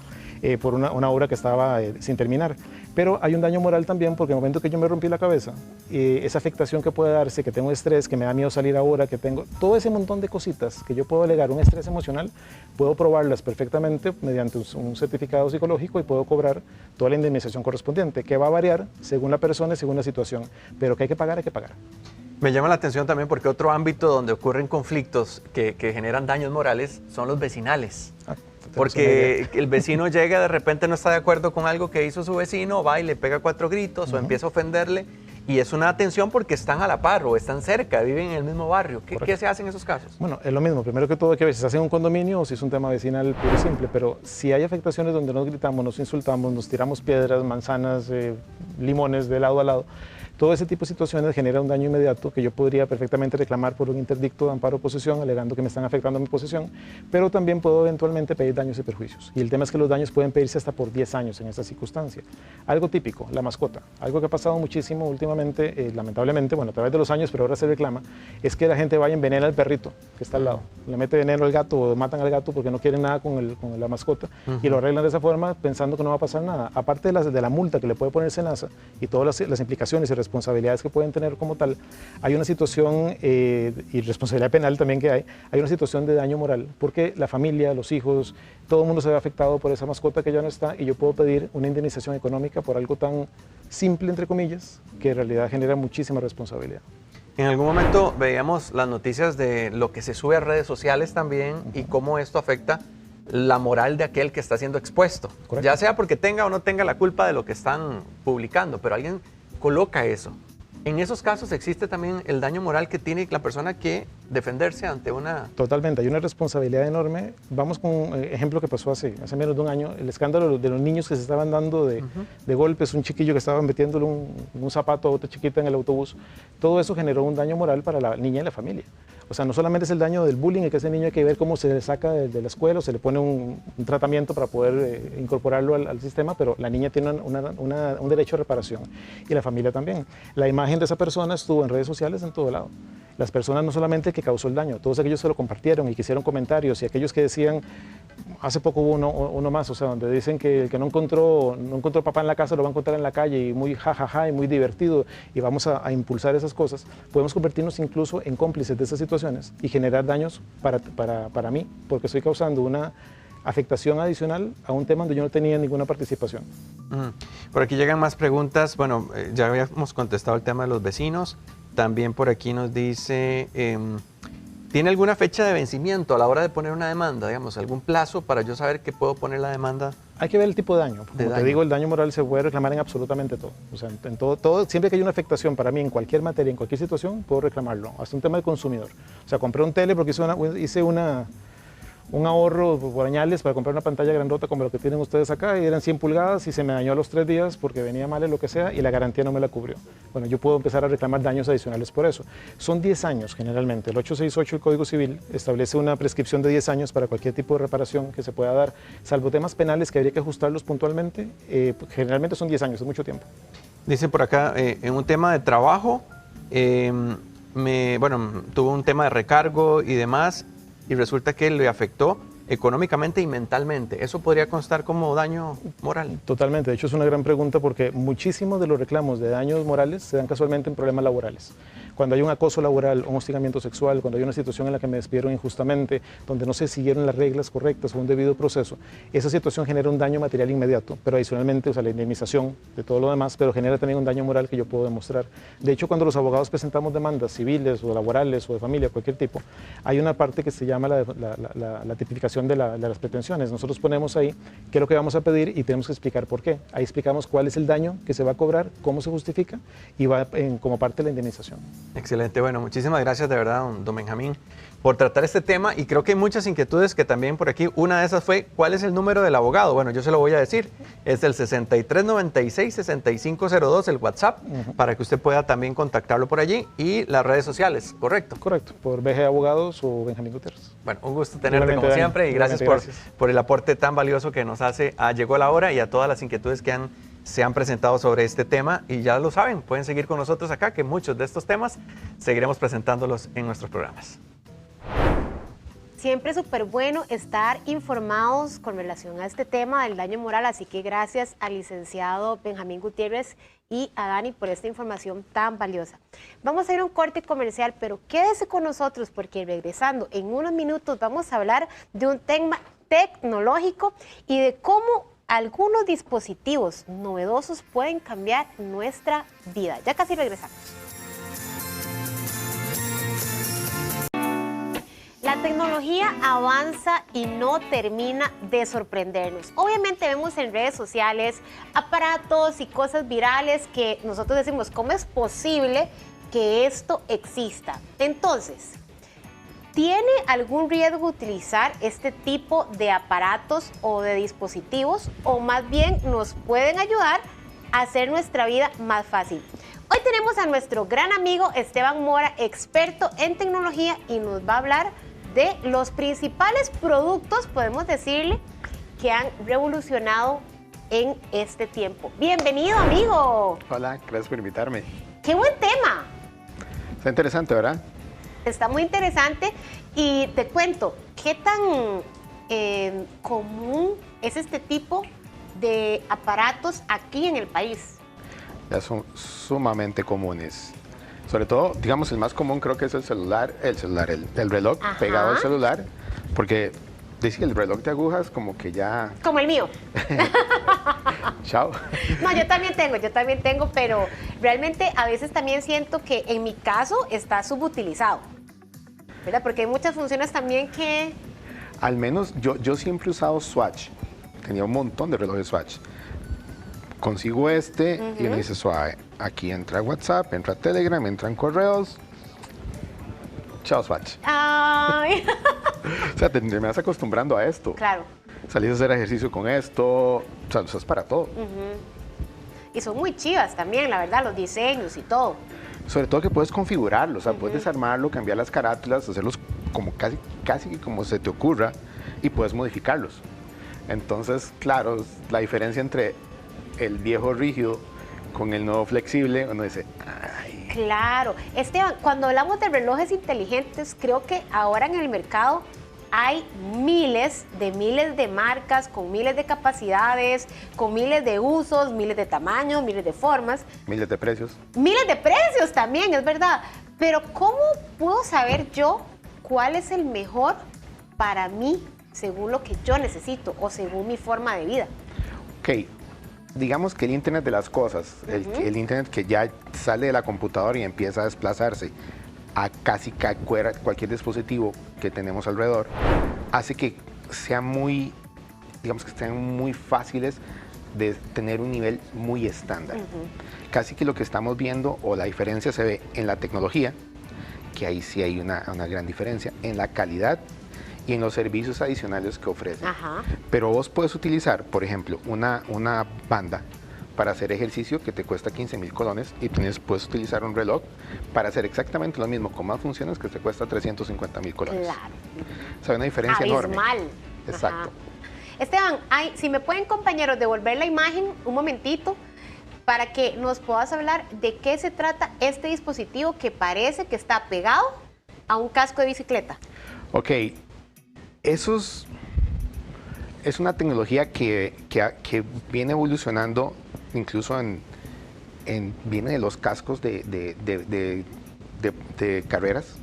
por una obra que estaba sin terminar. Pero hay un daño moral también porque en el momento que yo me rompí la cabeza, esa afectación que puede darse, que tengo estrés, que me da miedo salir ahora, que tengo todo ese montón de cositas que yo puedo alegar, un estrés emocional, puedo probarlas perfectamente mediante un certificado psicológico y puedo cobrar toda la indemnización correspondiente, que va a variar según la persona y según la situación, pero que hay que pagar, hay que pagar. Me llama la atención también porque otro ámbito donde ocurren conflictos que generan daños morales son los vecinales. Porque el vecino llega, de repente no está de acuerdo con algo que hizo su vecino, va y le pega 4 gritos o empieza a ofenderle. Y es una atención porque están a la par o están cerca, viven en el mismo barrio. ¿Qué se hace en esos casos? Bueno, es lo mismo. Primero que todo, hay que ver si se hace en un condominio o si es un tema vecinal puro y simple. Pero si hay afectaciones donde nos gritamos, nos insultamos, nos tiramos piedras, manzanas, limones de lado a lado, todo ese tipo de situaciones genera un daño inmediato que yo podría perfectamente reclamar por un interdicto de amparo o posesión, alegando que me están afectando a mi posesión, pero también puedo eventualmente pedir daños y perjuicios. Y el tema es que los daños pueden pedirse hasta por 10 años en esta circunstancia. Algo típico, la mascota. Algo que ha pasado muchísimo últimamente, lamentablemente, bueno, a través de los años, pero ahora se reclama, es que la gente vaya y envenena al perrito que está al lado. Le mete veneno al gato o matan al gato porque no quieren nada con la mascota y lo arreglan de esa forma pensando que no va a pasar nada. Aparte de la multa que le puede poner SENASA y todas las implicaciones y responsabilidades que pueden tener como tal, hay una situación, y responsabilidad penal también que hay una situación de daño moral, porque la familia, los hijos, todo el mundo se ve afectado por esa mascota que ya no está y yo puedo pedir una indemnización económica por algo tan simple, entre comillas, que en realidad genera muchísima responsabilidad. En algún momento veíamos las noticias de lo que se sube a redes sociales también y cómo esto afecta la moral de aquel que está siendo expuesto. Correcto. Ya sea porque tenga o no tenga la culpa de lo que están publicando, pero alguien coloca eso. En esos casos existe también el daño moral que tiene la persona que defenderse ante una... Totalmente, hay una responsabilidad enorme. Vamos con un ejemplo que pasó hace menos de un año, el escándalo de los niños que se estaban dando de golpes, un chiquillo que estaba metiéndole un zapato a otra chiquita en el autobús. Todo eso generó un daño moral para la niña y la familia. O sea, no solamente es el daño del bullying, que ese niño hay que ver cómo se le saca de la escuela o se le pone un tratamiento para poder incorporarlo al sistema, pero la niña tiene un derecho a reparación y la familia también. La imagen de esa persona estuvo en redes sociales en todo lado. Las personas no solamente que causó el daño, todos aquellos que lo compartieron y que hicieron comentarios y aquellos que decían, hace poco hubo uno más, o sea, donde dicen que el que no encontró papá en la casa lo va a encontrar en la calle y muy jajaja y muy divertido y vamos a impulsar esas cosas, podemos convertirnos incluso en cómplices de esas situaciones y generar daños para mí, porque estoy causando una afectación adicional a un tema donde yo no tenía ninguna participación. Por aquí llegan más preguntas. Bueno, ya habíamos contestado el tema de los vecinos. También por aquí nos dice, ¿tiene alguna fecha de vencimiento a la hora de poner una demanda? Digamos, algún plazo para yo saber que puedo poner la demanda. Hay que ver el tipo de daño. Como te digo, el daño moral se puede reclamar en absolutamente todo. O sea, en todo, siempre que hay una afectación para mí en cualquier materia, en cualquier situación, puedo reclamarlo. Hasta un tema de consumidor. O sea, compré un tele porque hice un ahorro por añales para comprar una pantalla grandota como lo que tienen ustedes acá y eran 100 pulgadas y se me dañó a los 3 días porque venía mal en lo que sea y la garantía no me la cubrió. Bueno, yo puedo empezar a reclamar daños adicionales por eso. Son 10 años generalmente. El 868 del Código Civil establece una prescripción de 10 años para cualquier tipo de reparación que se pueda dar, salvo temas penales que habría que ajustarlos puntualmente. Generalmente son 10 años, es mucho tiempo. Dice por acá, en un tema de trabajo, tuvo un tema de recargo y demás, y resulta que le afectó económicamente y mentalmente. ¿Eso podría constar como daño moral? Totalmente. De hecho, es una gran pregunta porque muchísimos de los reclamos de daños morales se dan casualmente en problemas laborales. Cuando hay un acoso laboral, un hostigamiento sexual, cuando hay una situación en la que me despidieron injustamente, donde no se siguieron las reglas correctas o un debido proceso, esa situación genera un daño material inmediato, pero adicionalmente, o sea, la indemnización de todo lo demás, pero genera también un daño moral que yo puedo demostrar. De hecho, cuando los abogados presentamos demandas civiles o laborales o de familia, cualquier tipo, hay una parte que se llama la tipificación de las pretensiones. Nosotros ponemos ahí qué es lo que vamos a pedir y tenemos que explicar por qué. Ahí explicamos cuál es el daño que se va a cobrar, cómo se justifica y va como parte de la indemnización. Excelente. Bueno, muchísimas gracias de verdad, don Benjamín, por tratar este tema y creo que hay muchas inquietudes que también por aquí, una de esas fue, ¿cuál es el número del abogado? Bueno, yo se lo voy a decir, es el 6396-6502, el WhatsApp, para que usted pueda también contactarlo por allí y las redes sociales, ¿correcto? Correcto, por BG Abogados o Benjamín Gutiérrez. Bueno, un gusto tenerte Igualmente, como siempre y gracias por el aporte tan valioso que nos hace a Llegó la Hora y a todas las inquietudes que se han presentado sobre este tema y ya lo saben, pueden seguir con nosotros acá, que muchos de estos temas seguiremos presentándolos en nuestros programas. Siempre es súper bueno estar informados con relación a este tema del daño moral, así que gracias al licenciado Benjamín Gutiérrez y a Dani por esta información tan valiosa. Vamos a ir a un corte comercial, pero quédese con nosotros porque regresando en unos minutos vamos a hablar de un tema tecnológico y de cómo algunos dispositivos novedosos pueden cambiar nuestra vida. Ya casi regresamos. La tecnología avanza y no termina de sorprendernos. Obviamente vemos en redes sociales aparatos y cosas virales que nosotros decimos, ¿cómo es posible que esto exista? Entonces, ¿tiene algún riesgo utilizar este tipo de aparatos o de dispositivos? O más bien nos pueden ayudar a hacer nuestra vida más fácil. Hoy tenemos a nuestro gran amigo Esteban Mora, experto en tecnología, y nos va a hablar de los principales productos, podemos decirle, que han revolucionado en este tiempo. Bienvenido, amigo. Hola, gracias por invitarme. ¡Qué buen tema! Está interesante, ¿verdad? Está muy interesante y te cuento, ¿qué tan común es este tipo de aparatos aquí en el país? Ya son sumamente comunes. Sobre todo, digamos, el más común creo que es el reloj. Ajá. Pegado al celular, porque dice el reloj de agujas como que ya... Como el mío. Chao. No, yo también tengo, pero realmente a veces también siento que en mi caso está subutilizado, ¿verdad? Porque hay muchas funciones también que... Al menos yo siempre he usado Swatch. Tenía un montón de relojes Swatch. Consigo y me dice suave. Aquí entra WhatsApp, entra Telegram, entran correos. Chao, Swatch. Ay. O sea, te vas acostumbrando a esto. Claro. Salís a hacer ejercicio con esto. O sea, eso es para todo. Y son muy chivas también, la verdad, los diseños y todo. Sobre todo que puedes configurarlo, o sea, puedes desarmarlo, cambiar las carátulas, hacerlos como casi como se te ocurra y puedes modificarlos. Entonces, claro, la diferencia entre el viejo rígido con el nuevo flexible, uno dice, ay. Claro. Esteban, cuando hablamos de relojes inteligentes, creo que ahora en el mercado hay miles de marcas, con miles de capacidades, con miles de usos, miles de tamaños, miles de formas. Miles de precios. Miles de precios también, es verdad. Pero ¿cómo puedo saber yo cuál es el mejor para mí, según lo que yo necesito o según mi forma de vida? Ok, digamos que el Internet de las cosas, el Internet que ya sale de la computadora y empieza a desplazarse a casi cualquier dispositivo que tenemos alrededor, hace que sean muy, digamos que sean muy fáciles de tener un nivel muy estándar. Casi que lo que estamos viendo, o la diferencia se ve en la tecnología, que ahí sí hay una gran diferencia, en la calidad y en los servicios adicionales que ofrecen. Pero vos puedes utilizar, por ejemplo, una banda para hacer ejercicio que te cuesta 15,000 colones y puedes utilizar un reloj para hacer exactamente lo mismo con más funciones que te cuesta 350,000 colones. Claro. O sea, hay una diferencia enorme. Ajá. Exacto. Esteban, si me pueden, compañeros, devolver la imagen un momentito para que nos puedas hablar de qué se trata este dispositivo que parece que está pegado a un casco de bicicleta. Ok, eso es una tecnología que viene evolucionando incluso viene de los cascos de carreras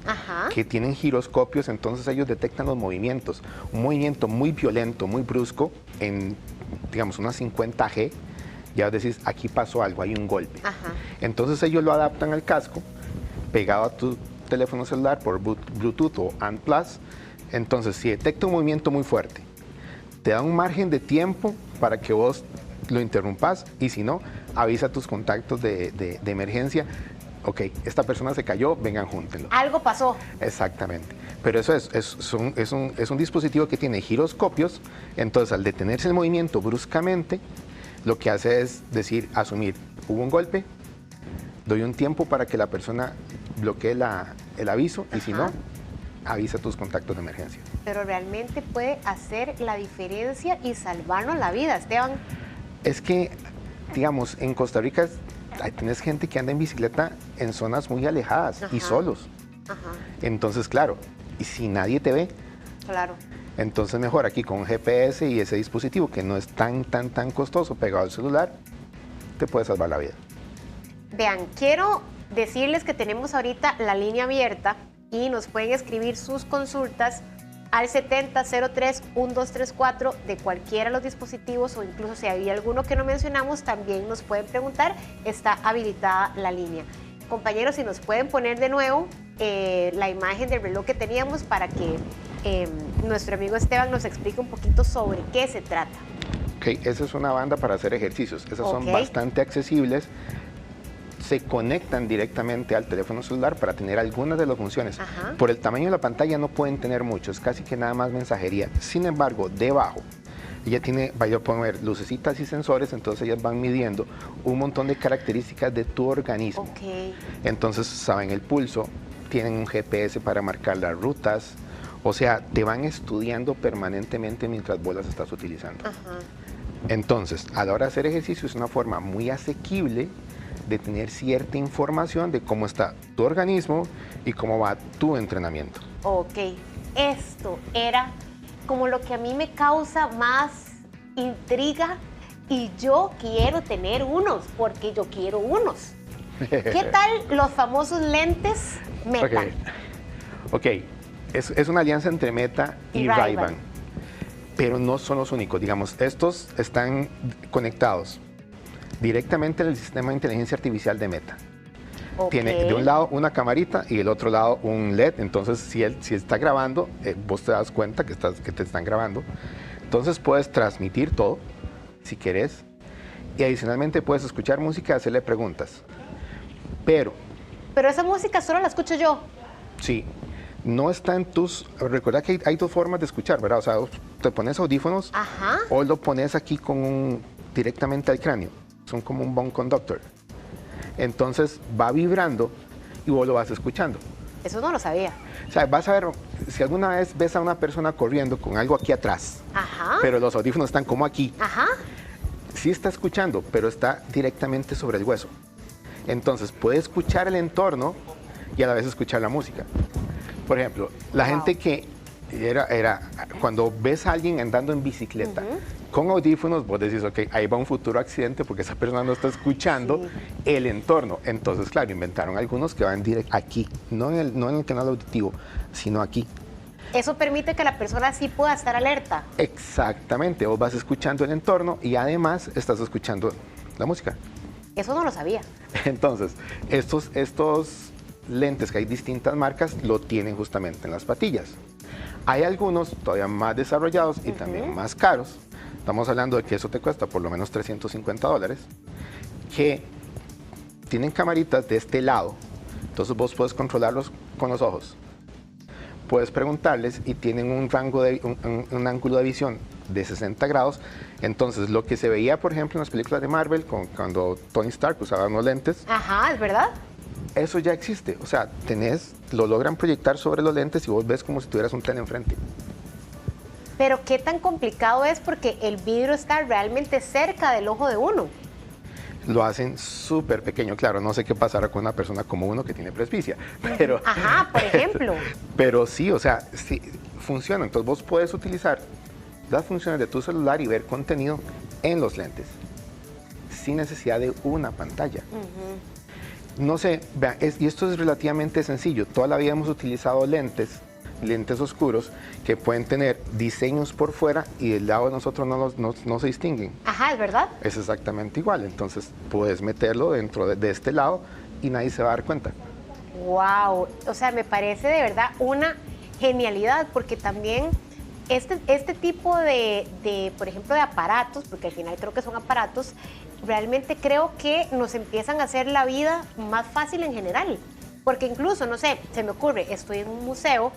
que tienen giroscopios, entonces ellos detectan los movimientos. Un movimiento muy violento, muy brusco, en digamos unas 50 G, ya decís, aquí pasó algo, hay un golpe. Entonces ellos lo adaptan al casco, pegado a tu teléfono celular por Bluetooth o ANT+. Entonces, si detecta un movimiento muy fuerte, te da un margen de tiempo para que vos lo interrumpas, y si no, avisa a tus contactos de emergencia. Ok, esta persona se cayó, vengan, júntenlo. Algo pasó. Exactamente. Pero eso es un dispositivo que tiene giroscopios, entonces al detenerse el movimiento bruscamente, lo que hace es asumir, hubo un golpe, doy un tiempo para que la persona bloquee el aviso, y si no, avisa a tus contactos de emergencia. Pero realmente puede hacer la diferencia y salvarnos la vida, Esteban. Es que, digamos, en Costa Rica tienes gente que anda en bicicleta en zonas muy alejadas y solos. Entonces, claro, y si nadie te ve, entonces mejor aquí con un GPS y ese dispositivo que no es tan costoso pegado al celular, te puede salvar la vida. Vean, quiero decirles que tenemos ahorita la línea abierta y nos pueden escribir sus consultas al 7003-1234 de cualquiera de los dispositivos, o incluso si había alguno que no mencionamos, también nos pueden preguntar, está habilitada la línea. Compañeros, si nos pueden poner de nuevo la imagen del reloj que teníamos para que nuestro amigo Esteban nos explique un poquito sobre qué se trata. Ok, esa es una banda para hacer ejercicios, esas son bastante accesibles. Se conectan directamente al teléfono celular para tener algunas de las funciones. Por el tamaño de la pantalla no pueden tener mucho, es casi que nada más mensajería. Sin embargo, debajo, ella tiene, vaya a poner lucecitas y sensores, entonces ellas van midiendo un montón de características de tu organismo. Entonces saben el pulso, tienen un GPS para marcar las rutas, o sea, te van estudiando permanentemente mientras vos las estás utilizando. Entonces, a la hora de hacer ejercicio es una forma muy asequible de tener cierta información de cómo está tu organismo y cómo va tu entrenamiento. Ok, esto era como lo que a mí me causa más intriga, y yo quiero tener unos, porque yo quiero unos. ¿Qué tal los famosos lentes Meta? Ok, es una alianza entre Meta y Ray-Ban, pero no son los únicos. Digamos, estos están conectados directamente al sistema de inteligencia artificial de Meta. Tiene de un lado una camarita y del otro lado un LED, entonces si está grabando, vos te das cuenta que te están grabando. Entonces puedes transmitir todo, si querés, y adicionalmente puedes escuchar música y hacerle preguntas. Pero esa música solo la escucho yo. Sí, no está en tus... Recuerda que hay dos formas de escuchar, ¿verdad? O sea, te pones audífonos o lo pones aquí directamente al cráneo. Son como un bone conductor. Entonces va vibrando y vos lo vas escuchando. Eso no lo sabía. O sea, vas a ver, si alguna vez ves a una persona corriendo con algo aquí atrás, Ajá. pero los audífonos están como aquí, Ajá. sí está escuchando, pero está directamente sobre el hueso. Entonces puede escuchar el entorno y a la vez escuchar la música. Por ejemplo, la gente que cuando ves a alguien andando en bicicleta con audífonos, vos decís, ok, ahí va un futuro accidente porque esa persona no está escuchando el entorno. Entonces, claro, inventaron algunos que van directo aquí, no en el canal auditivo, sino aquí. Eso permite que la persona sí pueda estar alerta. Exactamente, vos vas escuchando el entorno y además estás escuchando la música. Eso no lo sabía. Entonces, estos lentes que hay distintas marcas lo tienen justamente en las patillas. Hay algunos todavía más desarrollados y también más caros. Estamos hablando de que eso te cuesta por lo menos $350, que tienen camaritas de este lado. Entonces vos puedes controlarlos con los ojos. Puedes preguntarles y tienen un rango de un ángulo de visión de 60 grados. Entonces, lo que se veía, por ejemplo, en las películas de Marvel, cuando Tony Stark usaba unos lentes. Ajá, ¿es verdad? Eso ya existe. O sea, lo logran proyectar sobre los lentes y vos ves como si tuvieras un tele enfrente. Pero qué tan complicado es porque el vidrio está realmente cerca del ojo de uno. Lo hacen súper pequeño. Claro, no sé qué pasará con una persona como uno que tiene presbicia. Pero, ajá, por ejemplo. Pero sí, o sea, sí, funciona. Entonces vos puedes utilizar las funciones de tu celular y ver contenido en los lentes, sin necesidad de una pantalla. No sé, vean, y esto es relativamente sencillo. Toda la vida hemos utilizado lentes oscuros que pueden tener diseños por fuera y del lado de nosotros no se distinguen. Ajá, ¿es verdad? Es exactamente igual. Entonces puedes meterlo dentro de este lado y nadie se va a dar cuenta. Wow, o sea, me parece de verdad una genialidad porque también este tipo de, por ejemplo, de aparatos, porque al final creo que son aparatos, realmente creo que nos empiezan a hacer la vida más fácil en general. Porque incluso, no sé, se me ocurre, estoy en un museo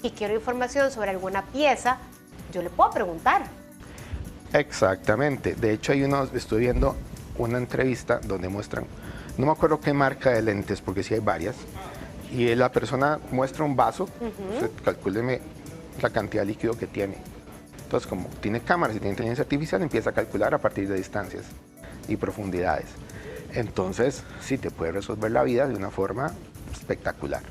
y quiero información sobre alguna pieza, yo le puedo preguntar. Exactamente. De hecho, estoy viendo una entrevista donde muestran, no me acuerdo qué marca de lentes, porque sí hay varias, y la persona muestra un vaso, calcúleme la cantidad de líquido que tiene. Entonces, como tiene cámaras y tiene inteligencia artificial, empieza a calcular a partir de distancias y profundidades. Entonces, sí, te puede resolver la vida de una forma espectacular.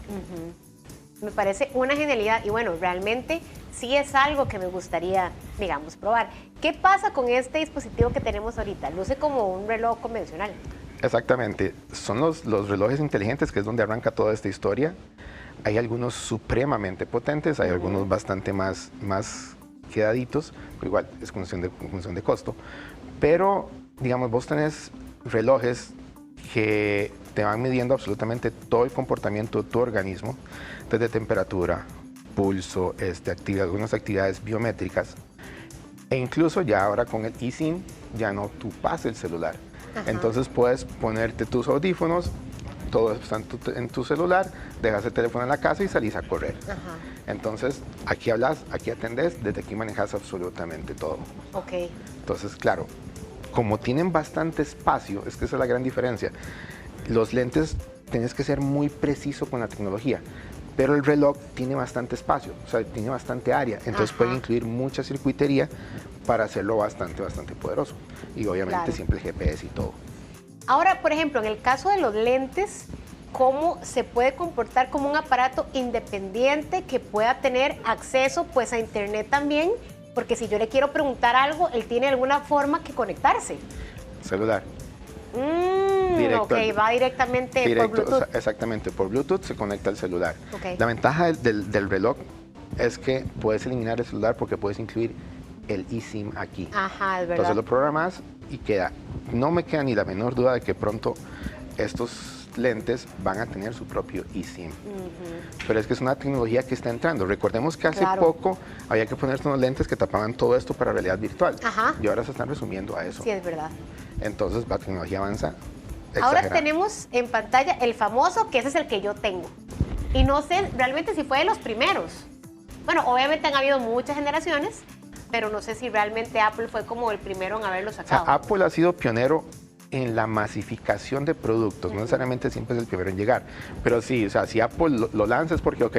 Me parece una genialidad y bueno, realmente sí es algo que me gustaría, digamos, probar. ¿Qué pasa con este dispositivo que tenemos ahorita? Luce como un reloj convencional. Exactamente. Son los relojes inteligentes, que es donde arranca toda esta historia. Hay algunos supremamente potentes, hay algunos bastante más quedaditos, pero igual es función de costo. Pero, digamos, vos tenés relojes que te van midiendo absolutamente todo el comportamiento de tu organismo, desde temperatura, pulso, algunas actividades biométricas, e incluso ya ahora con el eSIM ya no tú pasas el celular. Entonces puedes ponerte tus audífonos, todo está en tu celular, dejas el teléfono en la casa y salís a correr. Entonces aquí hablas, aquí atendés, desde aquí manejas absolutamente todo. Entonces, claro, como tienen bastante espacio, es que esa es la gran diferencia. Los lentes tienes que ser muy preciso con la tecnología, pero el reloj tiene bastante espacio, o sea, tiene bastante área, entonces pueden incluir mucha circuitería para hacerlo bastante poderoso. Y obviamente siempre el GPS y todo. Ahora, por ejemplo, en el caso de los lentes, ¿cómo se puede comportar como un aparato independiente que pueda tener acceso pues a internet también? Porque si yo le quiero preguntar algo, él tiene alguna forma que conectarse. Celular. Ok, va directamente por Bluetooth. O sea, exactamente, por Bluetooth se conecta al celular. La ventaja del reloj es que puedes eliminar el celular porque puedes incluir el eSIM aquí. Ajá, es verdad. Entonces lo programas y queda. No me queda ni la menor duda de que pronto estos lentes van a tener su propio eSIM. Pero es que es una tecnología que está entrando. Recordemos que hace poco había que ponerse unos lentes que tapaban todo esto para realidad virtual. Y ahora se están resumiendo a eso. Sí, es verdad. Entonces la tecnología avanza. Ahora tenemos en pantalla el famoso, que ese es el que yo tengo. Y no sé realmente si fue de los primeros. Bueno, obviamente han habido muchas generaciones, pero no sé si realmente Apple fue como el primero en haberlo sacado. O sea, Apple ha sido pionero en la masificación de productos, no necesariamente siempre es el primero en llegar, pero sí, o sea, si Apple lo lanza es porque, ok,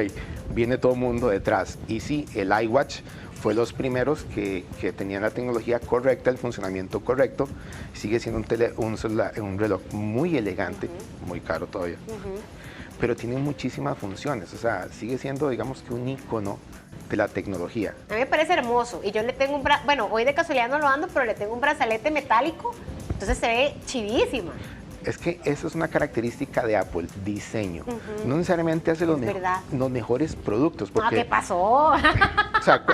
viene todo el mundo detrás. Y sí, el iWatch fue los primeros que tenían la tecnología correcta, el funcionamiento correcto. Sigue siendo un reloj muy elegante, muy caro todavía, pero tiene muchísimas funciones, o sea, sigue siendo, digamos que un icono de la tecnología. A mí me parece hermoso y yo le tengo bueno, hoy de casualidad no lo ando, pero le tengo un brazalete metálico, entonces se ve chivísima. Es que esa es una característica de Apple, diseño. No necesariamente hace los mejores productos. Porque, ¿Qué pasó? O sea,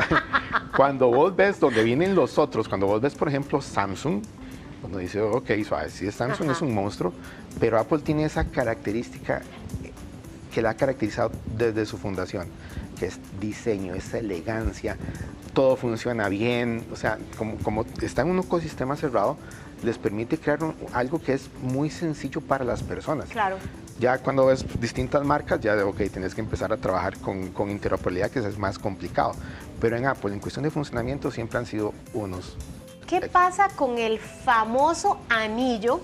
cuando vos ves donde vienen los otros, cuando vos ves, por ejemplo, Samsung, cuando dice, ok, suave, sí, Samsung es un monstruo, pero Apple tiene esa característica que la ha caracterizado desde su fundación, que es diseño, es elegancia, todo funciona bien, o sea, como está en un ecosistema cerrado, les permite crear algo que es muy sencillo para las personas. Claro. Ya cuando ves distintas marcas, ya ok, tienes que empezar a trabajar con interoperabilidad, que es más complicado. Pero en Apple, en cuestión de funcionamiento, siempre han sido unos. ¿Qué pasa con el famoso anillo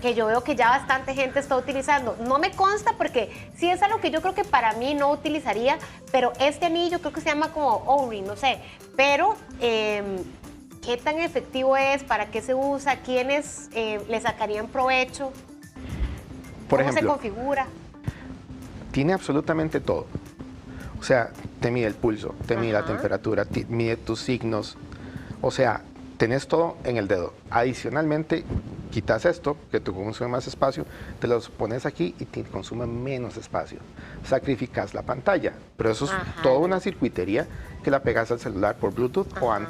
que yo veo que ya bastante gente está utilizando? No me consta porque sí es algo que yo creo que para mí no utilizaría, pero este anillo creo que se llama como O-ring, no sé, pero ¿qué tan efectivo es? ¿Para qué se usa? ¿Quiénes le sacarían provecho? Por ¿Cómo ejemplo, se configura? Tiene absolutamente todo. O sea, te mide el pulso, te mide la temperatura, mide tus signos. O sea, tenés todo en el dedo. Adicionalmente, quitas esto, que te consume más espacio, te los pones aquí y te consume menos espacio. Sacrificas la pantalla, pero eso es toda una circuitería que la pegas al celular por Bluetooth o ANT+.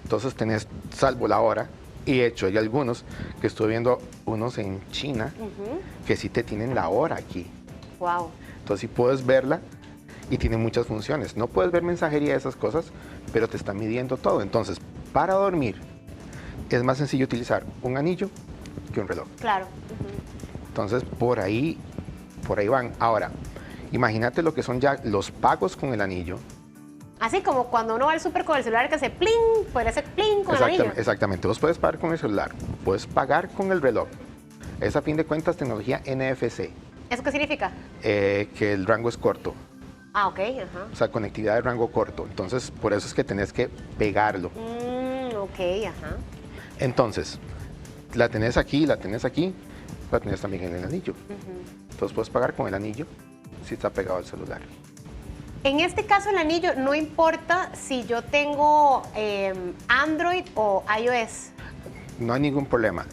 Entonces tenés, salvo la hora, y de hecho hay algunos que estoy viendo, unos en China, que sí te tienen la hora aquí. Wow. Entonces sí puedes verla y tiene muchas funciones. No puedes ver mensajería de esas cosas, pero te está midiendo todo. Entonces, para dormir, es más sencillo utilizar un anillo que un reloj. Claro. Entonces, por ahí van. Ahora, imagínate lo que son ya los pagos con el anillo. Así como cuando uno va al súper con el celular que hace pling, puede hacer pling con el anillo. Exactamente. Vos puedes pagar con el celular, puedes pagar con el reloj. Es a fin de cuentas tecnología NFC. ¿Eso qué significa? Que el rango es corto. Ah, ok. O sea, conectividad de rango corto. Entonces, por eso es que tenés que pegarlo. Ok, Entonces, la tenés aquí, la tenés también en el anillo. Entonces, puedes pagar con el anillo si está pegado al celular. En este caso, el anillo no importa si yo tengo Android o iOS. No hay ningún problema.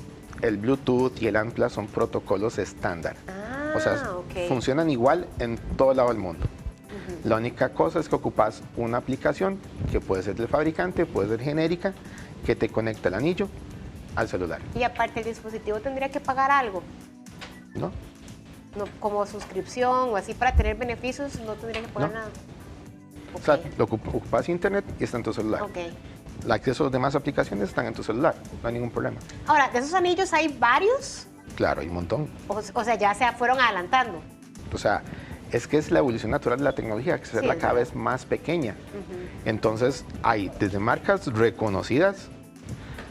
El Bluetooth y el ANT+ son protocolos estándar. O sea, funcionan igual en todo lado del mundo. La única cosa es que ocupas una aplicación que puede ser del fabricante, puede ser genérica, que te conecta el anillo al celular. Y aparte, el dispositivo tendría que pagar algo. ¿No? No, como suscripción o así para tener beneficios, no tendría que pagar nada. O sea, lo ocupas internet y está en tu celular. El acceso a las demás aplicaciones están en tu celular, no hay ningún problema. Ahora, ¿de esos anillos hay varios? Claro, hay un montón. O sea, ya se fueron adelantando. O sea, es que es la evolución natural de la tecnología, que se hace cada vez más pequeña. Entonces, hay desde marcas reconocidas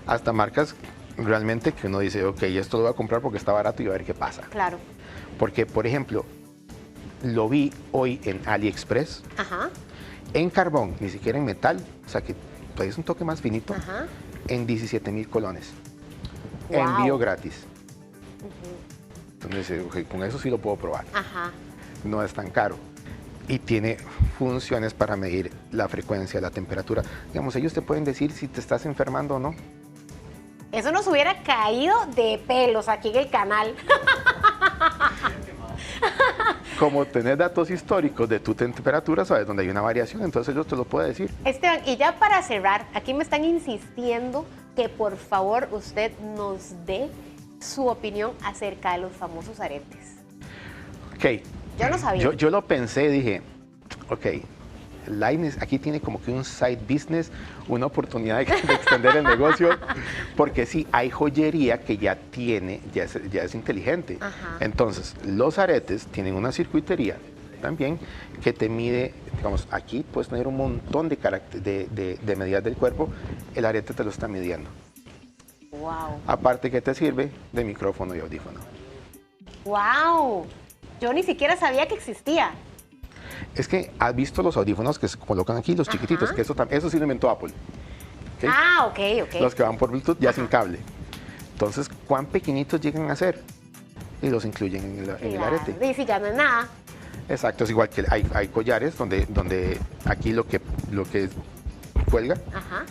hasta marcas realmente que uno dice, ok, esto lo voy a comprar porque está barato y a ver qué pasa. Claro. Porque, por ejemplo, lo vi hoy en AliExpress, en carbón, ni siquiera en metal, o sea que todavía es un toque más finito, en 17,000 colones. Envío gratis. Entonces, okay, con eso sí lo puedo probar. No es tan caro. Y tiene funciones para medir la frecuencia, la temperatura. Digamos, ellos te pueden decir si te estás enfermando o no. Eso nos hubiera caído de pelos aquí en el canal. Como tener datos históricos de tu temperatura, sabes dónde hay una variación, entonces ellos te lo pueden decir. Esteban, y ya para cerrar, aquí me están insistiendo que por favor usted nos dé su opinión acerca de los famosos aretes. Ok. Yo no sabía. Yo lo pensé, dije, ok, Line aquí tiene como que un side business, una oportunidad de extender el negocio, porque sí, hay joyería que ya es inteligente. Entonces, los aretes tienen una circuitería también que te mide, digamos, aquí puedes tener un montón de medidas del cuerpo, el arete te lo está midiendo. Wow. Aparte que te sirve de micrófono y audífono. Wow. Yo ni siquiera sabía que existía. Es que has visto los audífonos que se colocan aquí, los chiquititos, que eso sí lo inventó Apple. ¿Ok? Ah, ok. Los que van por Bluetooth ya sin cable. Entonces, ¿cuán pequeñitos llegan a ser? Y los incluyen en el arete. Y si ya no es nada. Exacto, es igual que hay collares donde aquí lo que cuelga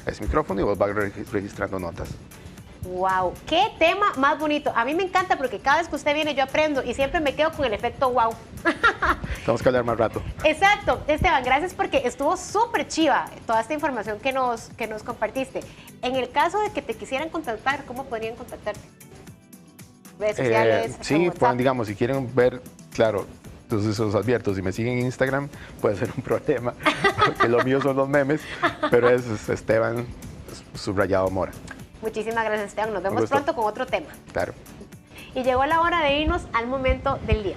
es micrófono y vos vas registrando notas. Wow, qué tema más bonito. A mí me encanta porque cada vez que usted viene yo aprendo y siempre me quedo con el efecto wow. Tenemos que hablar más rato. Exacto, Esteban, gracias porque estuvo súper chiva toda esta información que nos compartiste. En el caso de que te quisieran contactar, ¿cómo podrían contactarte? Redes sociales, sí, WhatsApp. pueden, digamos, si quieren ver, claro, entonces los advierto, si me siguen en Instagram puede ser un problema, porque lo mío son los memes, pero es Esteban subrayado Mora. Muchísimas gracias, Esteban. Nos vemos pronto con otro tema. Claro. Y llegó la hora de irnos al momento del día.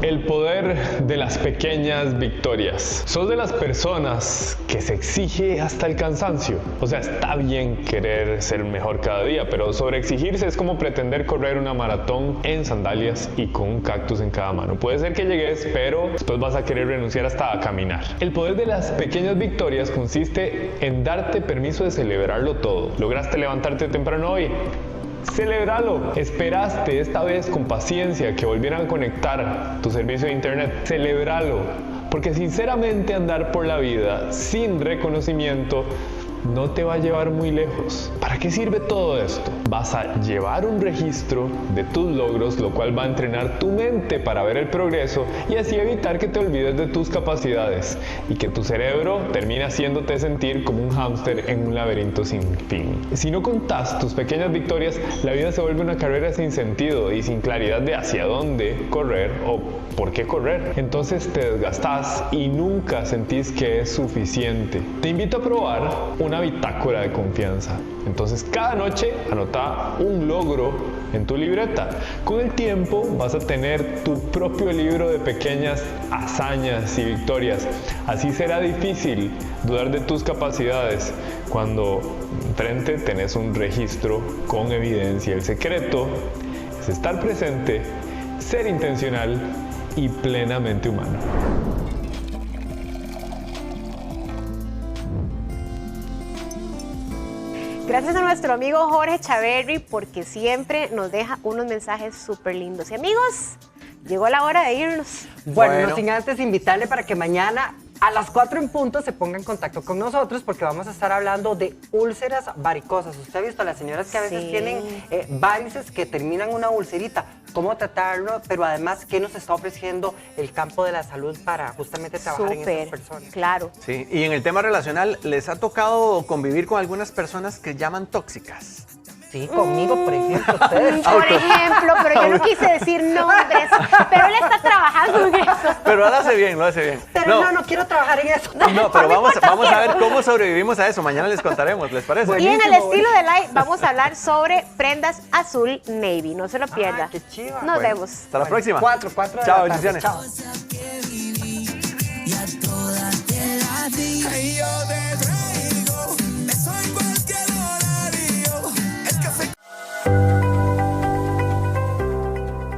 El poder de las pequeñas victorias. ¿Sos de las personas que se exige hasta el cansancio? O sea, está bien querer ser mejor cada día, pero sobreexigirse es como pretender correr una maratón en sandalias y con un cactus en cada mano. Puede ser que llegues, pero después vas a querer renunciar hasta a caminar. El poder de las pequeñas victorias consiste en darte permiso de celebrarlo todo. ¿Lograste levantarte temprano hoy? Celébralo. Esperaste esta vez con paciencia que volvieran a conectar tu servicio de internet. Celébralo. Porque sinceramente andar por la vida sin reconocimiento no te va a llevar muy lejos. ¿Para qué sirve todo esto? Vas a llevar un registro de tus logros, lo cual va a entrenar tu mente para ver el progreso y así evitar que te olvides de tus capacidades y que tu cerebro termine haciéndote sentir como un hámster en un laberinto sin fin. Si no contás tus pequeñas victorias, la vida se vuelve una carrera sin sentido y sin claridad de hacia dónde correr o por qué correr. Entonces te desgastás y nunca sentís que es suficiente. Te invito a probar una bitácora de confianza. Entonces cada noche anota un logro en tu libreta. Con el tiempo vas a tener tu propio libro de pequeñas hazañas y victorias. Así será difícil dudar de tus capacidades cuando enfrente tenés un registro con evidencia. El secreto es estar presente, ser intencional y plenamente humano. Gracias a nuestro amigo Jorge Chaverri porque siempre nos deja unos mensajes súper lindos. Y amigos, llegó la hora de irnos. Bueno, no sin antes invitarle para que mañana a las 4 en punto se ponga en contacto con nosotros porque vamos a estar hablando de úlceras varicosas. Usted ha visto a las señoras que a veces tienen varices que terminan una ulcerita, cómo tratarlo, pero además qué nos está ofreciendo el campo de la salud para justamente trabajar en esas personas. Claro. Sí, y en el tema relacional, ¿les ha tocado convivir con algunas personas que llaman tóxicas? Sí, conmigo, por ejemplo, ustedes. Por ejemplo, pero yo no quise decir nombres, pero él está trabajando en eso. Pero lo hace bien, lo hace bien. Pero no quiero trabajar en eso. No, pero vamos a ver cómo sobrevivimos a eso. Mañana les contaremos, ¿les parece? Y en el estilo de live vamos a hablar sobre prendas azul navy. No se lo pierda. Qué chiva. Nos vemos. Hasta la próxima. 4 de la Chao, tarde. bendiciones. Chao.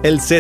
El